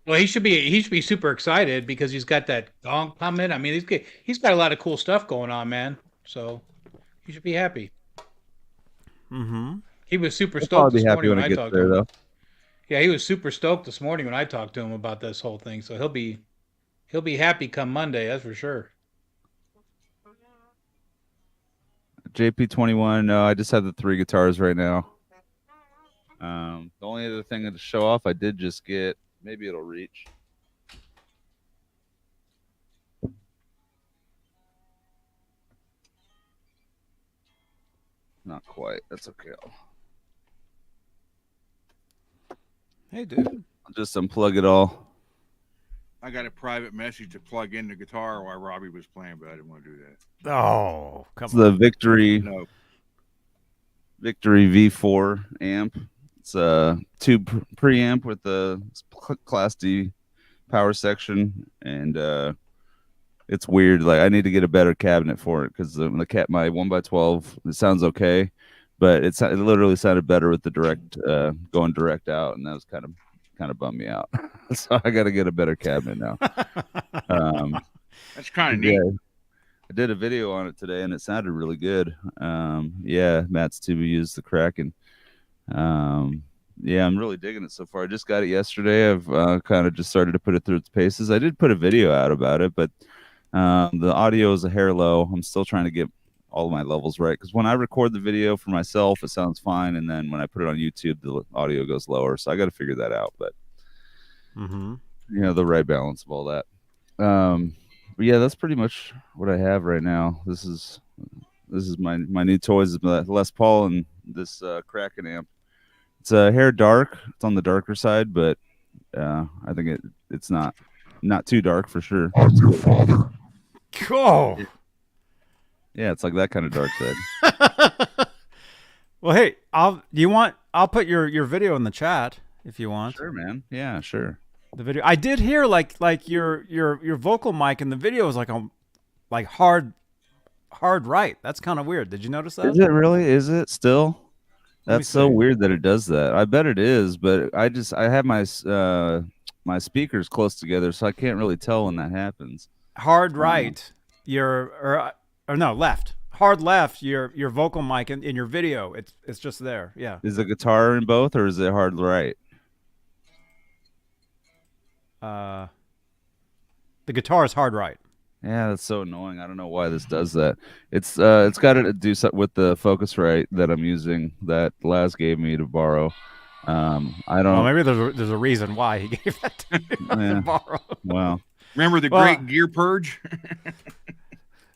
Well, he should be super excited because he's got that gong coming. I mean, he's got a lot of cool stuff going on, man. So he should be happy. Mm-hmm. He was super He'll stoked probably this be happy morning when when it I gets talked to there, him. though. Yeah, he was super stoked this morning when I talked to him about this whole thing. So he'll be happy come Monday, that's for sure. JP21. No, I just have the 3 guitars right now. The only other thing to show off, I did just get. Maybe it'll reach. Not quite. That's okay. Hey, dude. I'll just unplug it all. I got a private message to plug in the guitar while Robbie was playing, but I didn't want to do that. Oh, come It's on. the Victory No. Victory V4 amp. It's a tube preamp with the Class D power section, and it's weird. Like I need to get a better cabinet for it because my 1x12 it sounds okay, but it literally sounded better with the direct going direct out, and that was kind of bummed me out. So I got to get a better cabinet now. That's kind of neat. I did a video on it today, and it sounded really good. Yeah, Matt's tuba used the Kraken. Yeah, I'm really digging it so far. I just got it yesterday. I've kind of just started to put it through its paces. I did put a video out about it, but the audio is a hair low. I'm still trying to get all of my levels right because when I record the video for myself, it sounds fine, and then when I put it on YouTube, the audio goes lower. So I got to figure that out. But the right balance of all that. But yeah, that's pretty much what I have right now. This is my new toys, Les Paul and this Kraken amp. It's a hair dark. It's on the darker side, but I think it's not too dark for sure. Cool. Yeah, it's like that kind of dark side. Well, hey, I'll put your video in the chat if you want. Sure, man. Yeah, sure. The video. I did hear like your vocal mic in the video is like hard right. That's kind of weird. Did you notice that? Is it really? Is it still? That's so weird that it does that. I bet it is, but I have my my speakers close together, so I can't really tell when that happens. Hard right, or no, left. Hard left, your vocal mic in your video. It's just there. Yeah. Is the guitar in both, or is it hard right? The guitar is hard right. Yeah, that's so annoying. I don't know why this does that. It's got to do something with the Focusrite that I'm using that Laz gave me to borrow. I don't. Well, maybe there's a reason why he gave that to you to borrow. Well, remember the great gear purge?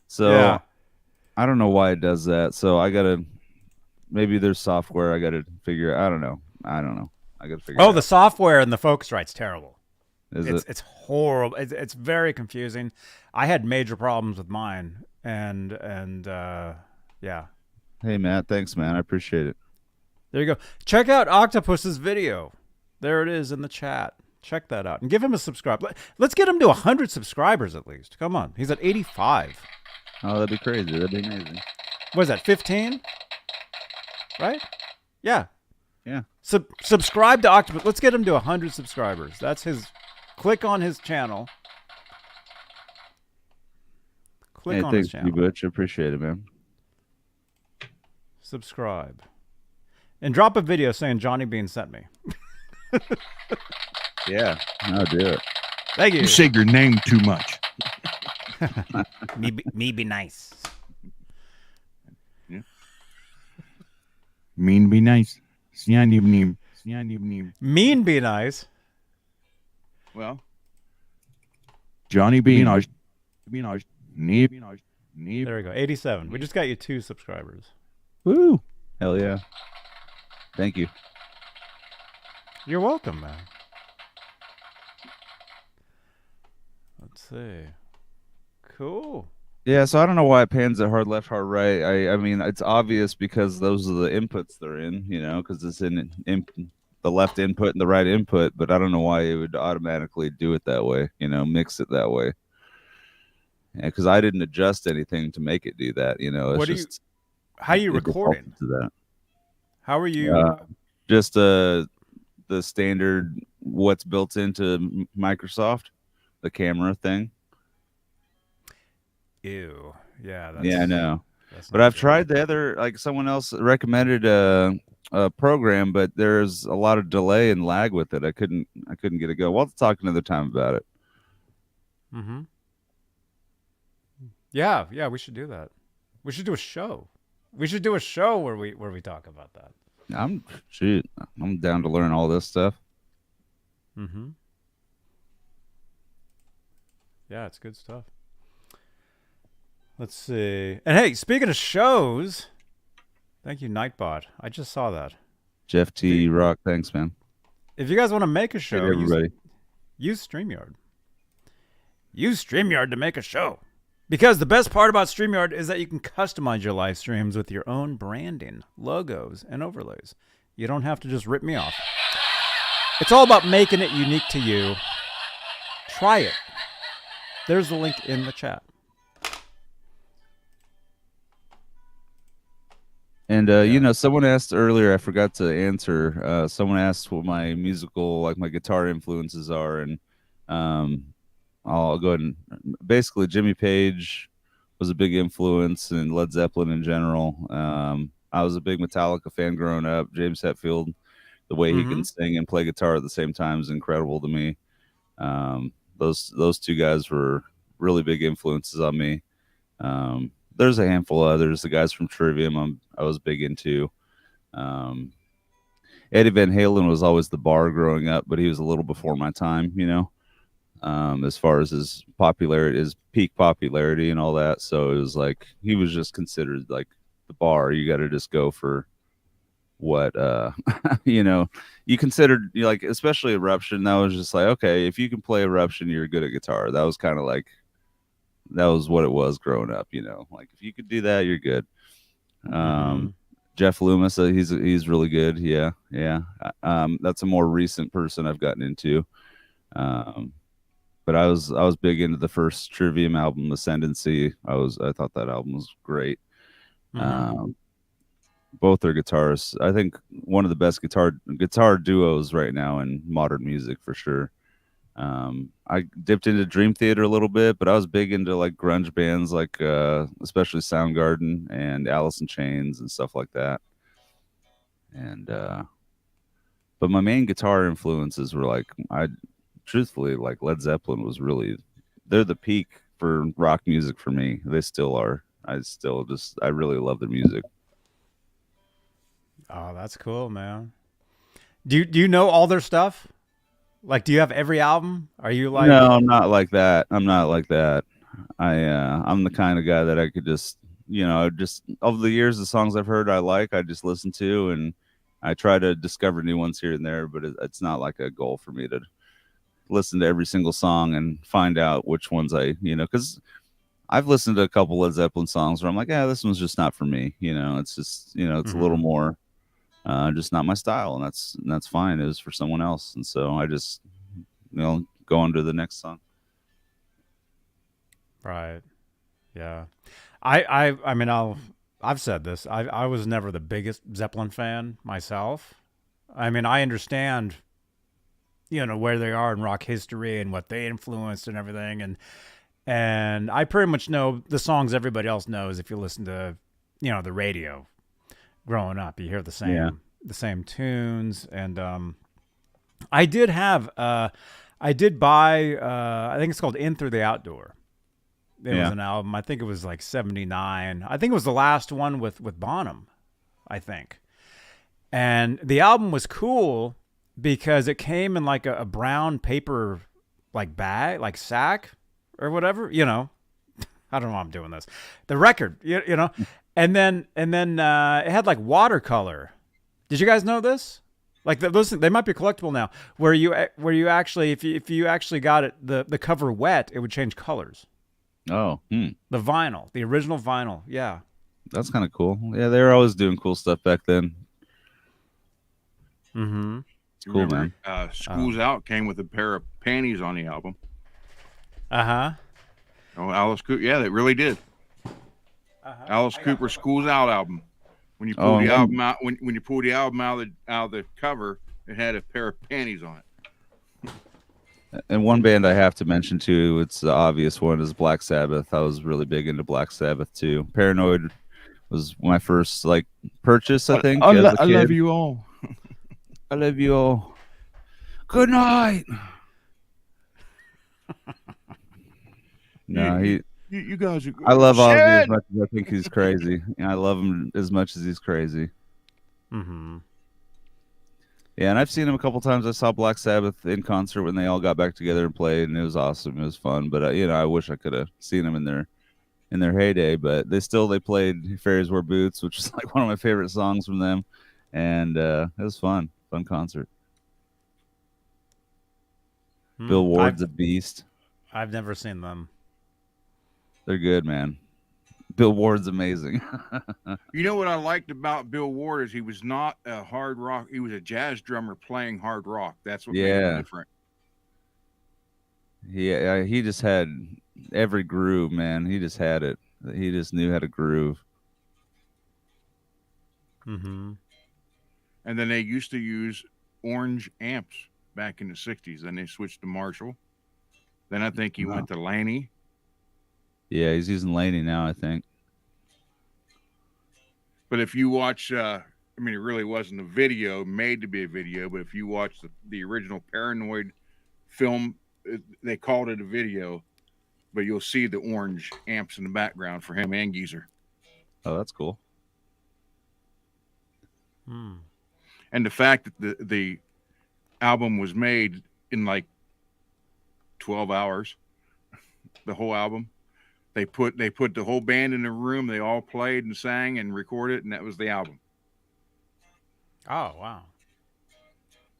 So yeah. I don't know why it does that. So I gotta. Maybe there's software I gotta figure. I don't know. I gotta figure. Oh, the software and the Focusrite's terrible. It's horrible. It's very confusing. I had major problems with mine, and yeah. Hey Matt, thanks man, I appreciate it. There you go. Check out Octopus's video. There it is in the chat. Check that out and give him a subscribe. Let's get him to 100 subscribers at least. Come on, he's at 85. Oh, that'd be crazy. That'd be amazing. What is that? 15? Right? Yeah. Yeah. Subscribe to Octopus. Let's get him to 100 subscribers. That's his. Click on his channel. Click on his channel. Thanks, Butch. I appreciate it, man. Subscribe. And drop a video saying Johnny Bean sent me. Yeah, I'll do it. Thank you. You say your name too much. me be nice. Yeah. Mean be nice. Mean be nice. Well, Johnny Bean. There we go. 87. We just got you 2 subscribers. Woo! Hell yeah! Thank you. You're welcome, man. Let's see. Cool. Yeah, so I don't know why it pans at hard left, hard right. I mean, it's obvious because those are the inputs they're in, because it's in the left input and the right input, but I don't know why it would automatically do it that way, mix it that way. Yeah, because I didn't adjust anything to make it do that, It's how are you recording? To that. How are you? Just the standard what's built into Microsoft, the camera thing. Ew. Yeah. I know. But I've tried the other, like someone else recommended a program, but there's a lot of delay and lag with it. I couldn't get it go. We'll have to talk another time about it. Mm-hmm. Yeah, we should do that. We should do a show. We should do a show where we talk about that. I'm down to learn all this stuff. Mm-hmm. Yeah, it's good stuff. Let's see. And hey, speaking of shows, thank you, Nightbot. I just saw that. Jeff T. Rock, thanks, man. If you guys want to make a show, everybody. use StreamYard. use StreamYard to make a show. Because the best part about StreamYard is that you can customize your live streams with your own branding, logos, and overlays. You don't have to just rip me off. It's all about making it unique to you. Try it. There's the link in the chat. And someone asked earlier, I forgot to answer. Someone asked what my musical, like my guitar influences are, and I'll go ahead and basically Jimmy Page was a big influence, and Led Zeppelin in general. I was a big Metallica fan growing up. James Hetfield, the way he can sing and play guitar at the same time is incredible to me. Those two guys were really big influences on me. There's a handful of others. The guys from Trivium I was big into. Eddie Van Halen was always the bar growing up, but he was a little before my time, as far as his popularity, his peak popularity and all that. So it was like he was just considered like the bar. You got to just go for what you considered, like, especially Eruption. That was just like, okay, if you can play Eruption, you're good at guitar. That was kind of like, that was what it was growing up, like if you could do that, you're good. Jeff Loomis, he's really good. Yeah. That's a more recent person I've gotten into. But I was big into the first Trivium album, Ascendancy. I thought that album was great. Both their guitarists, I think one of the best guitar duos right now in modern music for sure. I dipped into Dream Theater a little bit, but I was big into like grunge bands, like especially Soundgarden and Alice in Chains and stuff like that. And but my main guitar influences were like, truthfully, like Led Zeppelin was really, they're the peak for rock music for me. They still are. I really love their music. Oh, that's cool, man. Do you know all their stuff? Like, do you have every album? Are you like? No, I'm not like that. I'm the kind of guy that I could just, just over the years, the songs I've heard I just listen to, and I try to discover new ones here and there, but it's not like a goal for me to listen to every single song and find out which ones because I've listened to a couple Led Zeppelin songs where I'm like, yeah, this one's just not for me. It's just, it's a little more just not my style, and that's fine. It was for someone else, and so I just go on to the next song. Right. Yeah. I mean, I've said this. I was never the biggest Zeppelin fan myself. I mean, I understand, where they are in rock history and what they influenced and everything, and I pretty much know the songs everybody else knows if you listen to, the radio. Growing up, you hear the same tunes, and I did buy I think it's called In Through the Outdoor. It was an album. I think it was like 79. I think it was the last one with Bonham, I think. And the album was cool because it came in like a brown paper like bag, like sack or whatever, I don't know why I'm doing this. The record, and then it had like watercolor. Did you guys know this? Like those, they might be collectible now. Where you actually, if you actually got it the cover wet, it would change colors. Oh, the vinyl, the original vinyl, yeah. That's kind of cool. Yeah, they were always doing cool stuff back then. Mm-hmm. It's cool, man. School's Out came with a pair of panties on the album. Uh-huh. Oh, Alice Cooper. Yeah, they really did. Alice Cooper School's Out album. When you pull the album out, when you pull the album out of the cover, it had a pair of panties on it. And one band I have to mention too, it's the obvious one, is Black Sabbath. I was really big into Black Sabbath too. Paranoid was my first purchase, I think. I love you all. I love you all. Good night. No, you guys are. I love Ozzy as much as I think he's crazy. I love him as much as he's crazy. Mm-hmm. Yeah, and I've seen him a couple times. I saw Black Sabbath in concert when they all got back together and played, and it was awesome. It was fun, but I wish I could have seen them in their heyday. But they played "Fairies Wear Boots," which is like one of my favorite songs from them, and it was fun concert. Bill Ward's a beast. I've never seen them. They're good, man. Bill Ward's amazing. You know what I liked about Bill Ward is he was not a hard rock. He was a jazz drummer playing hard rock. That's what made him different. Yeah, he just had every groove, man. He just had it. He just knew how to groove. Mm-hmm. And then they used to use orange amps back in the 60s. Then they switched to Marshall. Then I think he went to Laney. Yeah, he's using Laney now, I think. But if you watch, I mean, it really wasn't a video made to be a video, but if you watch the original Paranoid film, they called it a video, but you'll see the orange amps in the background for him and Geezer. Oh, that's cool. And the fact that the album was made in like 12 hours, the whole album, they put the whole band in a room, they all played and sang and recorded, and that was the album. Oh, wow.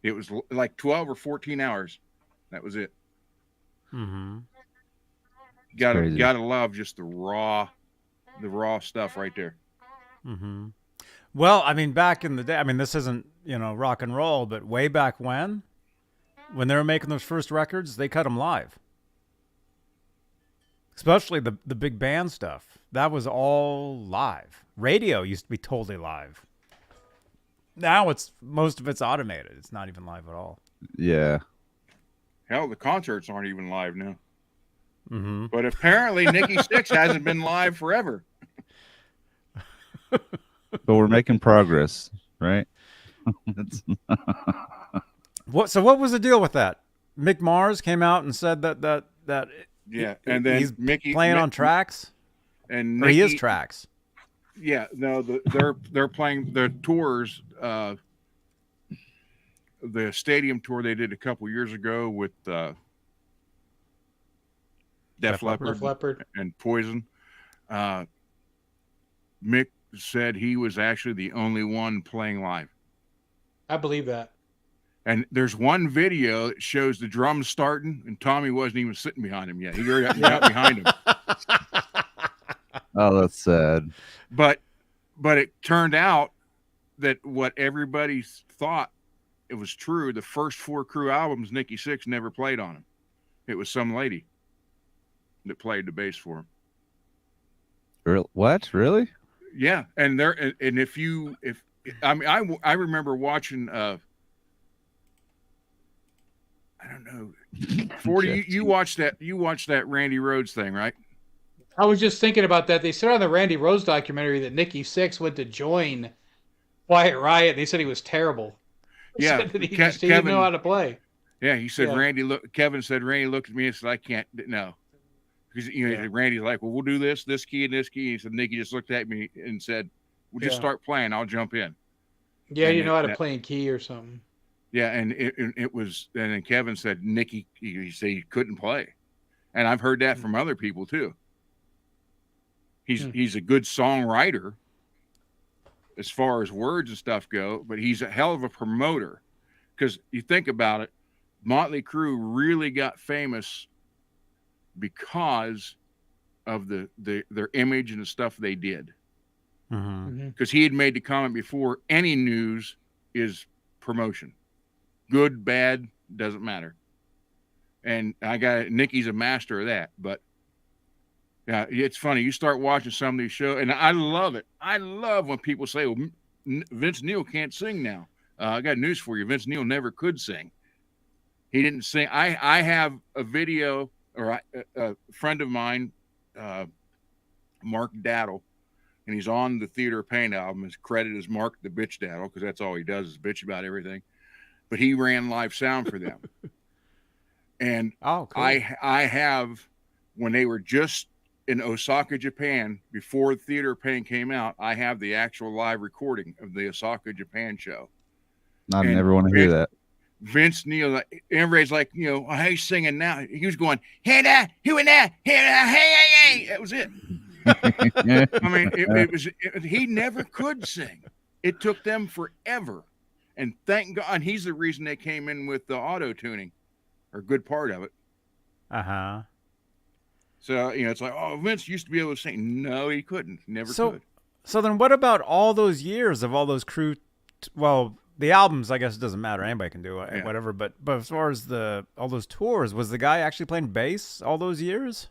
It was like 12 or 14 hours. That was it. Mm-hmm. Gotta love just the raw stuff right there. Mm-hmm. Well, I mean, back in the day, I mean, this isn't, rock and roll, but way back when they were making those first records, they cut them live. Especially the big band stuff. That was all live. Radio used to be totally live. Now most of it's automated. It's not even live at all. Yeah. Hell, the concerts aren't even live now. Mm-hmm. But apparently Nikki Sixx hasn't been live forever. But we're making progress, right? What was the deal with that? Mick Mars came out and said that yeah, and then he's Mickey playing on tracks, and or he is tracks. Yeah, no, they're playing their tours. The stadium tour they did a couple years ago with Def Leppard and Poison. Mick said he was actually the only one playing live. I believe that. And there's one video that shows the drums starting, and Tommy wasn't even sitting behind him yet. He already got behind him. Oh, that's sad. But it turned out that what everybody thought it was true. The first 4 Crew albums, Nikki Sixx never played on them. It was some lady that played the bass for him. What? Really? Yeah, and I remember watching. I don't know. 40. You watched that. You watched that Randy Rhoads thing, right? I was just thinking about that. They said on the Randy Rhoads documentary that Nikki Sixx went to join Quiet Riot. They said he was terrible. Yeah, he didn't know how to play. Yeah, he said Kevin said Randy looked at me and said, "I can't no," because Randy's like, "Well, we'll do this key, and this key." He said Nikki just looked at me and said, "We'll just start playing. I'll jump in." Yeah, you know how to play in key or something. Yeah, and it was, and then Kevin said Nikki, he said he couldn't play, and I've heard that from other people too. He's a good songwriter as far as words and stuff go, but he's a hell of a promoter. Because you think about it, Motley Crue really got famous because of their image and the stuff they did. Because he had made the comment before, any news is promotion. Good, bad, doesn't matter. And Nikki's a master of that. But yeah, it's funny. You start watching some of these shows, and I love it. I love when people say, well, Vince Neil can't sing now. I got news for you. Vince Neil never could sing. He didn't sing. I have a video, or a friend of mine, Mark Daddle, and he's on the Theater of Pain album. His credit is Mark the Bitch Daddle, because that's all he does is bitch about everything. But he ran live sound for them. And cool. I have, when they were just in Osaka, Japan, before Theater of Pain came out, I have the actual live recording of the Osaka, Japan show. I never want to hear that. Vince Neil, everybody's like, how you singing now? He was going, hey, da, who and that, hey. That was it. I mean, he never could sing. It took them forever. And thank God, he's the reason they came in with the auto tuning, or a good part of it. So, it's like, oh, Vince used to be able to sing. No, he couldn't. Never could. So then what about all those years of all those crew? Well, the albums, I guess it doesn't matter. Anybody can do it, whatever. But as far as all those tours, was the guy actually playing bass all those years?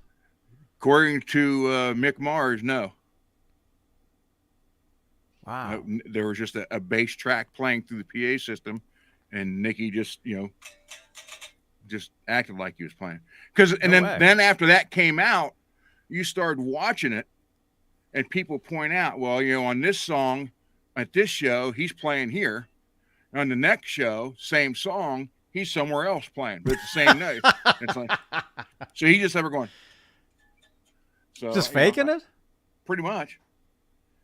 According to Mick Mars, no. Wow. There was just a bass track playing through the PA system, and Nicky just, just acted like he was playing. Then after that came out, you started watching it, and people point out, well, on this song, at this show, he's playing here. On the next show, same song, he's somewhere else playing, but it's the same note. It's like, so he just ever going. So just faking it, pretty much.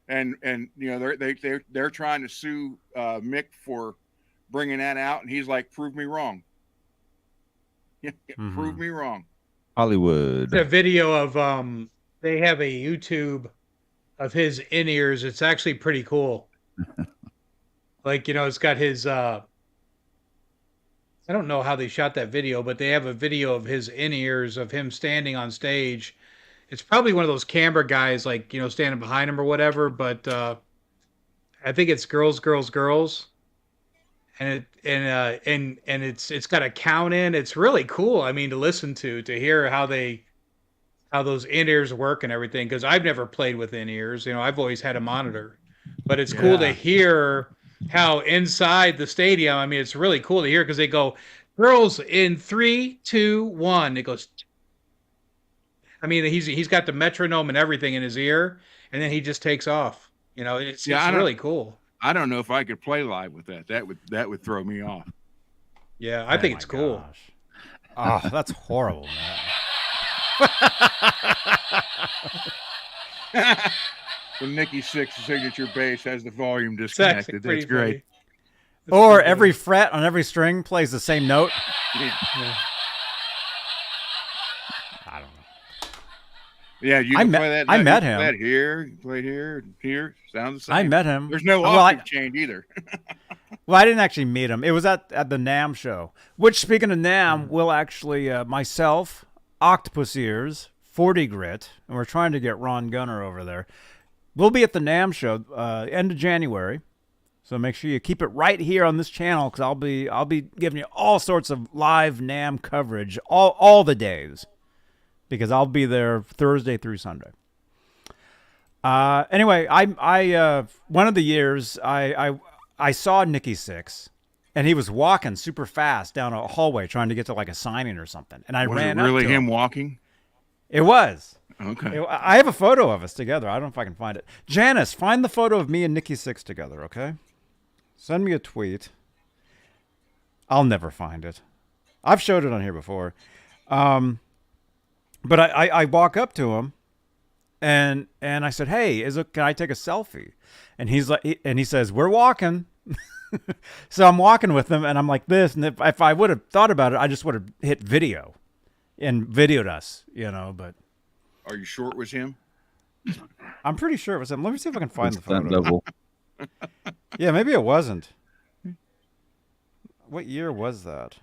And they're trying to sue Mick for bringing that out, and he's like, prove me wrong. Prove me wrong. Hollywood. The video of they have a YouTube of his in-ears. It's actually pretty cool. Like, it's got his I don't know how they shot that video, but they have a video of his in-ears of him standing on stage. It's probably one of those camera guys, like, standing behind him or whatever, but I think it's Girls, Girls, Girls. And it's got a count in. It's really cool. I mean, to listen to hear how those in-ears work and everything, because I've never played with in-ears. I've always had a monitor. But it's cool to hear how inside the stadium, I mean, it's really cool to hear, because they go, girls in 3, 2, 1. It goes. I mean, he's got the metronome and everything in his ear, and then he just takes off. It's really cool. I don't know if I could play live with that. That would throw me off. Yeah, I think it's cool. Gosh. Oh, that's horrible, man. The Nicky Six signature bass has the volume disconnected. That's great. Or every fret on every string plays the same note. Yeah. I don't know. Yeah, you can play that. I met him. That here, you play here, sounds the same. I met him. There's no octave change either. Well, I didn't actually meet him. It was at the NAMM show. Which, speaking of NAMM, we'll actually myself, Octopus Ears, 40 Grit, and we're trying to get Ron Gunner over there. We'll be at the NAMM show end of January, so make sure you keep it right here on this channel, because I'll be giving you all sorts of live NAMM coverage all the days, because I'll be there Thursday through Sunday. Anyway, I one of the years I saw Nicky Six, and he was walking super fast down a hallway trying to get to like a signing or something, and I ran up to him. Was it really him walking? It was. Okay. I have a photo of us together. I don't know if I can find it. Janice, find the photo of me and Nicky Six together, okay? Send me a tweet. I'll never find it. I've showed it on here before. But I walk up to him, and I said, "Hey, can I take a selfie?" And he says, "We're walking." So I'm walking with him, and I'm like this. And if I would have thought about it, I just would have hit video and videoed us, But are you sure it was him? I'm pretty sure it was him. Let me see if I can find the photo. Double. Yeah, maybe it wasn't. What year was that?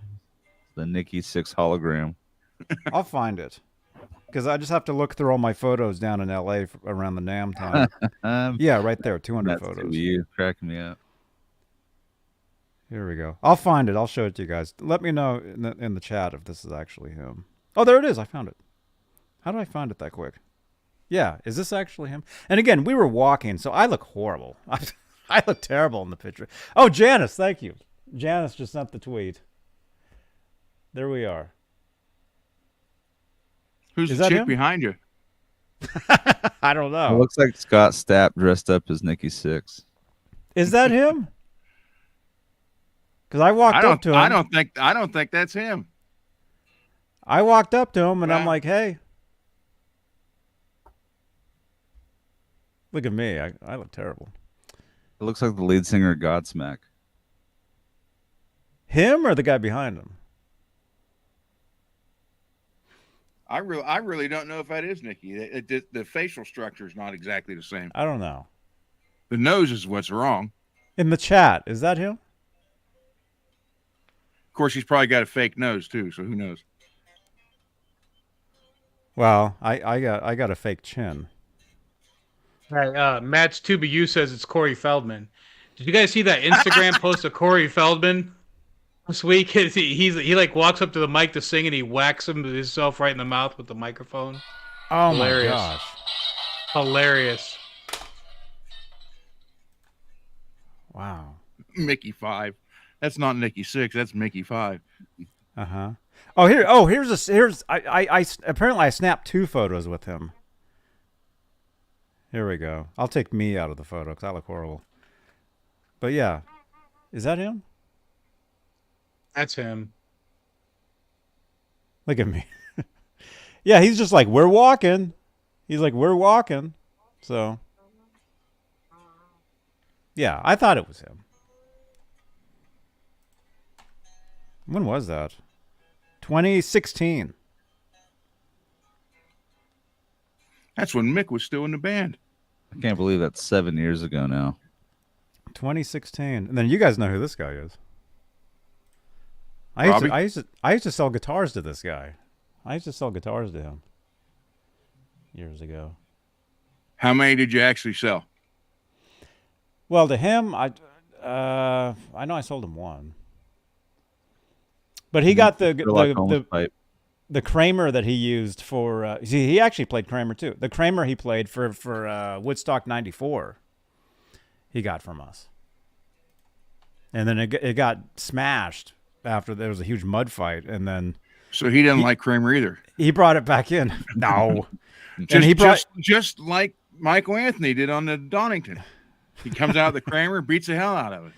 The Nicky Six hologram. I'll find it, because I just have to look through all my photos down in LA around the NAMM time. Yeah, right there, 200 photos. You cracking me up. Here we go. I'll find it. I'll show it to you guys. Let me know in the chat if this is actually him. Oh, there it is. I found it. How did I find it that quick? Yeah, is this actually him? And again, we were walking, so I look horrible. I look terrible in the picture. Oh, Janice, thank you. Janice just sent the tweet. There we are. Who's the chick behind you? I don't know. It looks like Scott Stapp dressed up as Nicky Six. Is that him? Because I walked up to him. I don't think that's him. I walked up to him and I'm like, "Hey, look at me. I look terrible." It looks like the lead singer of Godsmack. Him or the guy behind him? I really don't know if that is Nicky. The facial structure is not exactly the same. I don't know. The nose is what's wrong. In the chat, is that him? Of course, he's probably got a fake nose too, so who knows? Well, I got a fake chin. Right, Matt's 2BU says it's Corey Feldman. Did you guys see that Instagram post of Corey Feldman this week? He like walks up to the mic to sing and he whacks himself right in the mouth with the microphone. Oh Hilarious. my gosh. Hilarious. Wow. Mickey 5. That's not Nicky 6. That's Mickey 5. Uh-huh. Here's apparently I snapped 2 photos with him. Here we go. I'll take me out of the photo because I look horrible. But yeah. Is that him? That's him. Look at me. Yeah, he's just like, we're walking. He's like, we're walking. So, yeah, I thought it was him. When was that? 2016. That's when Mick was still in the band. I can't believe that's 7 years ago now. 2016. And then you guys know who this guy is. I used to sell guitars to this guy. I used to sell guitars to him years ago. How many did you actually sell? Well, to him, I know I sold him 1. But he got the Kramer that he used for. He actually played Kramer too. The Kramer he played for Woodstock '94. He got from us, and then it got smashed after there was a huge mud fight, and then. So he doesn't like Kramer either. He brought it back in. No, just like Michael Anthony did on the Donington. He comes out of the Kramer, beats the hell out of it.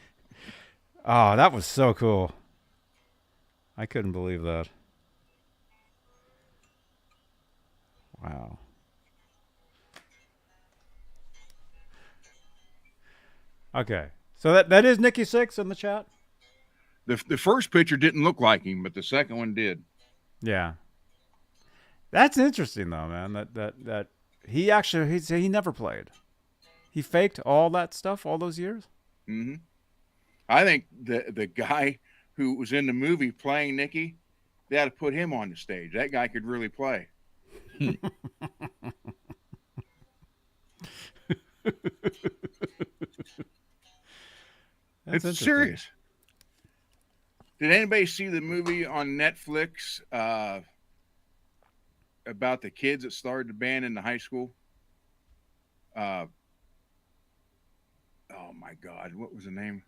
Oh, that was so cool. I couldn't believe that. Wow. Okay. So that is Nicky 6 in the chat? The first picture didn't look like him, but the second one did. Yeah. That's interesting though, man. That he actually he never played. He faked all that stuff all those years? Mm-hmm. I think the guy who was in the movie playing Nicky, they had to put him on the stage. That guy could really play. It's serious. Did anybody see the movie on Netflix about the kids that started the band in the high school? Oh my God, what was the name?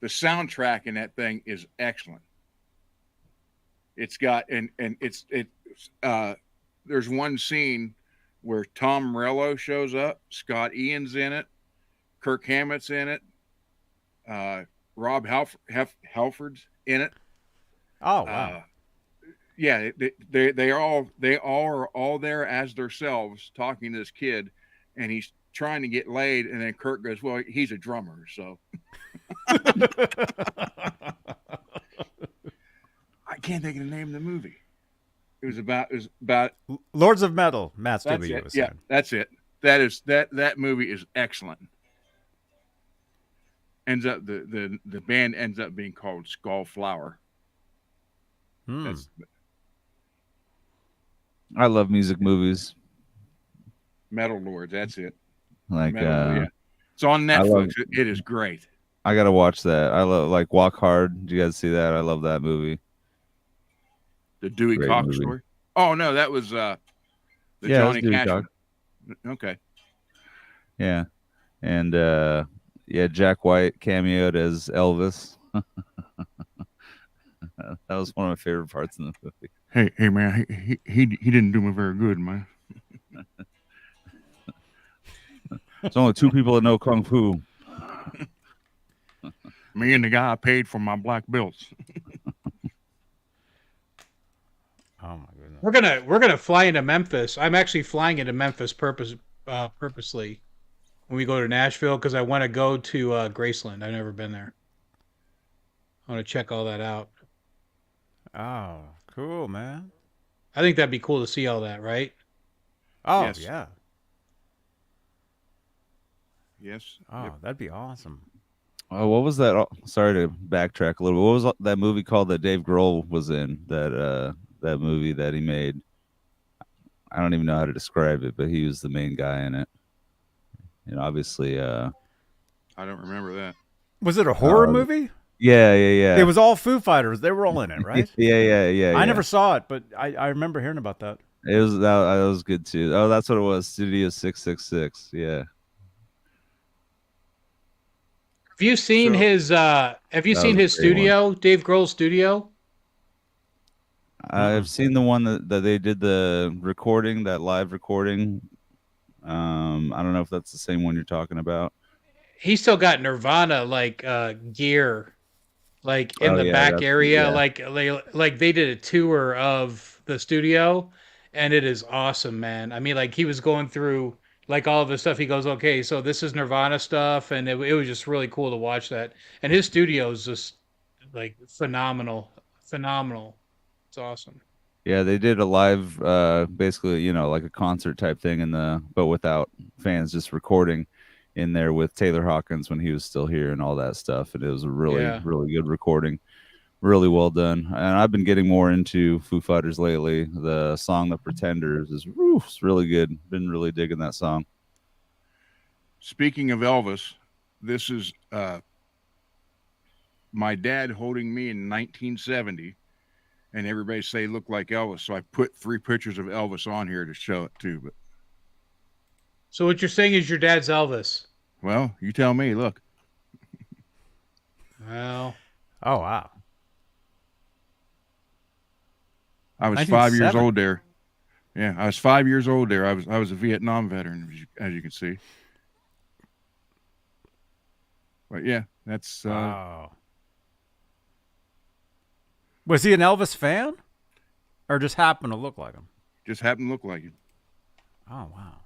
The soundtrack in that thing is excellent. It's got there's one scene where Tom Morello shows up, Scott Ian's in it, Kirk Hammett's in it, Rob Halford's in it. Oh wow. Yeah, they all are all there as themselves talking to this kid, and he's trying to get laid, and then Kirk goes, "Well, he's a drummer, so." I can't think of the name of the movie. It was about Lords of Metal. Matt Stubbe was saying. Yeah, that's it. That movie is excellent. Ends up the band ends up being called Skull Flower. I love music movies. Metal Lords, that's it. Like yeah. It's on Netflix. It is great. I gotta watch that. I love like Walk Hard. Did you guys see that? I love that movie. The Dewey Cox story. Oh no, that was Johnny Cash. Okay. Yeah, and Jack White cameoed as Elvis. That was one of my favorite parts in the movie. Hey man, he didn't do me very good, man. There's only 2 people that know kung fu. Me and the guy I paid for my black belts. Oh my goodness. We're gonna fly into Memphis. I'm actually flying into Memphis purposely when we go to Nashville because I want to go to Graceland. I've never been there. I want to check all that out. Oh, cool, man. I think that'd be cool to see all that, right? Oh, yes. Yeah. Yes. Oh, Yep. That'd be awesome. Oh, what was that? Sorry to backtrack a little bit. What was that movie called that Dave Grohl was in? That movie that he made I don't even know how to describe it, but he was the main guy in it. And obviously, I don't remember that. Was it a horror movie? Yeah. It was all Foo Fighters. They were all in it, right? Yeah. I never saw it, but I remember hearing about that. It was that was good too. Oh, that's what it was. Studio 666. Yeah. Have you seen his? Have you seen his studio, Dave Grohl's studio? I've seen the one that they did the recording, that live recording. I don't know if that's the same one you're talking about. He's still got Nirvana gear, like in the back area. Yeah. Like they did a tour of the studio, and it is awesome, man. I mean, like he was going through like all of the stuff. He goes, okay, so this is Nirvana stuff, and it was just really cool to watch that. And his studio is just like phenomenal. It's awesome. Yeah, they did a live, basically, like a concert type thing but without fans, just recording in there with Taylor Hawkins when he was still here and all that stuff. And it was a really good recording, really well done. And I've been getting more into Foo Fighters lately. The song "The Pretenders" is it's really good. Been really digging that song. Speaking of Elvis, this is my dad holding me in 1970. And everybody say look like Elvis, so I put 3 pictures of Elvis on here to show it too. But so what you're saying is your dad's Elvis? Well, you tell me. Look. Well. Oh wow. I was 5 years old there. Yeah, I was 5 years old there. I was a Vietnam veteran, as you can see. But yeah, that's. Wow. Was he an Elvis fan, or just happened to look like him? Just happened to look like him. Oh wow!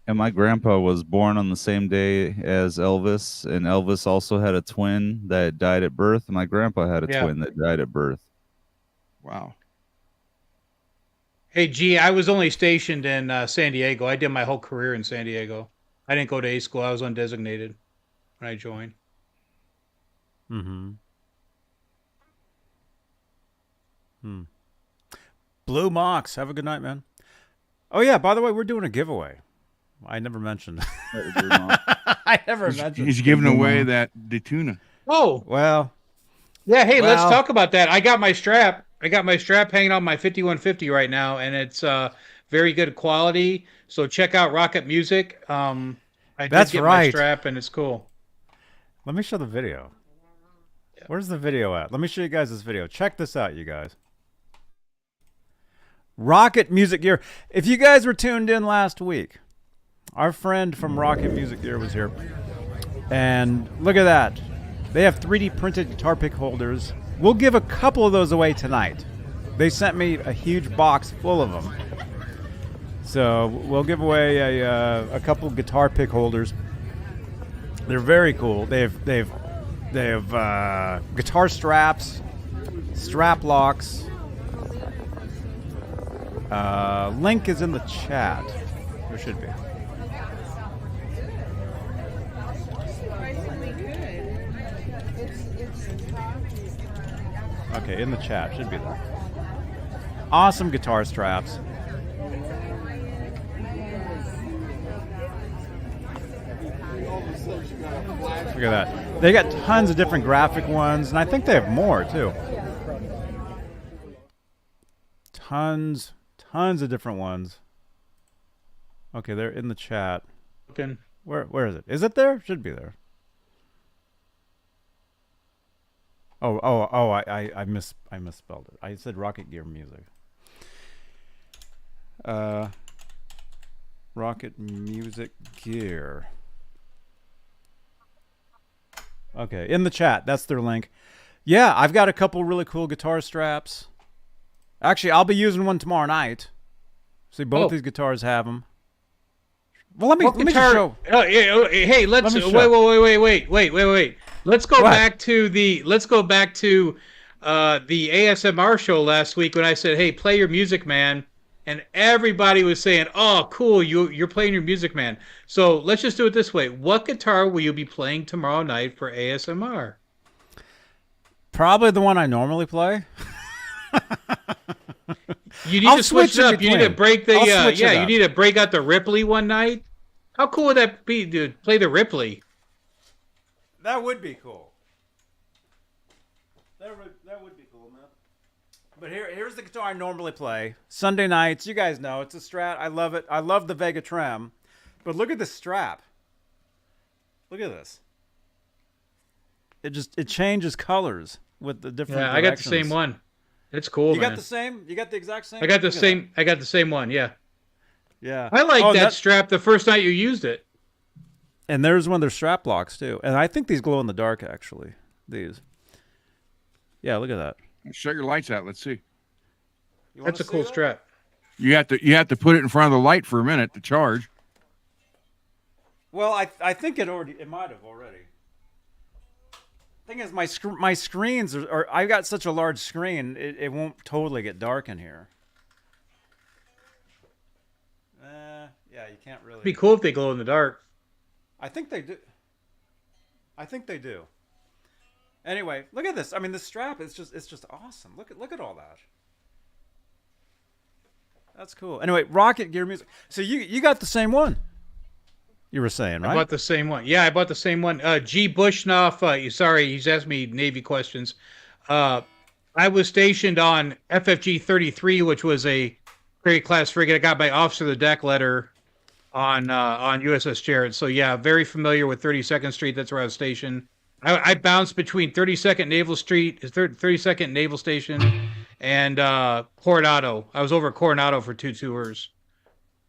And my grandpa was born on the same day as Elvis, and Elvis also had a twin that died at birth, and my grandpa had a twin that died at birth. Wow. Hey, G, I was only stationed in San Diego. I did my whole career in San Diego. I didn't go to A school. I was undesignated when I joined. Blue Mox, have a good night, man. Oh yeah, by the way, we're doing a giveaway. I never mentioned. I never mentioned. He's giving away that Detuna. Oh well. Yeah. Hey, let's talk about that. I got my strap hanging on my 5150 right now, and it's very good quality. So check out Rocket Music. I did get my strap, and it's cool. Let me show the video. Where's the video at? Let me show you guys this video. Check this out, you guys. Rocket Music Gear. If you guys were tuned in last week, our friend from Rocket Music Gear was here. And look at that. They have 3D printed guitar pick holders. We'll give a couple of those away tonight. They sent me a huge box full of them. So we'll give away a couple guitar pick holders. They're very cool. They have guitar straps, strap locks. Link is in the chat. There should be. Okay, in the chat. Should be there. Awesome guitar straps. Look at that. They got tons of different graphic ones, and I think they have more, too. Tons of different ones. Okay, they're in the chat. Okay. Where is it? Is it there? Should be there. I misspelled it. I said Rocket Gear Music. Rocket Music Gear. Okay, in the chat. That's their link. Yeah, I've got a couple really cool guitar straps. Actually, I'll be using one tomorrow night. See, both these guitars have them. Well, let me just show. Hey, let's wait. Let's go back to the ASMR show last week when I said, "Hey, play your music, man," and everybody was saying, "Oh, cool, you're playing your music, man." So let's just do it this way. What guitar will you be playing tomorrow night for ASMR? Probably the one I normally play. You need I'll to switch switch it in up. You need to between. break the I'll switch it you up. need to break out the Ripley one night. How cool would that be, dude? Play the Ripley. That would be cool. That would be cool, man. But here's the guitar I normally play. Sunday nights, you guys know, it's a Strat. I love it. I love the Vega-Trem. But look at this strap. Look at this. It changes colors with the different Yeah, I got the directions. same one. It's cool, You man. got the same? You got the exact same? I got the Look at same. I got the same one. Yeah. that. Yeah. I like Oh, that strap the first night you used it. And there's one of their strap locks too. And I think these glow in the dark actually. These. Yeah, look at that. Shut your lights out. Let's see. You That's a wanna cool see that? strap. You have to put it in front of the light for a minute to charge. Well, I think it might have already. Thing is, my screens are I've got such a large screen, it won't totally get dark in here. Yeah, you can't really. It'd be cool if they glow in the dark. I think they do. I think they do. Anyway, look at this. I mean, the strap is just awesome. Look at all that. That's cool. Anyway, Rocket Gear Music. So you got the same one. You were saying, right? I bought the same one. Yeah, I bought the same one. G. Bushnoff, sorry, he's asked me Navy questions. I was stationed on FFG 33, which was a Prairie class frigate. I got my officer of the deck letter on USS Jarrett. So yeah, very familiar with 32nd Street. That's where I was stationed. I bounced between 32nd Naval Street, 32nd Naval Station, and Coronado. I was over at Coronado for 2 tours.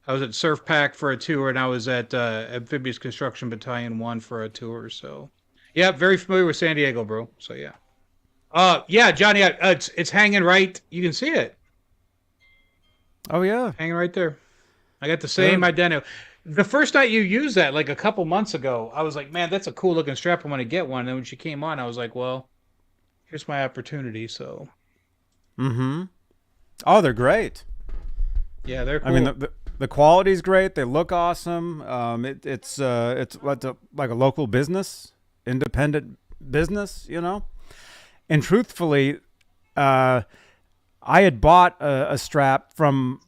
I was at Surf Pack for a tour, and I was at Amphibious Construction Battalion 1 for a tour. So, yeah, very familiar with San Diego, bro. So, yeah. Yeah, Johnny, it's hanging right. You can see it. Oh, yeah. Hanging right there. I got the same identity. The first night you used that, like a couple months ago, I was like, man, that's a cool looking strap. I'm going to get one. And then when she came on, I was like, well, here's my opportunity. So, Oh, they're great. yeah, they're cool. I mean, the quality's great. They look awesome. It's like a local business, independent business, you know. And truthfully, I had bought a strap from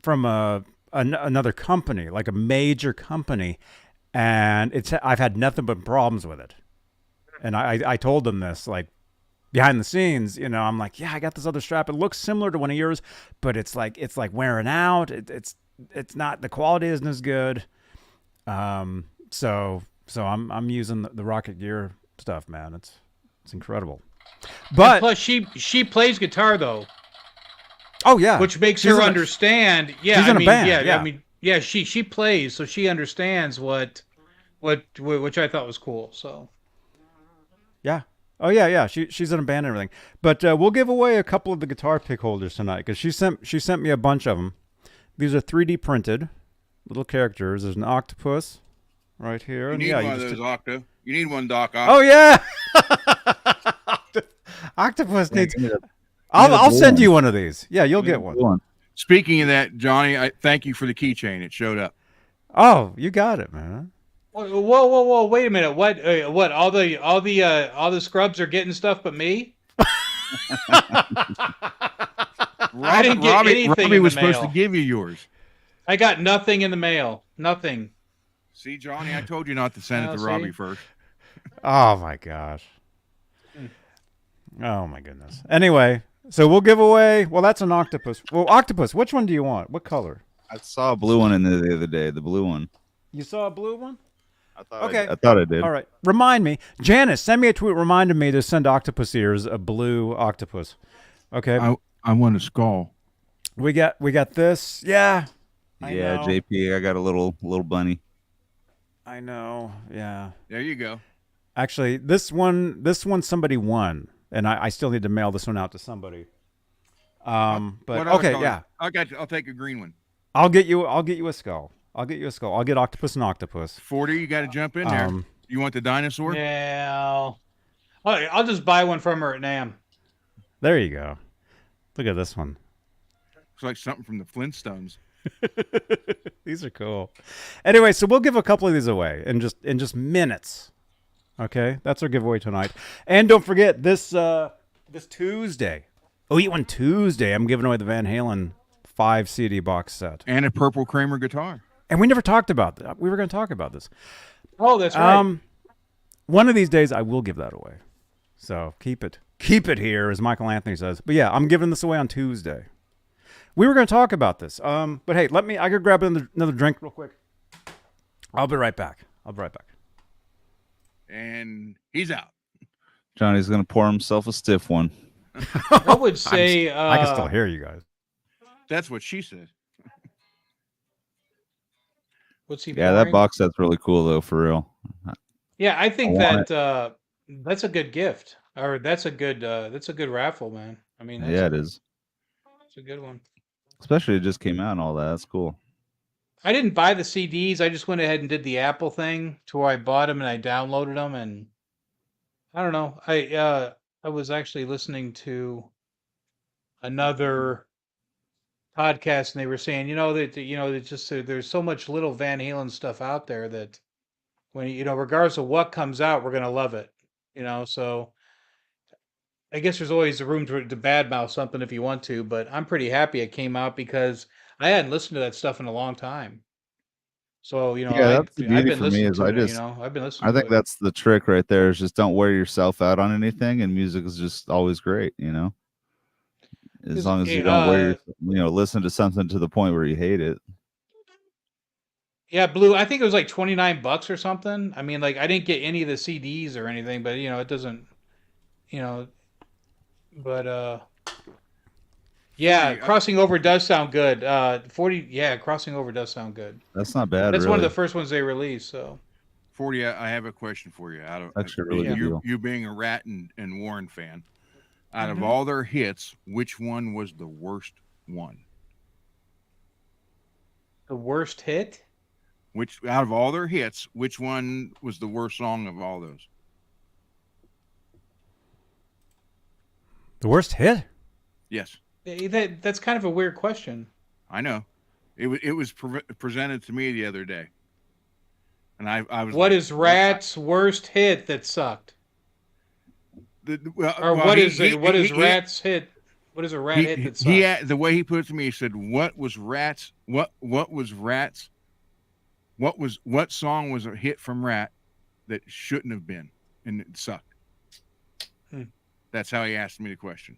another company, like a major company, and I've had nothing but problems with it. And I told them this, like, behind the scenes, you know, I'm like, yeah, I got this other strap. It looks similar to one of yours, but it's like wearing out. It's not, the quality isn't as good. So I'm using the Rocket Gear stuff, man. It's incredible. But and plus, she plays guitar though. Oh yeah, which makes She's her in a- understand. Yeah, she's in I a mean, band, yeah, yeah. I mean, yeah, she plays, so she understands what which I thought was cool. So yeah. Oh yeah. She's in a band and everything. But we'll give away a couple of the guitar pick holders tonight because she sent me a bunch of them. These are 3D printed little characters. There's an octopus right here. You and need yeah, one of those, Octo. You need one, Doc. Oh yeah. Octopus needs. I'll send you one of these. Yeah, you'll get one. Speaking of that, Johnny, I thank you for the keychain. It showed up. Oh, you got it, man. whoa! Wait a minute. What? All the scrubs are getting stuff, but me. I didn't get anything. Robbie in was the supposed to mail. give you yours. I got nothing in the mail. Nothing. See, Johnny, I told you not to send it to see? Robbie first. Oh my gosh. Oh my goodness. Anyway, so we'll give away. Well, that's an octopus. Well, octopus. Which one do you want? What color? I saw a blue one in there the other day. The blue one. You saw a blue one? I thought Okay. I thought I did. All right. Remind me, Janice. Send me a tweet reminding me to send Octopus Ears a blue octopus. Okay. I want a skull. We got this. Yeah. I Yeah, know. JP. I got a little bunny. I know. Yeah. There you go. Actually, this one somebody won, and I still need to mail this one out to somebody. But What okay, color? yeah. I'll take a green one. I'll get you a skull. I'll get Octopus and Octopus. 40, you got to jump in there. You want the dinosaur? Yeah. I'll just buy one from her at NAM. There you go. Look at this one. Looks like something from the Flintstones. These are cool. Anyway, so we'll give a couple of these away in just minutes. Okay, that's our giveaway tonight. And don't forget this Tuesday. Oh, you on Tuesday? I'm giving away the Van Halen 5 CD box set. And a purple Kramer guitar. And we never talked about that. We were going to talk about this. Oh, that's right. One of these days I will give that away. So keep it here, as Michael Anthony says. But yeah, I'm giving this away on Tuesday. We were going to talk about this. But hey, I could grab another drink real quick. I'll be right back. And he's out. Johnny's gonna pour himself a stiff one. I would say I can still hear you guys. That's what she said. What's he? Yeah, that box set's really cool though, for real. Yeah, I think that's a good gift, or that's a good raffle, man. I mean, Yeah, it is. It's a good one. Especially it just came out and all that. That's cool. I didn't buy the CDs. I just went ahead and did the Apple thing to where I bought them and I downloaded them, and I don't know. I was actually listening to another podcast and they were saying, it's just there's so much little Van Halen stuff out there that when regardless of what comes out, we're gonna love it. So I guess there's always a room to badmouth something if you want to, but I'm pretty happy it came out because I hadn't listened to that stuff in a long time. So, that's the beauty for me is I've been listening. I think that's the trick right there is just don't wear yourself out on anything, and music is just always great, as long as you don't listen to something to the point where you hate it. Yeah, Blue, I think it was like $29 or something. I mean, like I didn't get any of the CDs or anything, but it doesn't, but yeah, Crossing Over does sound good. 40, yeah, Crossing Over does sound good. That's not bad. That's really. one of the first ones they released. So, 40, I have a question for you. You being a Rat and Warren fan, out of all their hits, which one was the worst one? The worst hit? Which out of all their hits, which one was the worst song of all those? The worst hit? Yes. That's kind of a weird question. I know. It was presented to me the other day, and I was. What is Rat's worst hit that sucked? What is Rat's hit? What is a Rat hit that sucked? The way he put it to me, he said, "What song was a hit from Rat that shouldn't have been, and it sucked." That's how he asked me the question.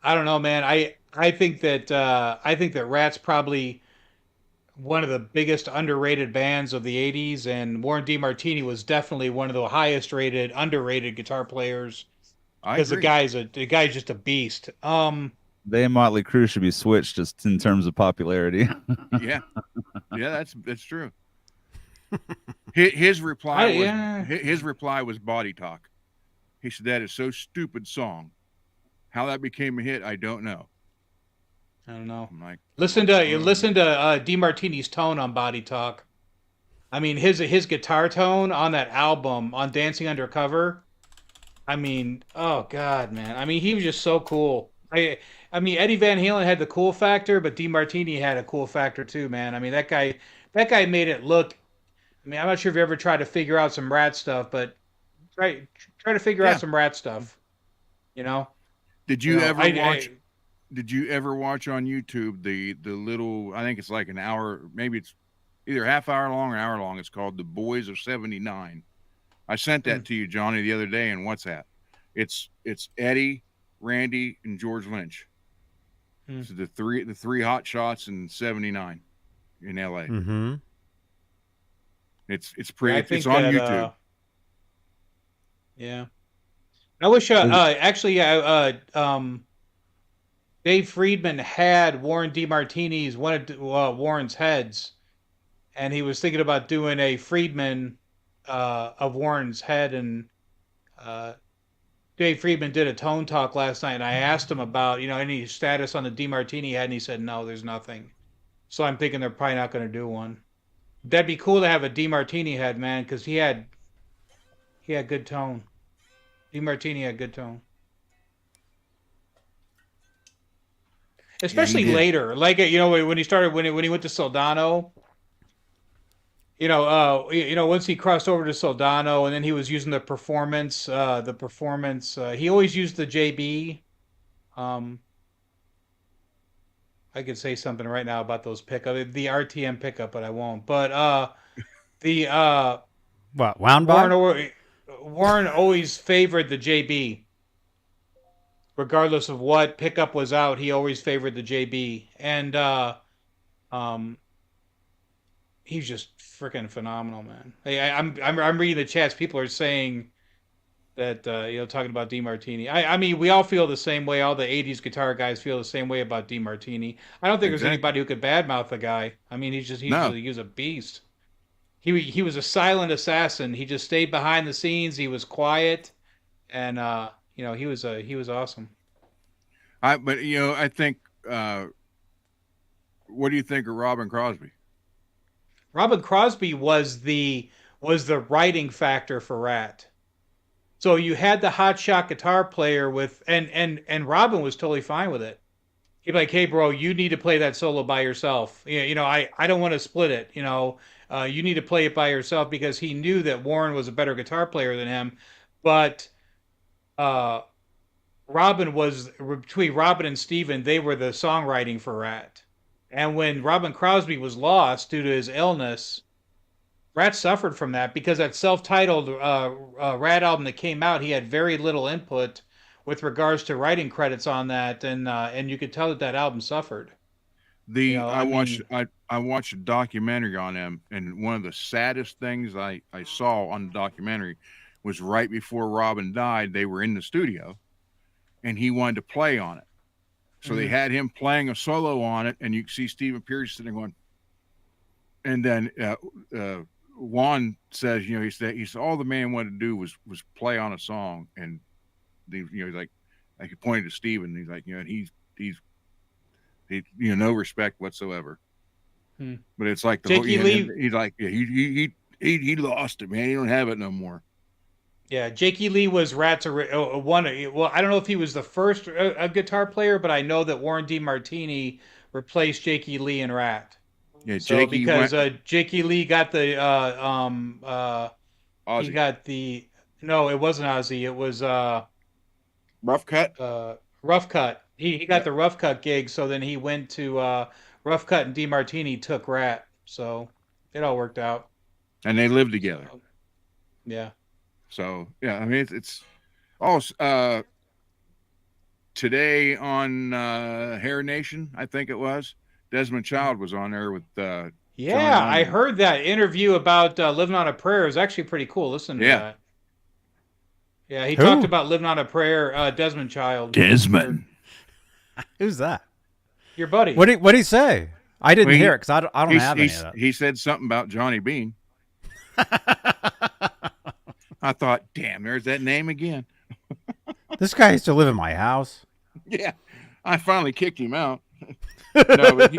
I don't know, man. I think that Rat's probably one of the biggest underrated bands of the '80s, and Warren DeMartini was definitely one of the highest rated underrated guitar players. Because the guy's just a beast. They and Motley Crue should be switched just in terms of popularity. Yeah, that's true. His reply was Body Talk. He said that is so stupid song. How that became a hit, I don't know. I'm like, listen to DeMartini's tone on Body Talk. I mean, his guitar tone on that album on Dancing Undercover. I mean, oh God, man. I mean, he was just so cool. I mean, Eddie Van Halen had the cool factor, but DeMartini had a cool factor too, man. I mean, that guy made it look. I mean, I'm not sure if you ever tried to figure out some Rat stuff, but try to figure out some Rat stuff. Did you ever watch? Did you ever watch on YouTube the little? I think it's like an hour, maybe it's either half hour long or hour long. It's called "The Boys of '79." I sent that to you, Johnny, the other day in WhatsApp. It's Eddie, Randy, and George Lynch. So the three hot shots in '79 in LA. Mm-hmm. It's pretty. It's on YouTube. Yeah. I wish Dave Friedman had Warren DeMartini's one of Warren's heads, and he was thinking about doing a Friedman of Warren's head, and Dave Friedman did a tone talk last night, and I asked him about any status on the DeMartini head, and he said no, there's nothing. So I'm thinking they're probably not going to do one. That'd be cool to have a DeMartini head, man, because he had good tone. DeMartini had good tone. Especially later, like when he started when he went to Soldano. Once he crossed over to Soldano, and then he was using the performance. He always used the JB. I could say something right now about those pickup, the RTM pickup, but I won't. But the What, wound by? Warren always favored the JB. Regardless of what pickup was out, he always favored the JB. And um he's just freaking phenomenal, man. I'm reading the chats. People are saying that talking about DeMartini. I mean, we all feel the same way. All the '80s guitar guys feel the same way about DeMartini. I don't think there's anybody who could badmouth the guy. I mean, he was a beast. He was a silent assassin. He just stayed behind the scenes. He was quiet, and he was awesome. I think. What do you think of Robin Crosby? Robin Crosby was the writing factor for Rat. So you had the hotshot guitar player with, and Robin was totally fine with it. He'd be like, "Hey, bro, you need to play that solo by yourself. I don't want to split it. You need to play it by yourself," because he knew that Warren was a better guitar player than him. But between Robin and Steven, they were the songwriting for Rat. And when Robin Crosby was lost due to his illness, Rat suffered from that because that self-titled Rat album that came out, he had very little input with regards to writing credits on that, and you could tell that album suffered. I watched a documentary on him, and one of the saddest things I saw on the documentary was right before Robin died. They were in the studio, and he wanted to play on it, so they had him playing a solo on it, and you can see Stephen Pierce sitting going. And then Juan says, he said all the man wanted to do was play on a song, and he's like he pointed to Steven, and he's like, he's no respect whatsoever. But it's like he's like, he lost it, man. He don't have it no more. Yeah, Jakey Lee was Rat's one. Well, I don't know if he was the first guitar player, but I know that Warren DeMartini replaced Jakey Lee in Rat. Yeah, so because Jakey Lee got the Ozzy. He got no, it wasn't Ozzy. It was Rough Cut. Rough Cut. He got the Rough Cut gig, so then he went to Rough Cut, and DeMartini took Rat. So it all worked out. And they lived together. Yeah. So yeah, I mean it's today on Hair Nation, I think it was. Desmond Child was on there with yeah, I heard that interview about Living on a Prayer. It was actually pretty cool. Listen to that. Yeah, he talked about Living on a Prayer, Desmond Child. Desmond. Who's that? Your buddy. What'd he say? I didn't hear it because I don't have any of that. He said something about Johnny Bean. I thought, damn, there's that name again. This guy used to live in my house. Yeah, I finally kicked him out. No, but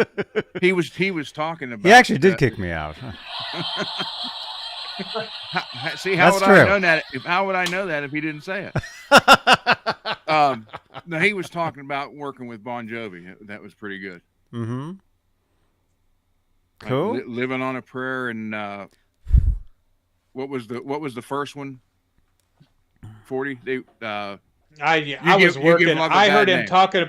he was talking about. He actually did kick me out. See, how would I know that? How would I know that if he didn't say it? No, he was talking about working with Bon Jovi. That was pretty good. Mm-hmm. Cool. Living on a Prayer, and what was the first one? 40. I was working. I heard him talking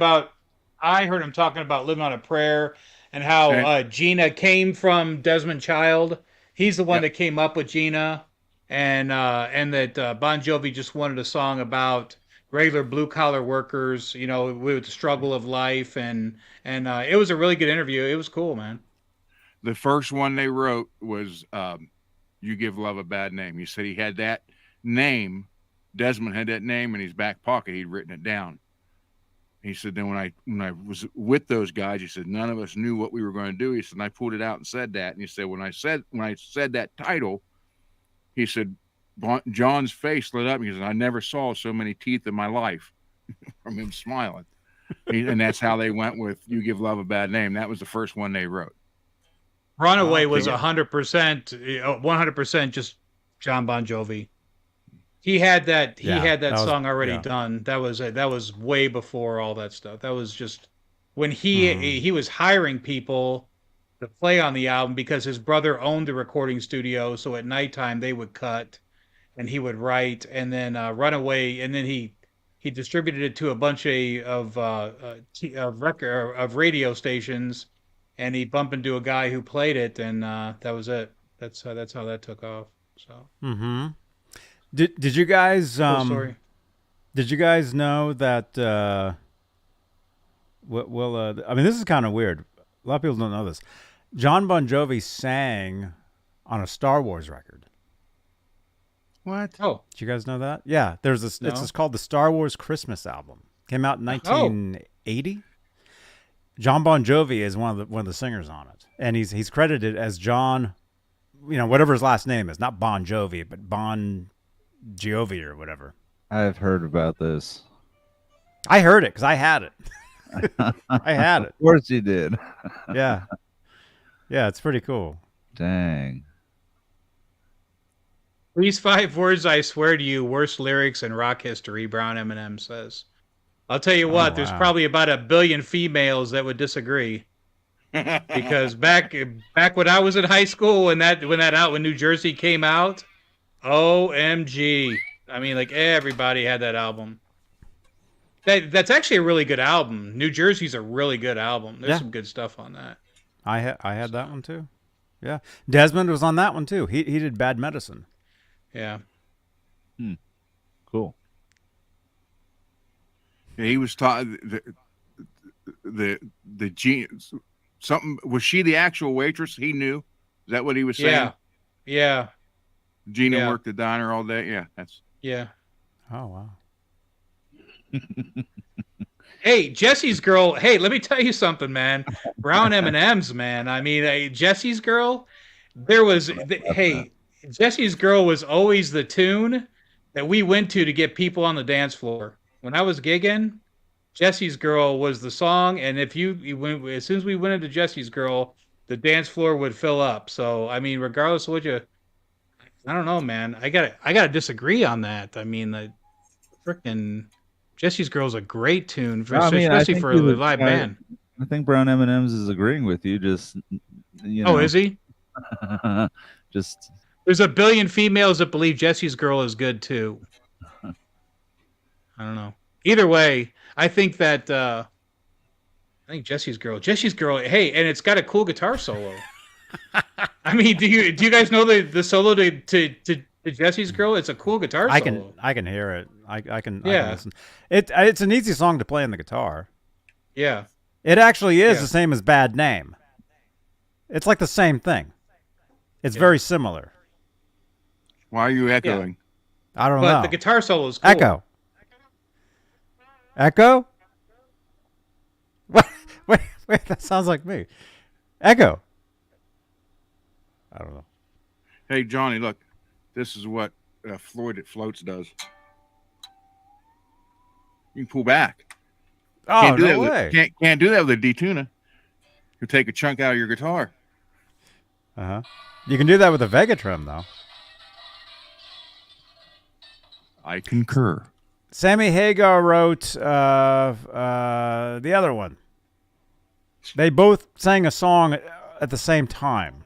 about Living on a Prayer and how Gina came from Desmond Child. He's the one that came up with Gina, and that Bon Jovi just wanted a song about regular blue collar workers, with the struggle of life, and it was a really good interview. It was cool, man. The first one they wrote was "You Give Love a Bad Name." He said he had that name. Desmond had that name in his back pocket. He'd written it down. He said, then when I was with those guys, he said, none of us knew what we were going to do. He said, and I pulled it out and said that. And he said, when I said that title, he said, John's face lit up. He said, I never saw so many teeth in my life from him smiling. And that's how they went with You Give Love a Bad Name. That was the first one they wrote. Runaway was 100% just John Bon Jovi. He had that song already done. That was way before all that stuff. That was just when he was hiring people to play on the album because his brother owned the recording studio. So at nighttime they would cut and he would write, and then Runaway, and then he he distributed it to a bunch of radio stations, and he bumped into a guy who played it, and that was it. That's how that took off. So. Mm-hmm. Did you guys Cool story. Did you guys know that? I mean, this is kind of weird. A lot of people don't know this. John Bon Jovi sang on a Star Wars record. What? Oh, did you guys know that? Yeah, there's this. No. It's called the Star Wars Christmas album. Came out in 1980. John Bon Jovi is one of the singers on it, and he's credited as John, whatever his last name is, not Bon Jovi, but Bon Jovi or whatever. I've heard about this. I heard it because I had it. I had it. Of course you did. Yeah. Yeah, it's pretty cool. Dang. These 5 words, I swear to you, worst lyrics in rock history, Brown M&M says. I'll tell you what, there's probably about 1 billion females that would disagree. Because back when I was in high school, when New Jersey came out, OMG. I mean, like, everybody had that album. That's actually a really good album. New Jersey's a really good album. There's some good stuff on that. I had that one too. Yeah. Desmond was on that one too. He did Bad Medicine. Yeah. Cool. Yeah, he was taught the genius. Something, was she the actual waitress? He knew. Is that what he was saying? Yeah. Gina worked the diner all day. Yeah, that's. Yeah. Oh wow. Hey, Jesse's Girl. Hey, let me tell you something, man. Brown M&Ms, man. I mean, Jesse's Girl. Jesse's Girl was always the tune that we went to get people on the dance floor. When I was gigging, Jesse's Girl was the song, and if as soon as we went into Jesse's Girl, the dance floor would fill up. So, I mean, regardless of I don't know, man. I gotta disagree on that. I mean, the freaking Jesse's Girl is a great tune, especially for a live band. I think Brown M&M's is agreeing with you. Just Oh, is he? Just there's 1 billion females that believe Jesse's Girl is good too. I don't know. Either way, I think that Jesse's Girl. Hey, and it's got a cool guitar solo. I mean, do you guys know the solo to Jesse's Girl? It's a cool guitar solo. I can hear it. I can listen. It's an easy song to play on the guitar. Yeah. It actually is the same as Bad Name. It's like the same thing. It's very similar. Why are you echoing? I don't know. But the guitar solo is cool. Echo? Wait, that sounds like me. Echo. I don't know. Hey, Johnny, look. This is what Floyd at Floats does. You can pull back. Oh, no way. Can't do that with a D-tuner. You take a chunk out of your guitar. Uh-huh. You can do that with a Vega-Trem, though. I concur. Sammy Hagar wrote the other one. They both sang a song at the same time.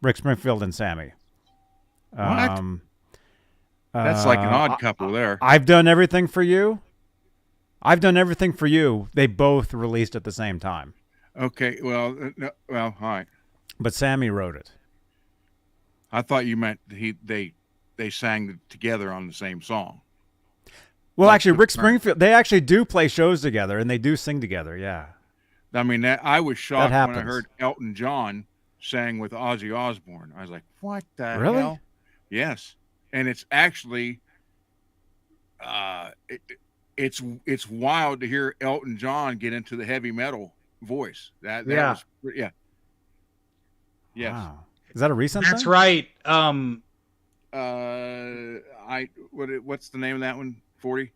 Rick Springfield and Sammy. What? That's like an odd couple there. I've Done Everything for You. I've Done Everything for You. They both released at the same time. Okay, well, all right. But Sammy wrote it. I thought you meant they sang together on the same song. Well, actually, Rick Springfield, they actually do play shows together, and they do sing together, yeah. I mean, I was shocked when I heard Elton John sang with Ozzy Osbourne. I was like, what the hell? Yes. And it's actually, it's wild to hear Elton John get into the heavy metal voice. That was, yeah. Yes. Wow. Is that a recent That's thing? right. What's the name of that one? 40?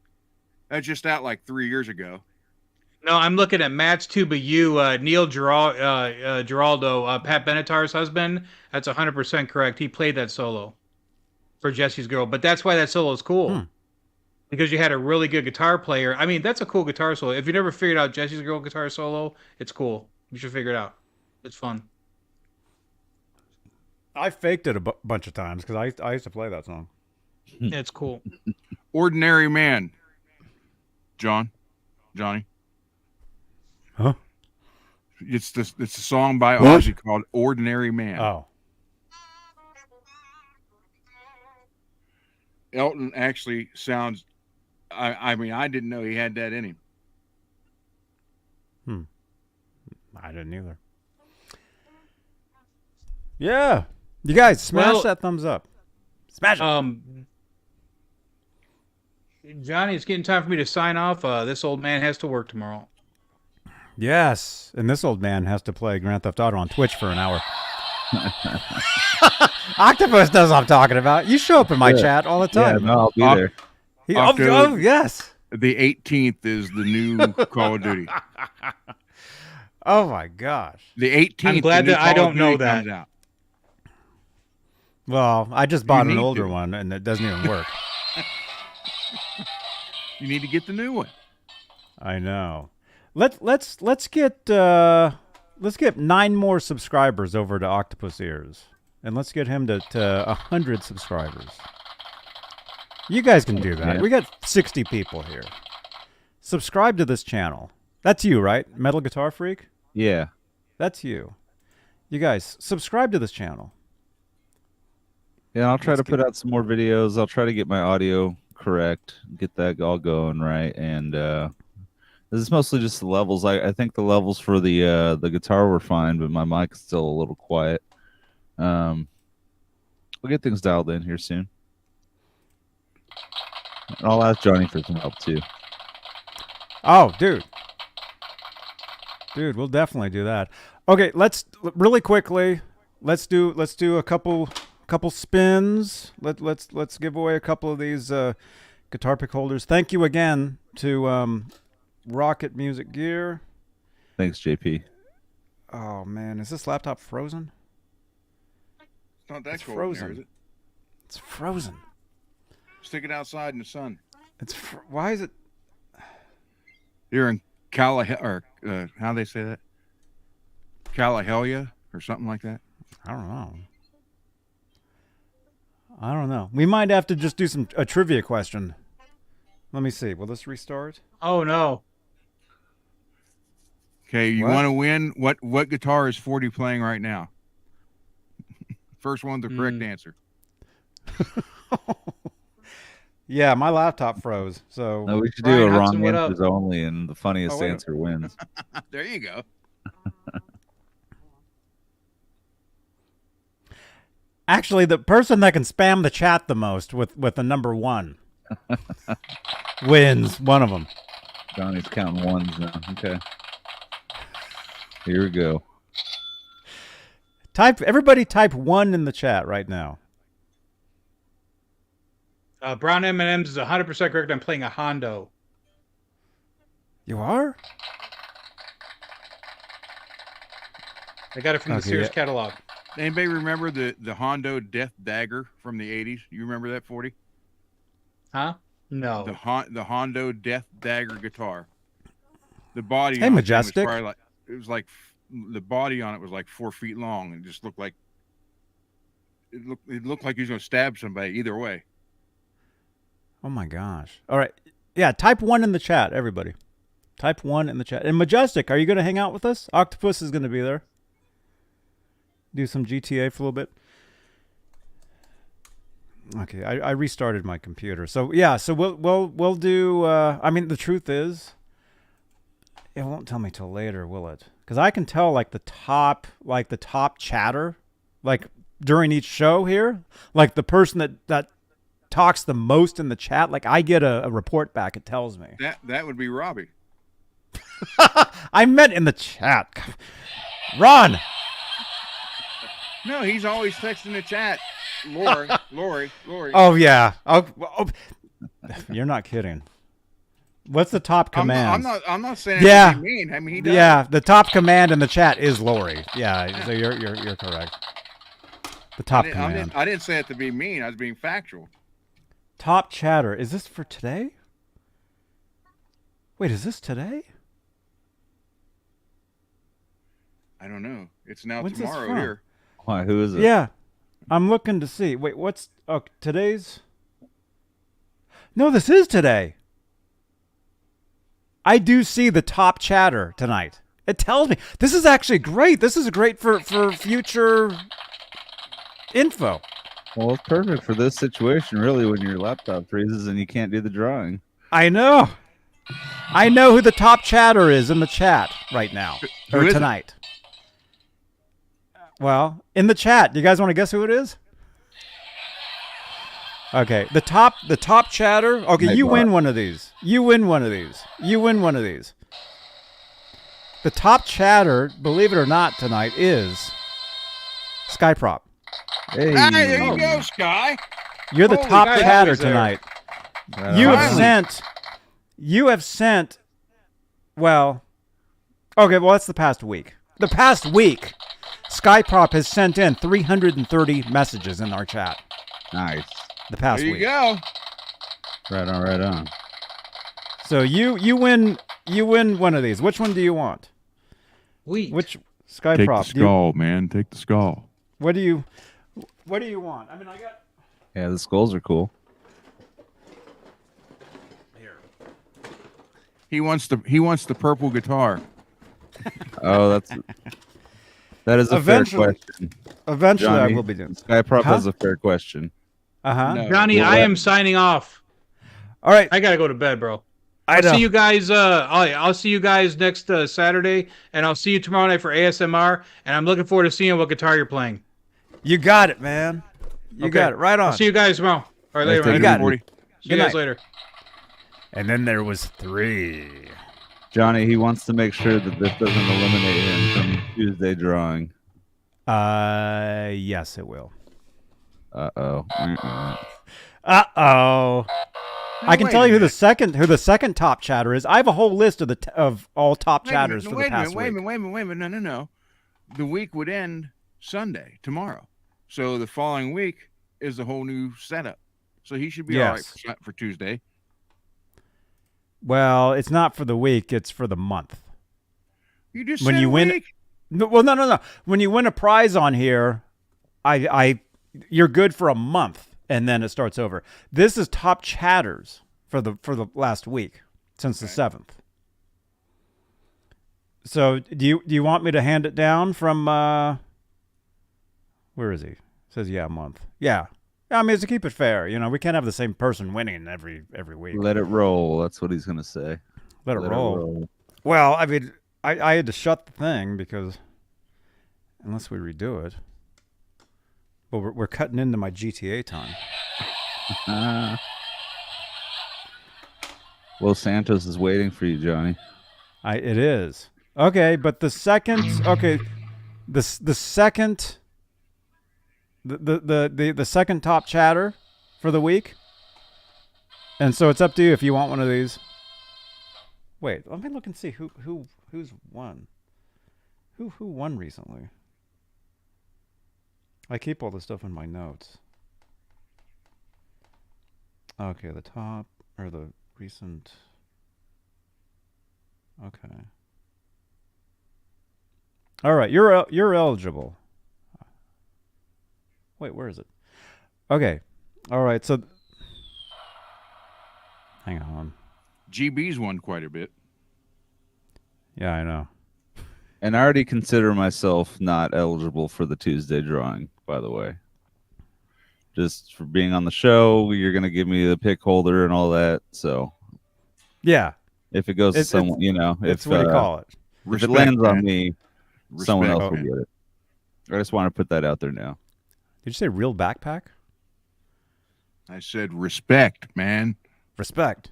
That's just out like 3 years ago. No, I'm looking at Matt's Tuba U, Neil Giraldo, Pat Benatar's husband. That's 100% correct. He played that solo for Jesse's Girl, but that's why that solo is cool. Because you had a really good guitar player. I mean, that's a cool guitar solo. If you never figured out Jesse's Girl guitar solo, it's cool. You should figure it out. It's fun. I faked it a bunch of times because I used to play that song. It's cool. Ordinary Man. Johnny. Huh? It's a song by What? Ozzy called "Ordinary Man." Oh. Elton actually sounds. I mean, I didn't know he had that in him. I didn't either. Yeah. You guys smash that thumbs up. Smash it. Johnny, it's getting time for me to sign off. This old man has to work tomorrow. Yes. And this old man has to play Grand Theft Auto on Twitch for an hour. Octopus knows what I'm talking about. You show up in my chat all the time. Yeah, no, I'll be there. Oh, yes. The 18th is the new Call of Duty. Oh, my gosh. The 18th. I'm glad that I don't know that. Comes out. Well, I just bought an need older to. one, and it doesn't even work. You need to get the new one. I know. Let's get 9 more subscribers over to Octopus Ears, and let's get him to 100 subscribers. You guys can do that. Yeah. We got 60 people here. Subscribe to this channel. That's you, right? Metal Guitar Freak? Yeah. That's you. You guys, subscribe to this channel. Yeah, I'll try to put out some more videos. I'll try to get my audio correct, get that all going right, and this is mostly just the levels. I think the levels for the guitar were fine, but my mic's still a little quiet. We'll get things dialed in here soon. And I'll ask Johnny for some help too. Oh, dude, we'll definitely do that. Okay, let's really quickly. Let's do a couple spins. Let's give away a couple of these guitar pick holders. Thank you again to Rocket Music Gear. Thanks, JP. Oh man, is this laptop frozen? It's not that It's cold frozen. in there, is it? It's frozen. Stick it outside in the sun. Why is it? You're in or how they say that? Calihelia or something like that. I don't know. We might have to just do a trivia question. Let me see. Will this restart? Oh no. Okay, you What? want to win? What guitar is 40 playing right now? First one, the correct answer. Yeah, my laptop froze. So No, we should Brian do a Hudson, wrong what up? answers only, and the funniest wait. answer wins. There you go. actually, the person that can spam the chat the most with the number 1 wins one of them. Johnny's counting ones now. Okay. Here we go. Everybody type 1 in the chat right now. Brown M&M's is 100% correct. I'm playing a Hondo. You are? I got it from the Okay, Sears yeah. catalog. Anybody remember the Hondo Death Dagger from the 80s? You remember that, 40? Huh? No. The Hondo Death Dagger guitar. The body. Hey, on it Majestic. Was probably it was like the body on it was like 4 feet long, and it just looked like it looked like he was going to stab somebody either way. Oh my gosh. All right. Yeah, type 1 in the chat, everybody. Type 1 in the chat. And Majestic, are you going to hang out with us? Octopus is going to be there. Do some GTA for a little bit. Okay, I restarted my computer. So yeah, so we'll do I mean, the truth is it won't tell me till later, will it? Cuz I can tell like the top chatter like during each show here, like the person that talks the most in the chat, like I get a report back. It tells me. That would be Robbie. I meant in the chat. Ron. No, he's always texting the chat. Lori. Oh yeah. Oh, you're not kidding. What's the top command? I'm not saying yeah. anything mean. I mean, he does. Yeah, the top command in the chat is Lori. Yeah, so you're correct. The top command. I didn't say it to be mean. I was being factual. Top chatter. Is this for today? Wait, is this today? I don't know. It's now When's this tomorrow from? here. Why? Who is it? Yeah, I'm looking to see. Wait, what's today's? No, this is today. I do see the top chatter tonight. It tells me this is actually great. This is great for future info. Well, it's perfect for this situation, really, when your laptop freezes and you can't do the drawing. I know. I know who the top chatter is in the chat right now Who or is it? tonight. Well, in the chat, do you guys want to guess who it is? Okay, the top chatter. Okay, you win one of these. You win one of these. You win one of these. The top chatter, believe it or not, tonight is Skyprop. Hey, there you go, Sky. You're the Holy top cow. chatter Always there. tonight. Right You on. have sent. Well, okay. Well, that's the past week. The past week, Skyprop has sent in 330 messages in our chat. Nice. The past There you week. go. Right on, right on. So you win one of these. Which one do you want? Wheat. Which Take Skyprop? the skull, man. Take the skull. What do you want? I mean, I got. Yeah, the skulls are cool. He wants the purple guitar. Oh, that is a Eventually- fair question. Eventually, Johnny, I will be doing. Skyprop Huh? has a fair question. No. Johnny, Well, I am signing off. All right. I gotta go to bed, bro. I I'll know. see you guys. I'll see you guys next Saturday, and I'll see you tomorrow night for ASMR. And I'm looking forward to seeing what guitar you're playing. You got it, man. You Okay. got it. Right on. I'll see you guys tomorrow. All right, later. Take man. it got it. 40. See you Good guys night. later. And then there was 3. Johnny, he wants to make sure that this doesn't eliminate him from Tuesday drawing. Yes, it will. Uh-oh. Uh-oh. I can wait tell a you who the minute. second top chatter is. I have a whole list of of all top Wait a minute, chatters for the wait a past minute, wait a week. minute, wait a minute. No. The week would end Sunday, tomorrow. So the following week is the whole new setup. So he should be all right Yes. for Tuesday. Well, it's not for the week, it's for the month. You just When said you a win- week. No, well, no. When you win a prize on here, you're good for a month and then it starts over. This is top chatters for the last week since the 7th. So, do you want me to hand it down from where is he? It says a month. Yeah. I mean, it's to keep it fair. You know, we can't have the same person winning every week. Let it roll. That's what he's going to say. Let it roll. Well, I mean, I had to shut the thing because unless we redo it. But we're cutting into my GTA time. Los Santos is waiting for you, Johnny. It is. Okay, but the second the second the second top chatter for the week. And so it's up to you if you want one of these. Wait, let me look and see who's won. Who won recently? I keep all the stuff in my notes. Okay, the top or the recent. Okay. All right, you're eligible. Wait, where is it? Okay. All right, so hang on. GB's won quite a bit. Yeah, I know. And I already consider myself not eligible for the Tuesday drawing, by the way. Just for being on the show, you're going to give me the pick holder and all that. So, yeah. If it goes to someone, it's what do you call it? If it lands on me, someone Respect, else will man. get it. I just want to put that out there now. Did you say real backpack? I said respect, man. Respect.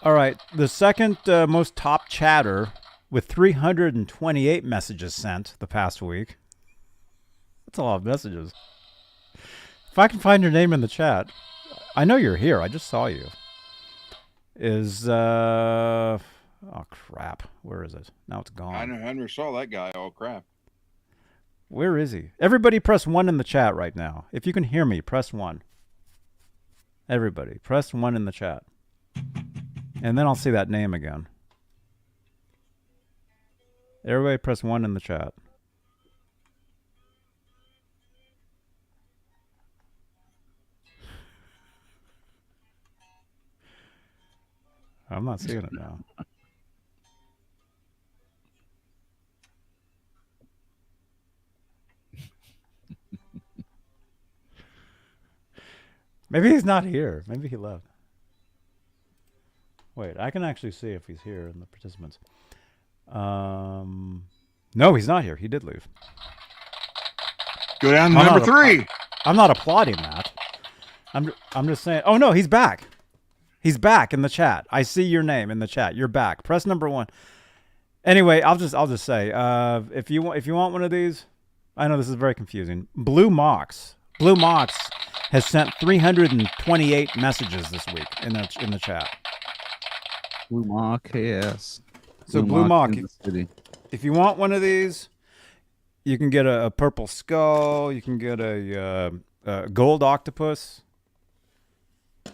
All right, the second most top chatter with 328 messages sent the past week. That's a lot of messages. If I can find your name in the chat, I know you're here. I just saw you. Is oh crap, where is it? Now it's gone. I never saw that guy. Oh crap! Where is he? Everybody press 1 in the chat right now. If you can hear me, press 1. Everybody, press 1 in the chat. And then I'll see that name again. Everybody press 1 in the chat. I'm not seeing it now. Maybe he's not here. Maybe he left. Wait, I can actually see if he's here in the participants. No, he's not here. He did leave. Go down to number 3. I'm not applauding that. I'm just saying. Oh no, he's back. He's back in the chat. I see your name in the chat. You're back. Press number 1. Anyway, I'll just say, if you want one of these, I know this is very confusing. Blue Mox has sent 328 messages this week in the chat. Blue Mock, yes. So Blue Mock, if you want one of these, you can get a purple skull. You can get a gold octopus. You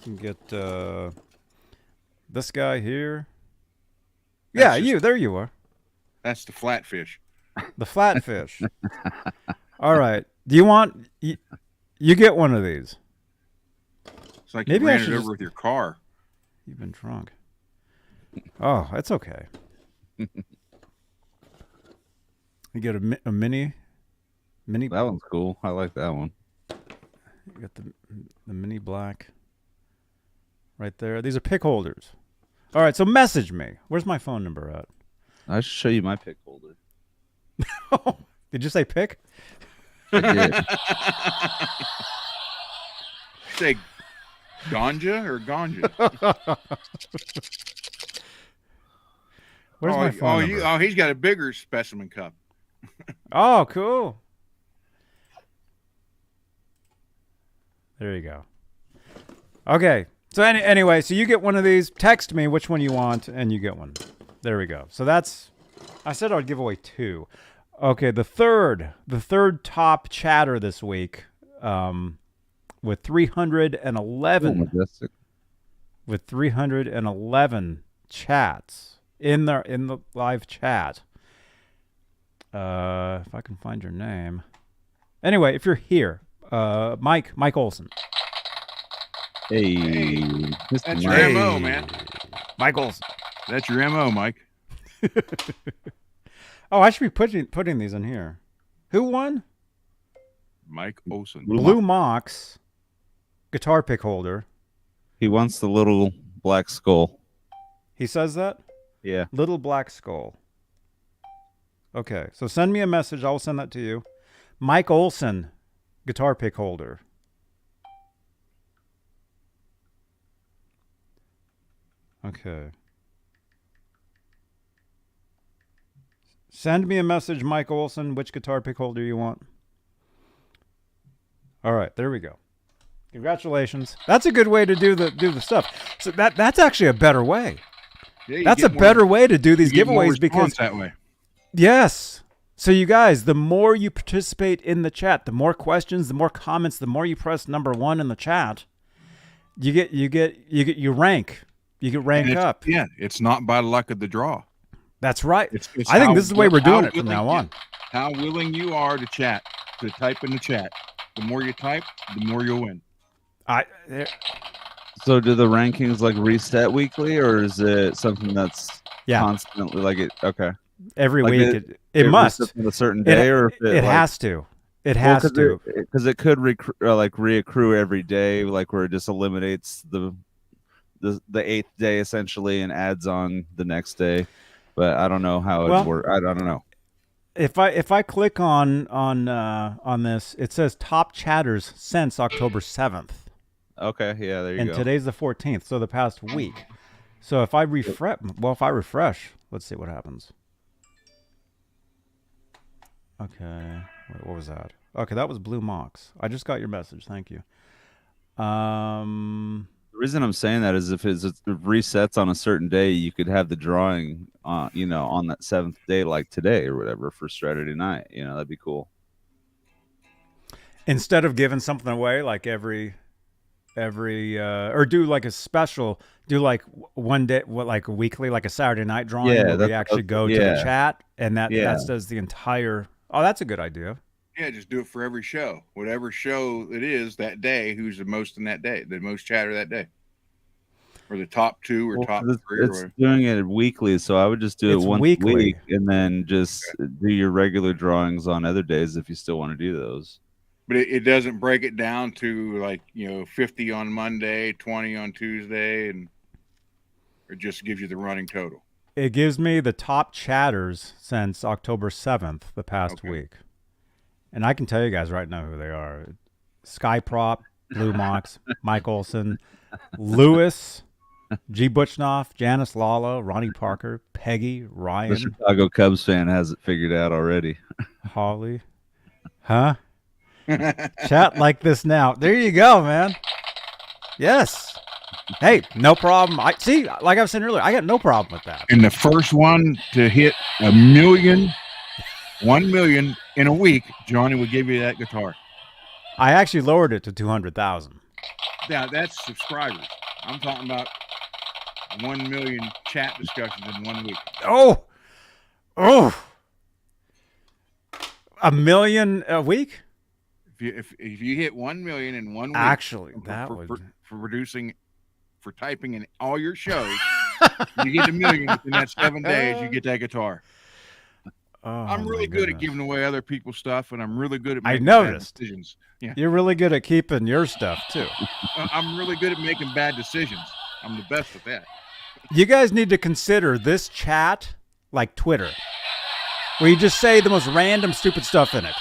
can get this guy here. There you are. That's the flatfish. The flatfish. All right. Do you want... You get one of these. It's like you ran it over with your car. You've been drunk. Oh, that's okay. You get a mini. That one's cool. I like that one. You got the mini black right there. These are pick holders. All right, so message me. Where's my phone number at? I should show you my pick holder. Did you say pick? I did. Say ganja or ganja? Where's my phone number? He's got a bigger specimen cup. Oh, cool. There you go. Okay. So anyway, so you get one of these. Text me which one you want, and you get one. There we go. So that's... I said I would give away 2. Okay, the third top chatter this week, with 311. Oh, with 311 chats in the live chat. If I can find your name. Anyway, if you're here, Mike Olson. Hey, that's your MO, man. Mike Olson. That's your MO, Mike. Oh, I should be putting these in here. Who won? Mike Olson. Blue Mox guitar pick holder. He wants the little black skull. He says that? Yeah. Little black skull. Okay, so send me a message. I will send that to you. Mike Olson guitar pick holder. Okay. Send me a message, Mike Olson, which guitar pick holder you want. All right, there we go. Congratulations. That's a good way to do the stuff. So that's actually a better way. Yeah, that's a better way to do these giveaways because that way. Yes. So you guys, the more you participate in the chat, the more questions, the more comments, the more you press number 1 in the chat, you rank. You get rank up. Yeah, it's not by luck of the draw. That's right. It's I think this is the way we're doing it from now on. How willing you are to type in the chat. The more you type, the more you'll win. So do the rankings like reset weekly, or is it something that's constantly like it? Okay. Every week it must on a certain day, or if it has to. It has to because it could reaccrue every day, like where it just eliminates the 8th day essentially and adds on the next day. But I don't know how it works. I don't know. If I click on this, it says top chatters since October 7th. Okay, yeah, there you go. And today's the 14th, so the past week. So if I refresh, let's see what happens. Okay, wait, what was that? Okay, that was Blue Mox. I just got your message. Thank you. The reason I'm saying that is if it resets on a certain day, you could have the drawing, on that 7th day, like today or whatever, for Straturday night. That'd be cool. Instead of giving something away like every or do like a special, do like one day, like a weekly, like a Saturday night drawing where we actually go to the chat and that does the entire. Oh, that's a good idea. Yeah, just do it for every show. Whatever show it is that day, who's the most in that day, the most chatter that day. or the top 2 or top 3? It's doing it weekly, so I would just do It's it once weekly. a week, and then just do your regular drawings on other days if you still want to do those. But it doesn't break it down to like 50 on Monday, 20 on Tuesday, and it just gives you the running total. It gives me the top chatters since October 7th, the past week. And I can tell you guys right now who they are. Skyprop, Blue Mox, Mike Olson, Lewis, G. Butchnoff, Janice Lala, Ronnie Parker, Peggy, Ryan. The Chicago Cubs fan has it figured out already. Holly. Huh? Chat like this now. There you go, man. Yes. Hey, no problem. Like I was saying earlier, I got no problem with that. And the first one to hit 1 million in a week, Johnny will give you that guitar. I actually lowered it to 200,000. Yeah, that's subscribers. I'm talking about 1 million chat discussions in 1 week. Oh, 1 million a week? If you hit 1 million in 1 week, actually, for typing in all your shows, you get 1 million within that 7 days. You get that guitar. I'm really good at giving away other people's stuff, and I'm really good at making bad decisions. Yeah. You're really good at keeping your stuff too. I'm really good at making bad decisions. I'm the best at that. You guys need to consider this chat like Twitter, where you just say the most random, stupid stuff in it,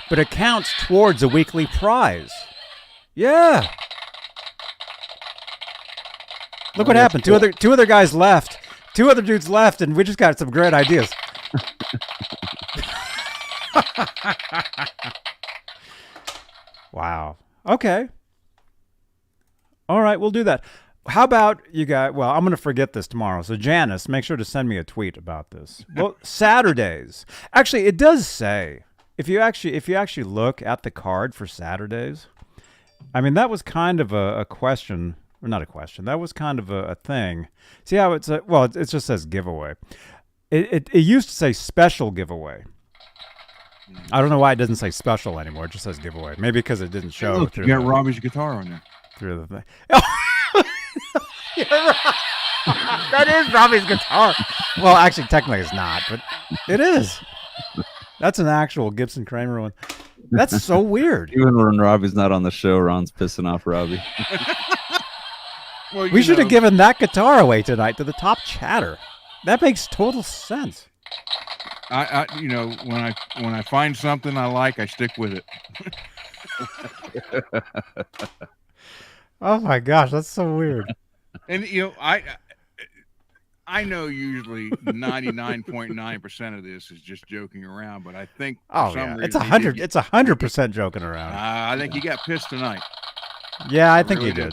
but it counts towards a weekly prize. Yeah. Look what happened. Cool. Two other guys left. 2 other dudes left, and we just got some great ideas. Wow. Okay. All right, we'll do that. How about you guys? Well, I'm going to forget this tomorrow. So Janice, make sure to send me a tweet about this. Well, Saturdays. Actually, it does say if you actually look at the card for Saturdays. I mean, that was kind of a question. Or not a question. That was kind of a thing. See how it's it just says giveaway. It used to say special giveaway. I don't know why it doesn't say special anymore. It just says giveaway. Maybe because it didn't show. Look, you got Robbie's guitar on there. Through the thing. You're right. That is Robbie's guitar. Well, actually, technically it's not, but it is. That's an actual Gibson Kramer one. That's so weird. Even when Robbie's not on the show, Ron's pissing off Robbie. Well, we should have given that guitar away tonight to the top chatter. That makes total sense. I when I find something I like, I stick with it. Oh my gosh, that's so weird. And I know usually 99.9% of this is just joking around, but I think for some reason it's 100. It's 100% joking around. I think he got pissed tonight. Yeah, I think he did.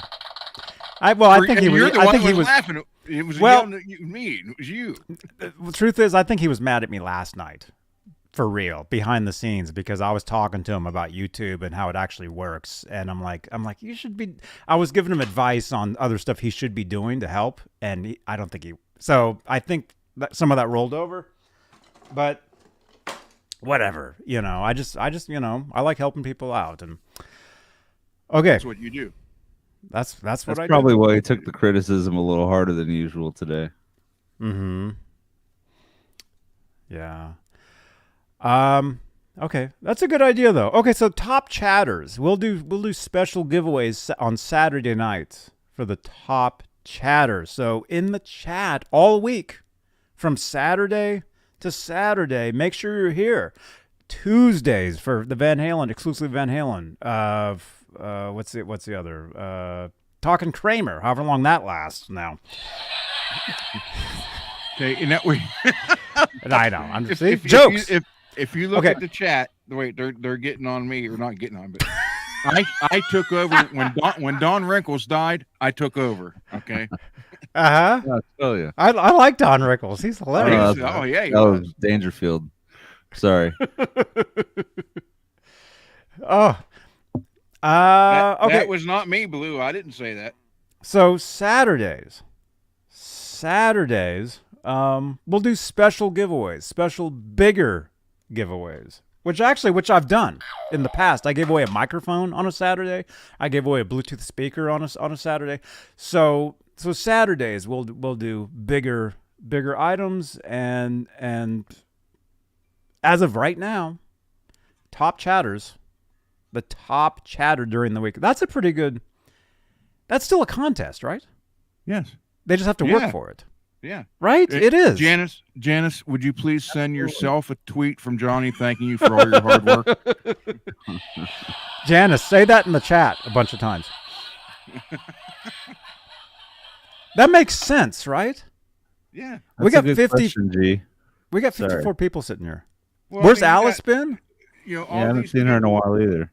I think he was. You're the I one think who he was was laughing. It was me. It was you. The truth is, I think he was mad at me last night, for real, behind the scenes, because I was talking to him about YouTube and how it actually works, and I'm like, you should be. I was giving him advice on other stuff he should be doing to help, and I don't think he. So I think that some of that rolled over, but whatever. I just I like helping people out, and okay, that's what you do. That's what I probably do. why he took the criticism a little harder than usual today. Mm-hmm. Yeah. Okay, that's a good idea though. Okay, so top chatters. We'll do special giveaways on Saturday nights for the top chatters. So in the chat all week, from Saturday to Saturday, make sure you're here. Tuesdays for the Van Halen, exclusive Van Halen. What's the other? Talking Kramer, however long that lasts now. Okay, and that way. I know. I'm just jokes. If you look at the chat, wait, they're getting on me, or not getting on, but I took over when Don Wrinkles died. I took over. Okay. Uh huh. I tell you, I like Don Rickles. He's hilarious. Oh yeah, that was Dangerfield. Sorry. Oh. Okay. That was not me, Blue. I didn't say that. So Saturdays, we'll do special giveaways, special bigger giveaways, which I've done in the past. I gave away a microphone on a Saturday. I gave away a Bluetooth speaker on a Saturday. So Saturdays we'll do bigger items, and as of right now, top chatters, the top chatter during the week. That's a pretty good. That's still a contest, right? Yes. They just have to work for it. Yeah. Right? It is. Janice, would you please send yourself a tweet from Johnny thanking you for all your hard work? Janice, say that in the chat a bunch of times. That makes sense, right? Yeah. We got 50. Question, G. We got 54 Sorry. people sitting here. Well, Where's I mean, Alice been? You know, I haven't seen her in a while either.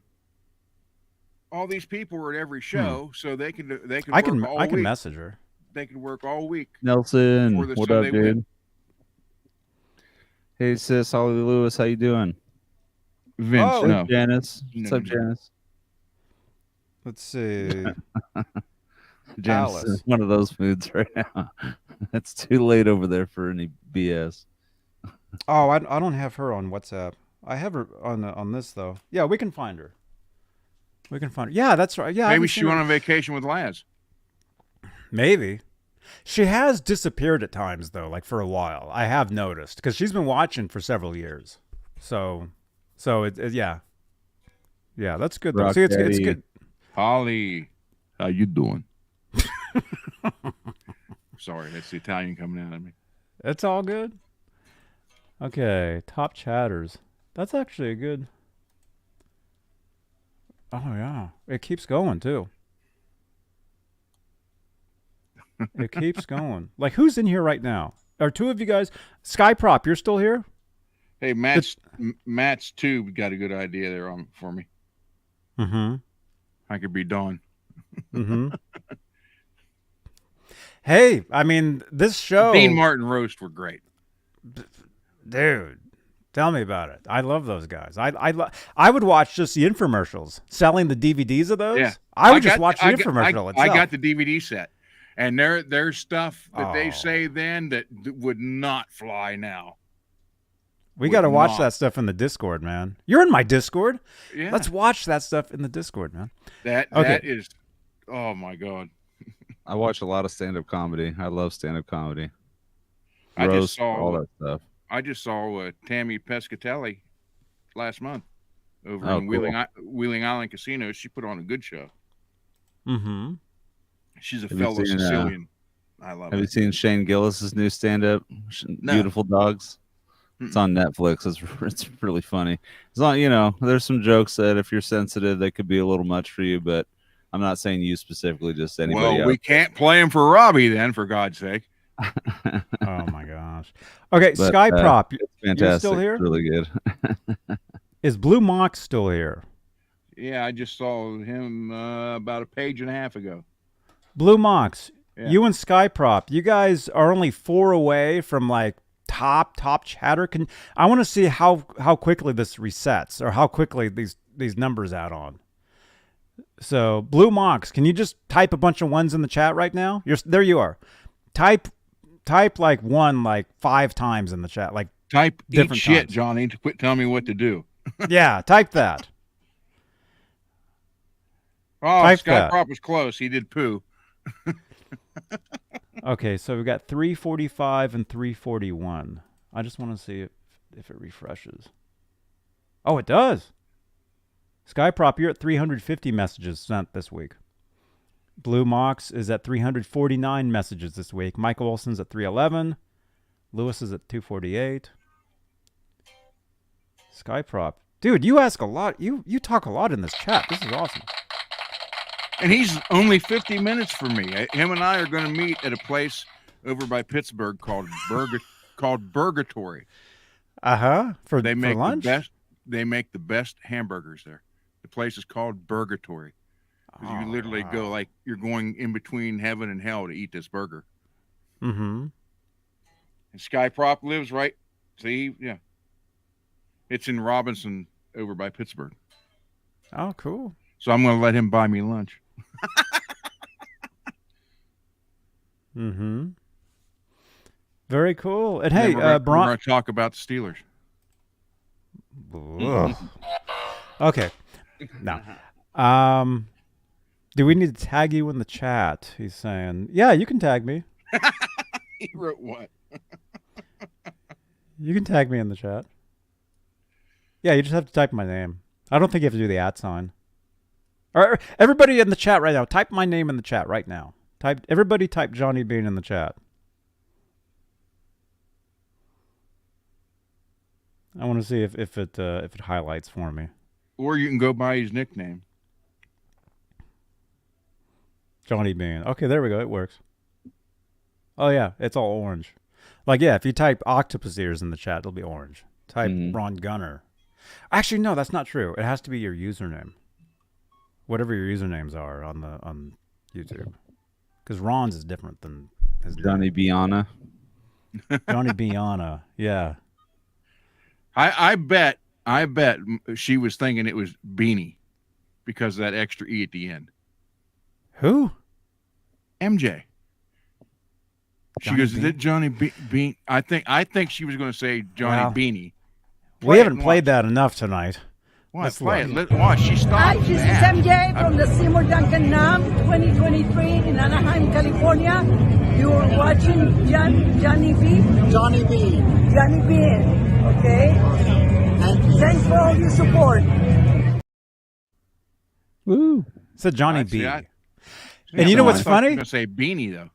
All these people were at every show, so they can I work can all I can week. message her. They can work all week. Nelson, before the what up, Sunday dude? win. Hey, sis, Holly Lewis, how you doing? Vince, Oh, no. Janice. No, What's up, no. Janice? Let's see. Janice Alice. is in one of those moods right now. It's too late over there for any BS. Oh, I don't have her on WhatsApp. I have her on this though. Yeah, we can find her. We can find her. Yeah, that's right. Yeah, I Maybe haven't she seen went her. on vacation with Laz. Maybe. She has disappeared at times though, like for a while. I have noticed because she's been watching for several years. So yeah, that's good though. Rock See, it's Daddy. good. Holly, how you doing? Sorry, that's the Italian coming out of me. It's all good. Okay, top chatters. That's actually a good. Oh yeah, it keeps going too. It keeps going. Like, who's in here right now? Are two of you guys? Skyprop, you're still here? Hey, Matt's tube got a good idea there on for me. Mm-hmm. I could be Dawn. Mm-hmm. Hey, I mean, this show. Dean Martin roast were great. Dude, tell me about it. I love those guys. I would watch just the infomercials, selling the DVDs of those. Yeah, I would just watch the infomercial itself. I got the DVD set, and there's stuff that they say then that would not fly now. We got to watch that stuff in the Discord, man. You're in my Discord. Yeah, let's watch that stuff in the Discord, man. That is, oh my God. I watch a lot of stand-up comedy. I love stand-up comedy. I Roast, just saw all that stuff. I just saw Tammy Pescatelli last month over Oh, in cool. Wheeling Island Casino. She put on a good show. Mm-hmm. She's a Have you fellow seen, Sicilian. I love Have it. you seen Shane Gillis's new stand-up, No. Beautiful Dogs? It's on Netflix. It's really funny. As long, there's some jokes that if you're sensitive, they could be a little much for you, but I'm not saying you specifically, just anybody Well, else. we can't play him for Robbie then, for God's sake. Oh my gosh. Okay, But, Skyprop, it's you're fantastic. still here? It's really good. Is Blue Mox still here? Yeah, I just saw him about a page and a half ago. Blue Mox, Yeah. you and Skyprop, you guys are only 4 away from like top chatter. I want to see how quickly this resets or how quickly these numbers add on. So Blue Mox, can you just type a bunch of ones in the chat right now? There you are. Type like one like 5 times in the chat, like Type different eat shit, times. Johnny, to quit telling me what to do. Yeah, type that. Oh, Type that. Skyprop was close. He did poo. Okay, so we've got 345 and 341. I just want to see if it refreshes. Oh, it does. Skyprop, you're at 350 messages sent this week. Blue Mox is at 349 messages this week. Michael Olson's at 311. Lewis is at 248. Skyprop. Dude, you ask a lot. You talk a lot in this chat. This is awesome. And he's only 50 minutes from me. Him and I are going to meet at a place over by Pittsburgh called Burgatory. For They make lunch? They make the best hamburgers there. The place is called Burgatory. You literally go like you're going in between heaven and hell to eat this burger. Mm-hmm. And Skyprop lives right. See, yeah. It's in Robinson over by Pittsburgh. Oh, cool. So I'm going to let him buy me lunch. Mm-hmm. Very cool. And hey, We're Bron. going to talk about the Steelers. Ugh. Okay. Now, Do we need to tag you in the chat? He's saying, yeah, you can tag me. He wrote what? You can tag me in the chat. Yeah, you just have to type my name. I don't think you have to do the @ sign. Or everybody in the chat right now, type my name in the chat right now. Everybody type Johnny Bean in the chat. I want to see if it highlights for me. Or you can go by his nickname. Johnny Bean. Okay, there we go. It works. Oh yeah, it's all orange. Like yeah, if you type octopus ears in the chat, it'll be orange. Type Ron Gunner. Actually, no, that's not true. It has to be your username. Whatever your usernames are on YouTube. Because Ron's is different than his Johnny name. Biana. Johnny Biana. Yeah. I bet she was thinking it was Beanie because of that extra E at the end. Who? MJ. She Johnny goes, Bean? is it Johnny Bean? I think she was going to say Johnny Wow. Beanie. We haven't played that enough tonight. Let's play play it. Watch, she stopped. Hi, this is MJ from the Seymour Duncan Nam 2023 in Anaheim, California. You're watching Johnny B. Johnny B. Johnny Bean, okay? Thank you. Thanks for all your support. Woo. It's a Johnny B. Yeah, And you know what's I thought funny? you were going to say Beanie, though.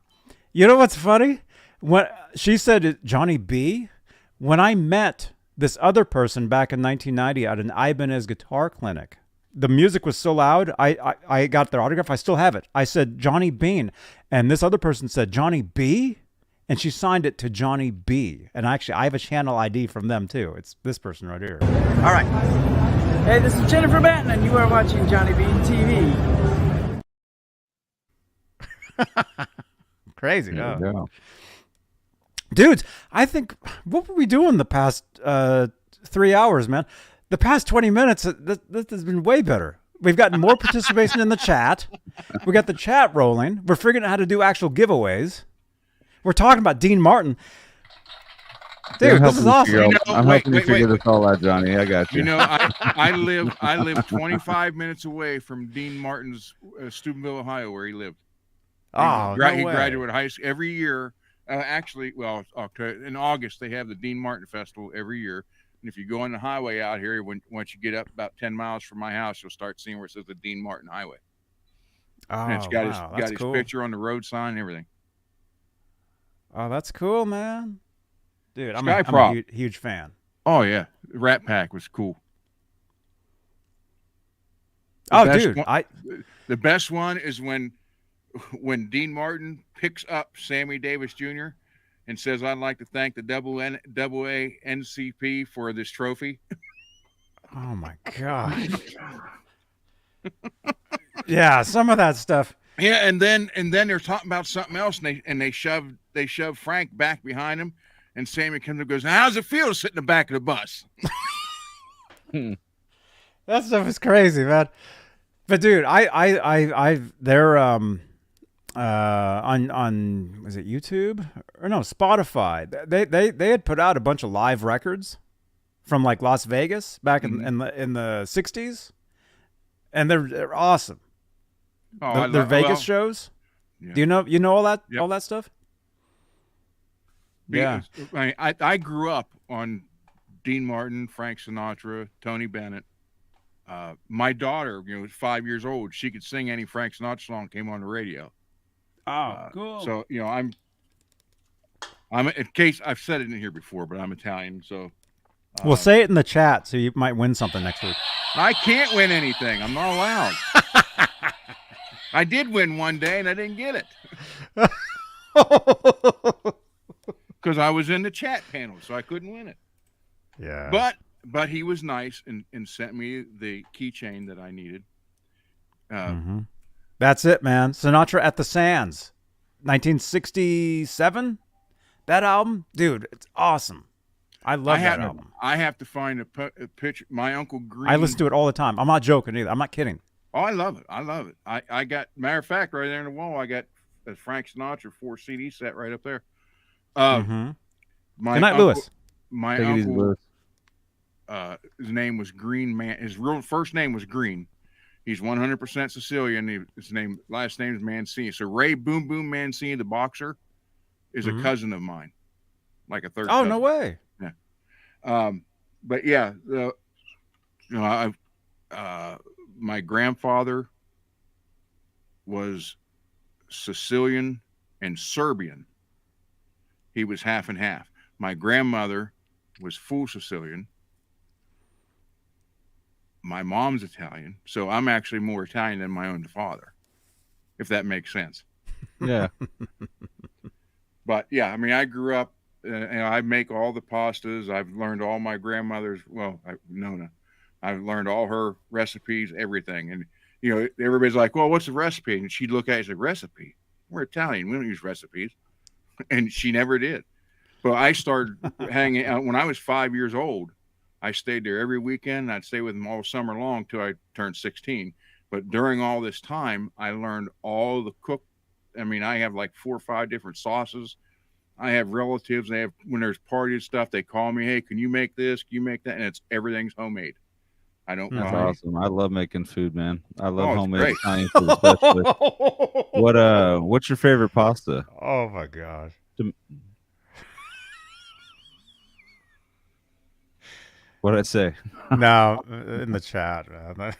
You know what's funny? When she said Johnny B, when I met this other person back in 1990 at an Ibanez guitar clinic, the music was so loud, I got their autograph. I still have it. I said Johnny Bean, and this other person said Johnny B, and she signed it to Johnny B. And actually, I have a channel ID from them too. It's this person right here. All right. Hey, this is Jennifer Batten, and you are watching Johnny Bean TV. Crazy, There huh? you go. Dudes, I think, what were we doing the past 3 hours, man? The past 20 minutes, this has been way better. We've gotten more participation in the chat. We got the chat rolling. We're figuring out how to do actual giveaways. We're talking about Dean Martin. Dude, this is awesome. I'm helping you figure this all out, Johnny. I got you. You know, I live 25 minutes away from Dean Martin's Steubenville, Ohio, where he lived. Oh, He no way. graduated high school every year. Actually, well, in August they have the Dean Martin Festival every year. And if you go on the highway out here, once you get up about 10 miles from my house, you'll start seeing where it says the Dean Martin Highway. Oh, And it's got wow, his that's cool. picture on the road sign and everything. Oh, that's cool, man. Dude, I'm Sky a Prop. huge fan. Oh yeah, Rat Pack was cool. Oh, dude, The best one is when Dean Martin picks up Sammy Davis Jr. and says, "I'd like to thank the AA NCP for this trophy." Oh my god. Yeah, some of that stuff. Yeah, and then they're talking about something else, and they shove Frank back behind him, and Sammy comes up and goes, "How's it feel to sit in the back of the bus?" That stuff is crazy, man. But dude, they're on was it YouTube or no Spotify? They had put out a bunch of live records from like Las Vegas back in the 60s, and they're awesome. Oh, Their Vegas shows. Yeah. Do you know all that Yep. all that stuff? Yeah. I grew up on Dean Martin, Frank Sinatra, Tony Bennett. My daughter, was 5 years old. She could sing any Frank Sinatra song came on the radio. Oh, cool. So I'm in case I've said it in here before, but I'm Italian, so We'll say it in the chat so you might win something next week. I can't win anything. I'm not allowed. I did win one day and I didn't get it because I was in the chat panel, so I couldn't win it. Yeah. But he was nice and sent me the keychain that I needed. That's it, man. Sinatra at the Sands, 1967. That album, dude, it's awesome. I love that album. I have to find a picture. My Uncle Green. I listen to it all the time. I'm not joking either. I'm not kidding. Oh, I love it. I love it. I got, matter of fact, right there in the wall, I got a Frank Sinatra 4 CD set right up there. Good night, uncle, Lewis. My Take it easy, uncle, Lewis. his name was Green Man. His real first name was Green, He's 100% Sicilian. Last name is Mancini. So Ray Boom Boom Mancini, the boxer, is a cousin of mine, like a third. Oh, cousin. no way. Yeah. But yeah, my grandfather was Sicilian and Serbian. He was half and half. My grandmother was full Sicilian. My mom's Italian, so I'm actually more Italian than my own father, if that makes sense. Yeah. But yeah, I mean, I grew up, and I make all the pastas. I've learned all my grandmother's. Well, Nona, I've learned all her recipes, everything. And you know, everybody's like, "Well, what's the recipe?" And she'd look at it and say, "Recipe? We're Italian. We don't use recipes." And she never did. But I started hanging out when I was 5 years old. I stayed there every weekend. I'd stay with them all summer long till I turned 16. But during all this time, I learned all the cook. I mean, I have like 4 or 5 different sauces. I have relatives. They have, when there's party stuff, they call me, "Hey, can you make this? Can you make that?" And everything's homemade. I don't. That's buy. awesome. I love making food, man. I love homemade great. Italian food, especially. What's your favorite pasta? Oh my gosh. What did I say? No, in the chat, man.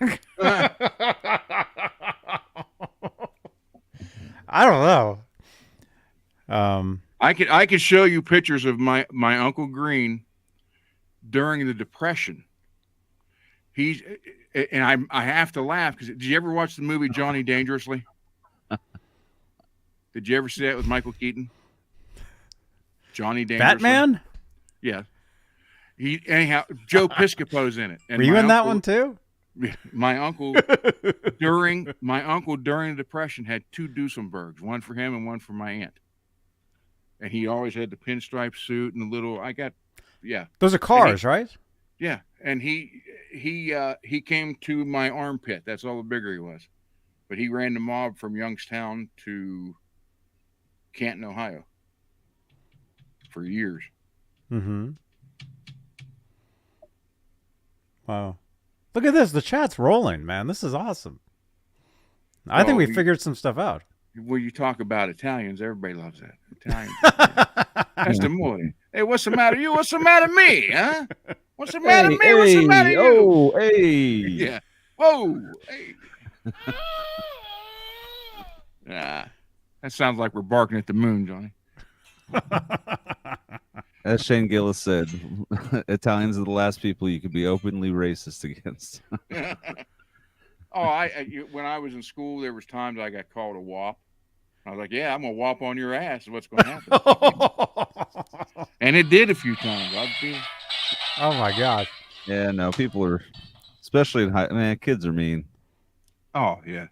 I don't know. I could show you pictures of my Uncle Green during the Depression. I have to laugh because did you ever watch the movie Johnny Dangerously? Did you ever see that with Michael Keaton? Johnny Dangerously. Batman? Yeah. Joe Piscopo's in it. And were you in that one too? My uncle during the Depression had 2 Duesenbergs, one for him and one for my aunt. And he always had the pinstripe suit and the little. Those are cars, right? Yeah, and he came to my armpit. That's all the bigger he was. But he ran the mob from Youngstown to Canton, Ohio, for years. Mm-hmm. Wow. Look at this. The chat's rolling, man. This is awesome. I think we figured some stuff out. When you talk about Italians, everybody loves that. Italians. That's the more. Hey, what's the matter? You? What's the matter me? Huh? What's the matter me? What's the matter you? Oh, hey. Yeah. Whoa. Hey. That sounds like we're barking at the moon, Johnny. As Shane Gillis said, Italians are the last people you could be openly racist against. When I was in school, there was times I got called a wop. I was like, "Yeah, I'm gonna wop on your ass. What's gonna happen?" And it did a few times. Oh my gosh. Yeah, no, people are, especially in high. Man, kids are mean. Oh yeah,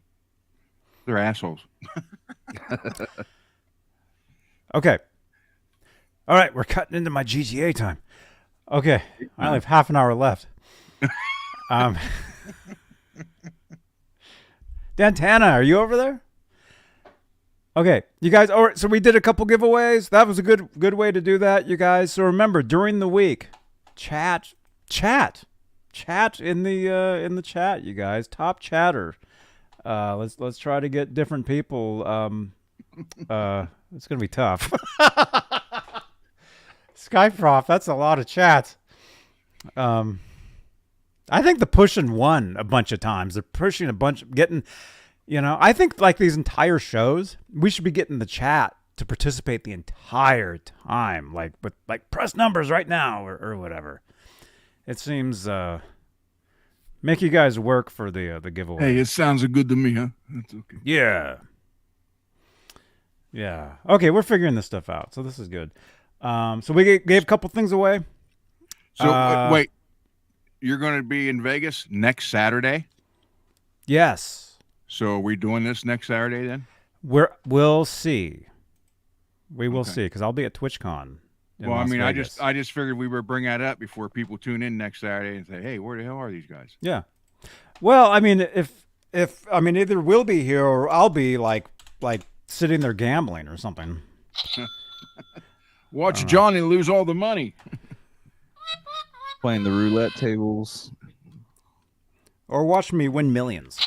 they're assholes. Okay. All right, we're cutting into my GTA time. Okay, I only have half an hour left. Dantana, are you over there? Okay, you guys. All right, so we did a couple giveaways. That was a good way to do that, you guys. So remember, during the week, chat in the chat, you guys. Top chatter. Let's try to get different people. It's gonna be tough. Skyprof, that's a lot of chats. I think the pushing won a bunch of times. They're pushing a bunch, getting, I think like these entire shows, we should be getting the chat to participate the entire time, like press numbers right now or whatever. It seems make you guys work for the giveaway. Hey, it sounds good to me, huh? That's okay. Yeah. Okay, we're figuring this stuff out, so this is good. So we gave a couple things away. So wait, you're going to be in Vegas next Saturday? Yes. So are we doing this next Saturday then? We'll see. We will see, because I'll be at TwitchCon. Well, I mean, Vegas. I just figured we would bring that up before people tune in next Saturday and say, "Hey, where the hell are these guys?" Yeah. Well, I mean, if either we'll be here or I'll be like sitting there gambling or something. Watch Johnny lose all the money. Playing the roulette tables. Or watch me win millions.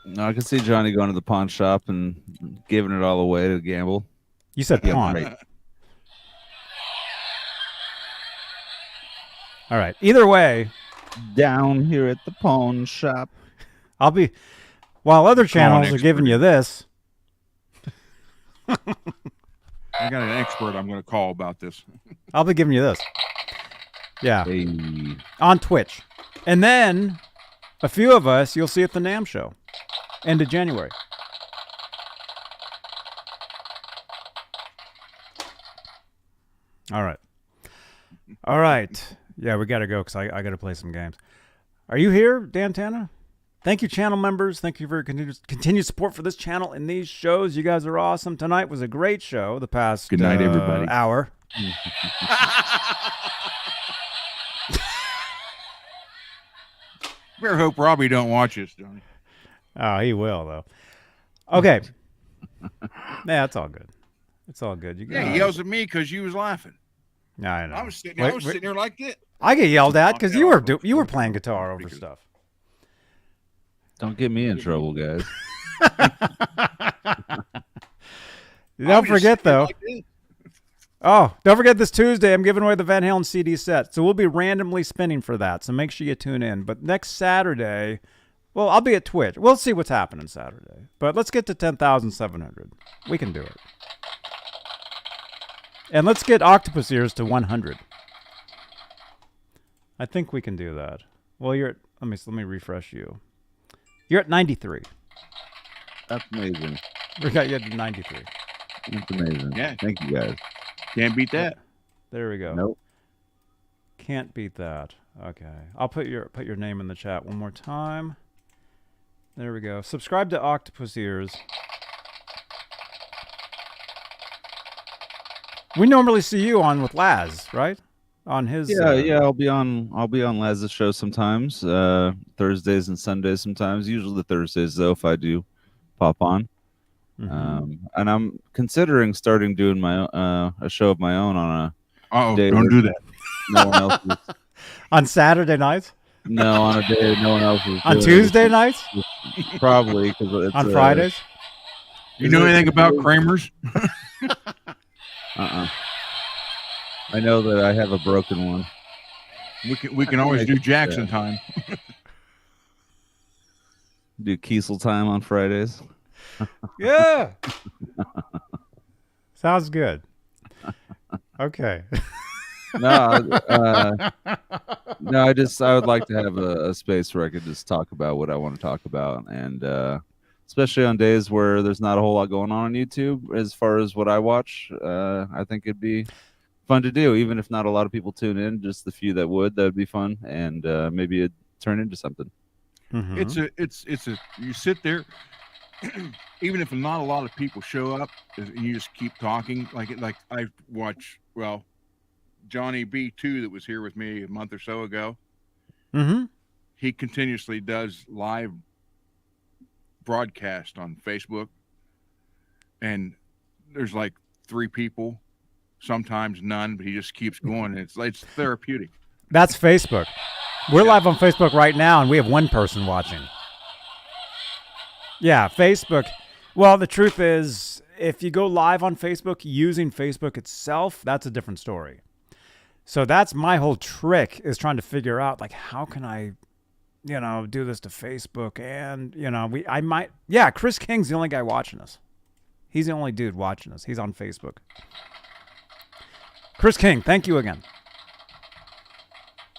No, I can see Johnny going to the pawn shop and giving it all away to gamble. You said Yeah, pawn. right. All right. Either way, Down here at the pawn shop. I'll be while other channels are expert. giving you this. I got an expert I'm going to call about this. I'll be giving you this. Yeah. Hey. On Twitch. And then a few of us you'll see at the NAMM show. End of January. All right. All right. Yeah, we got to go because I got to play some games. Are you here, Dan Tana? Thank you, channel members. Thank you for your continued support for this channel and these shows. You guys are awesome. Tonight was a great show. The past Good night, everybody. Hour. Better hope Robbie don't watch this, Johnny. Oh, he will though. Okay. Yeah, it's all good. It's all good. You Yeah, he yells at me because you was laughing. Yeah, I know. I was sitting there like this. I get yelled at because you were playing guitar over stuff. Don't get me in trouble, guys. Don't forget though. Oh, don't forget this Tuesday I'm giving away the Van Halen CD set. So we'll be randomly spinning for that. So make sure you tune in. But next Saturday, well, I'll be at Twitch. We'll see what's happening Saturday. But let's get to 10,700. We can do it. And let's get Octopus Ears to 100. I think we can do that. Well, you're at, let me refresh you. You're at 93. That's amazing. We got you at 93. That's amazing. Yeah. Thank you, guys. Can't beat that. There we go. Nope. Can't beat that. Okay. I'll put your name in the chat one more time. There we go. Subscribe to Octopus Ears. We normally see you on with Laz, right? On his Yeah, I'll be on Laz's show sometimes. Thursdays and Sundays sometimes. Usually the Thursdays though, if I do pop on. And I'm considering starting doing my a show of my own on a day. Don't do that. No one else is, on Saturday nights? No, on a day no one else is. On Tuesday nights? Probably because it's on Fridays. You know anything about Kramer's? I know that I have a broken one. We can always do Jackson time. Do Kiesel time on Fridays. Yeah. Sounds good. Okay. No, I would like to have a space where I could just talk about what I want to talk about, and especially on days where there's not a whole lot going on YouTube as far as what I watch. I think it'd be fun to do, even if not a lot of people tune in. Just the few that would be fun, and maybe it'd turn into something. Mm-hmm. It's a you sit there. Even if not a lot of people show up, and you just keep talking. Like I watch Johnny B2 that was here with me a month or so ago. Mm-hmm. He continuously does live broadcast on Facebook, and there's like 3 people, sometimes none, but he just keeps going. And it's therapeutic. That's Facebook. We're live on Facebook right now, and we have 1 person watching. Yeah, Facebook. Well, the truth is, if you go live on Facebook using Facebook itself, that's a different story. So that's my whole trick, is trying to figure out, like, how can I, do this to Facebook? And, Chris King's the only guy watching us. He's the only dude watching us. He's on Facebook. Chris King, thank you again.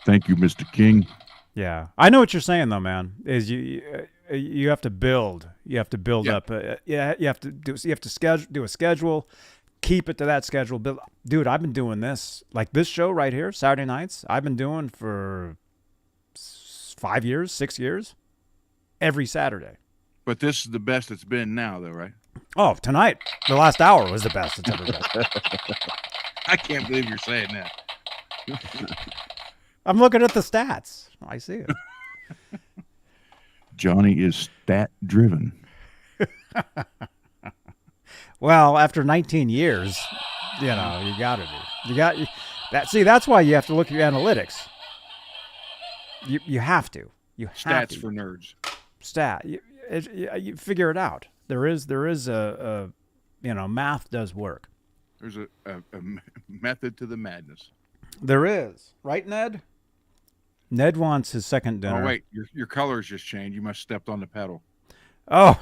Thank you, Mr. King. Yeah. I know what you're saying, though, man, is you have to build. You have to build up. You have to do a schedule, keep it to that schedule. Dude, I've been doing this, like this show right here, Saturday nights, I've been doing for 5 years, 6 years, every Saturday. But this is the best it's been now, though, right? Oh, tonight, the last hour was the best it's ever been. I can't believe you're saying that. I'm looking at the stats. I see it. Johnny is stat driven. Well, after 19 years, you got to be. You got that. See, that's why you have to look at your analytics. You have to. You have Stats to. for nerds. you figure it out. There is a math does work. There's a method to the madness. There is, right, Ned? Ned wants his second dinner. Oh wait, your colors just changed. You must have stepped on the pedal. Oh.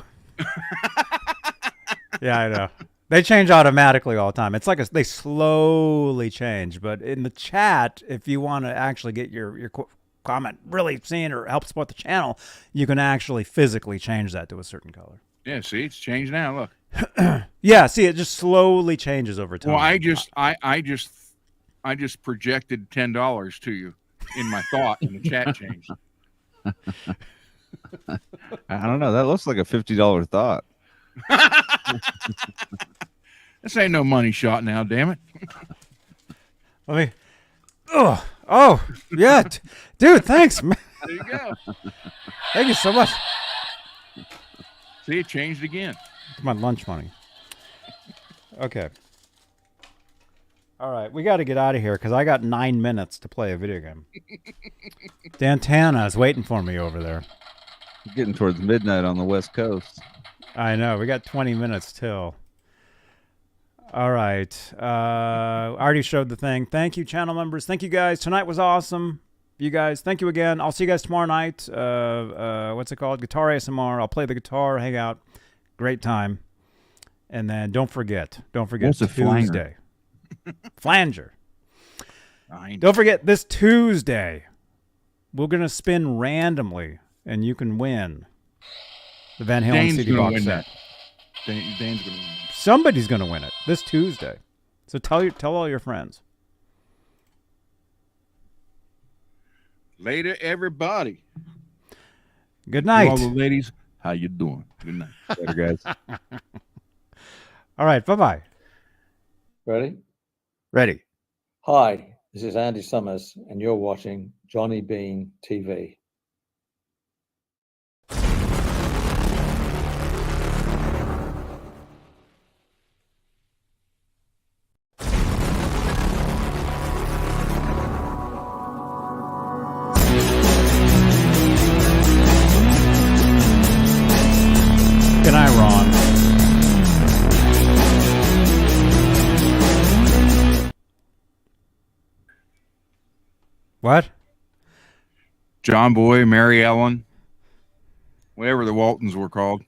Yeah, I know. They change automatically all the time. It's like they slowly change. But in the chat, if you want to actually get your comment really seen or help support the channel, you can actually physically change that to a certain color. Yeah, see, it's changed now. Look. Yeah, see, it just slowly changes over time. Well, I just projected $10 to you in my thought, and the chat changed. I don't know. That looks like a $50 thought. This ain't no money shot now, damn it. Let me. Oh, yeah, dude. Thanks, man. There you go. Thank you so much. See, it changed again. It's my lunch money. Okay. All right, we got to get out of here because I got 9 minutes to play a video game. Dantana is waiting for me over there. Getting towards midnight on the West Coast. I know. We got 20 minutes till. All right. I already showed the thing. Thank you, channel members. Thank you, guys. Tonight was awesome. You guys, thank you again. I'll see you guys tomorrow night. What's it called? Guitar ASMR. I'll play the guitar, hang out. Great time. And then don't forget Tuesday. Flanger. Don't forget this Tuesday. We're going to spin randomly, and you can win the Van Halen Dane's CD box set. Dane's going to win. Somebody's going to win it this Tuesday. So tell all your friends. Later, everybody. Good night. All the ladies, how you doing? Good night. Later, guys. All right, bye-bye. Ready? Ready. Hi, this is Andy Summers, and you're watching Johnny Bean TV. Good night, Ron. What? John Boy, Mary Ellen, whatever the Waltons were called.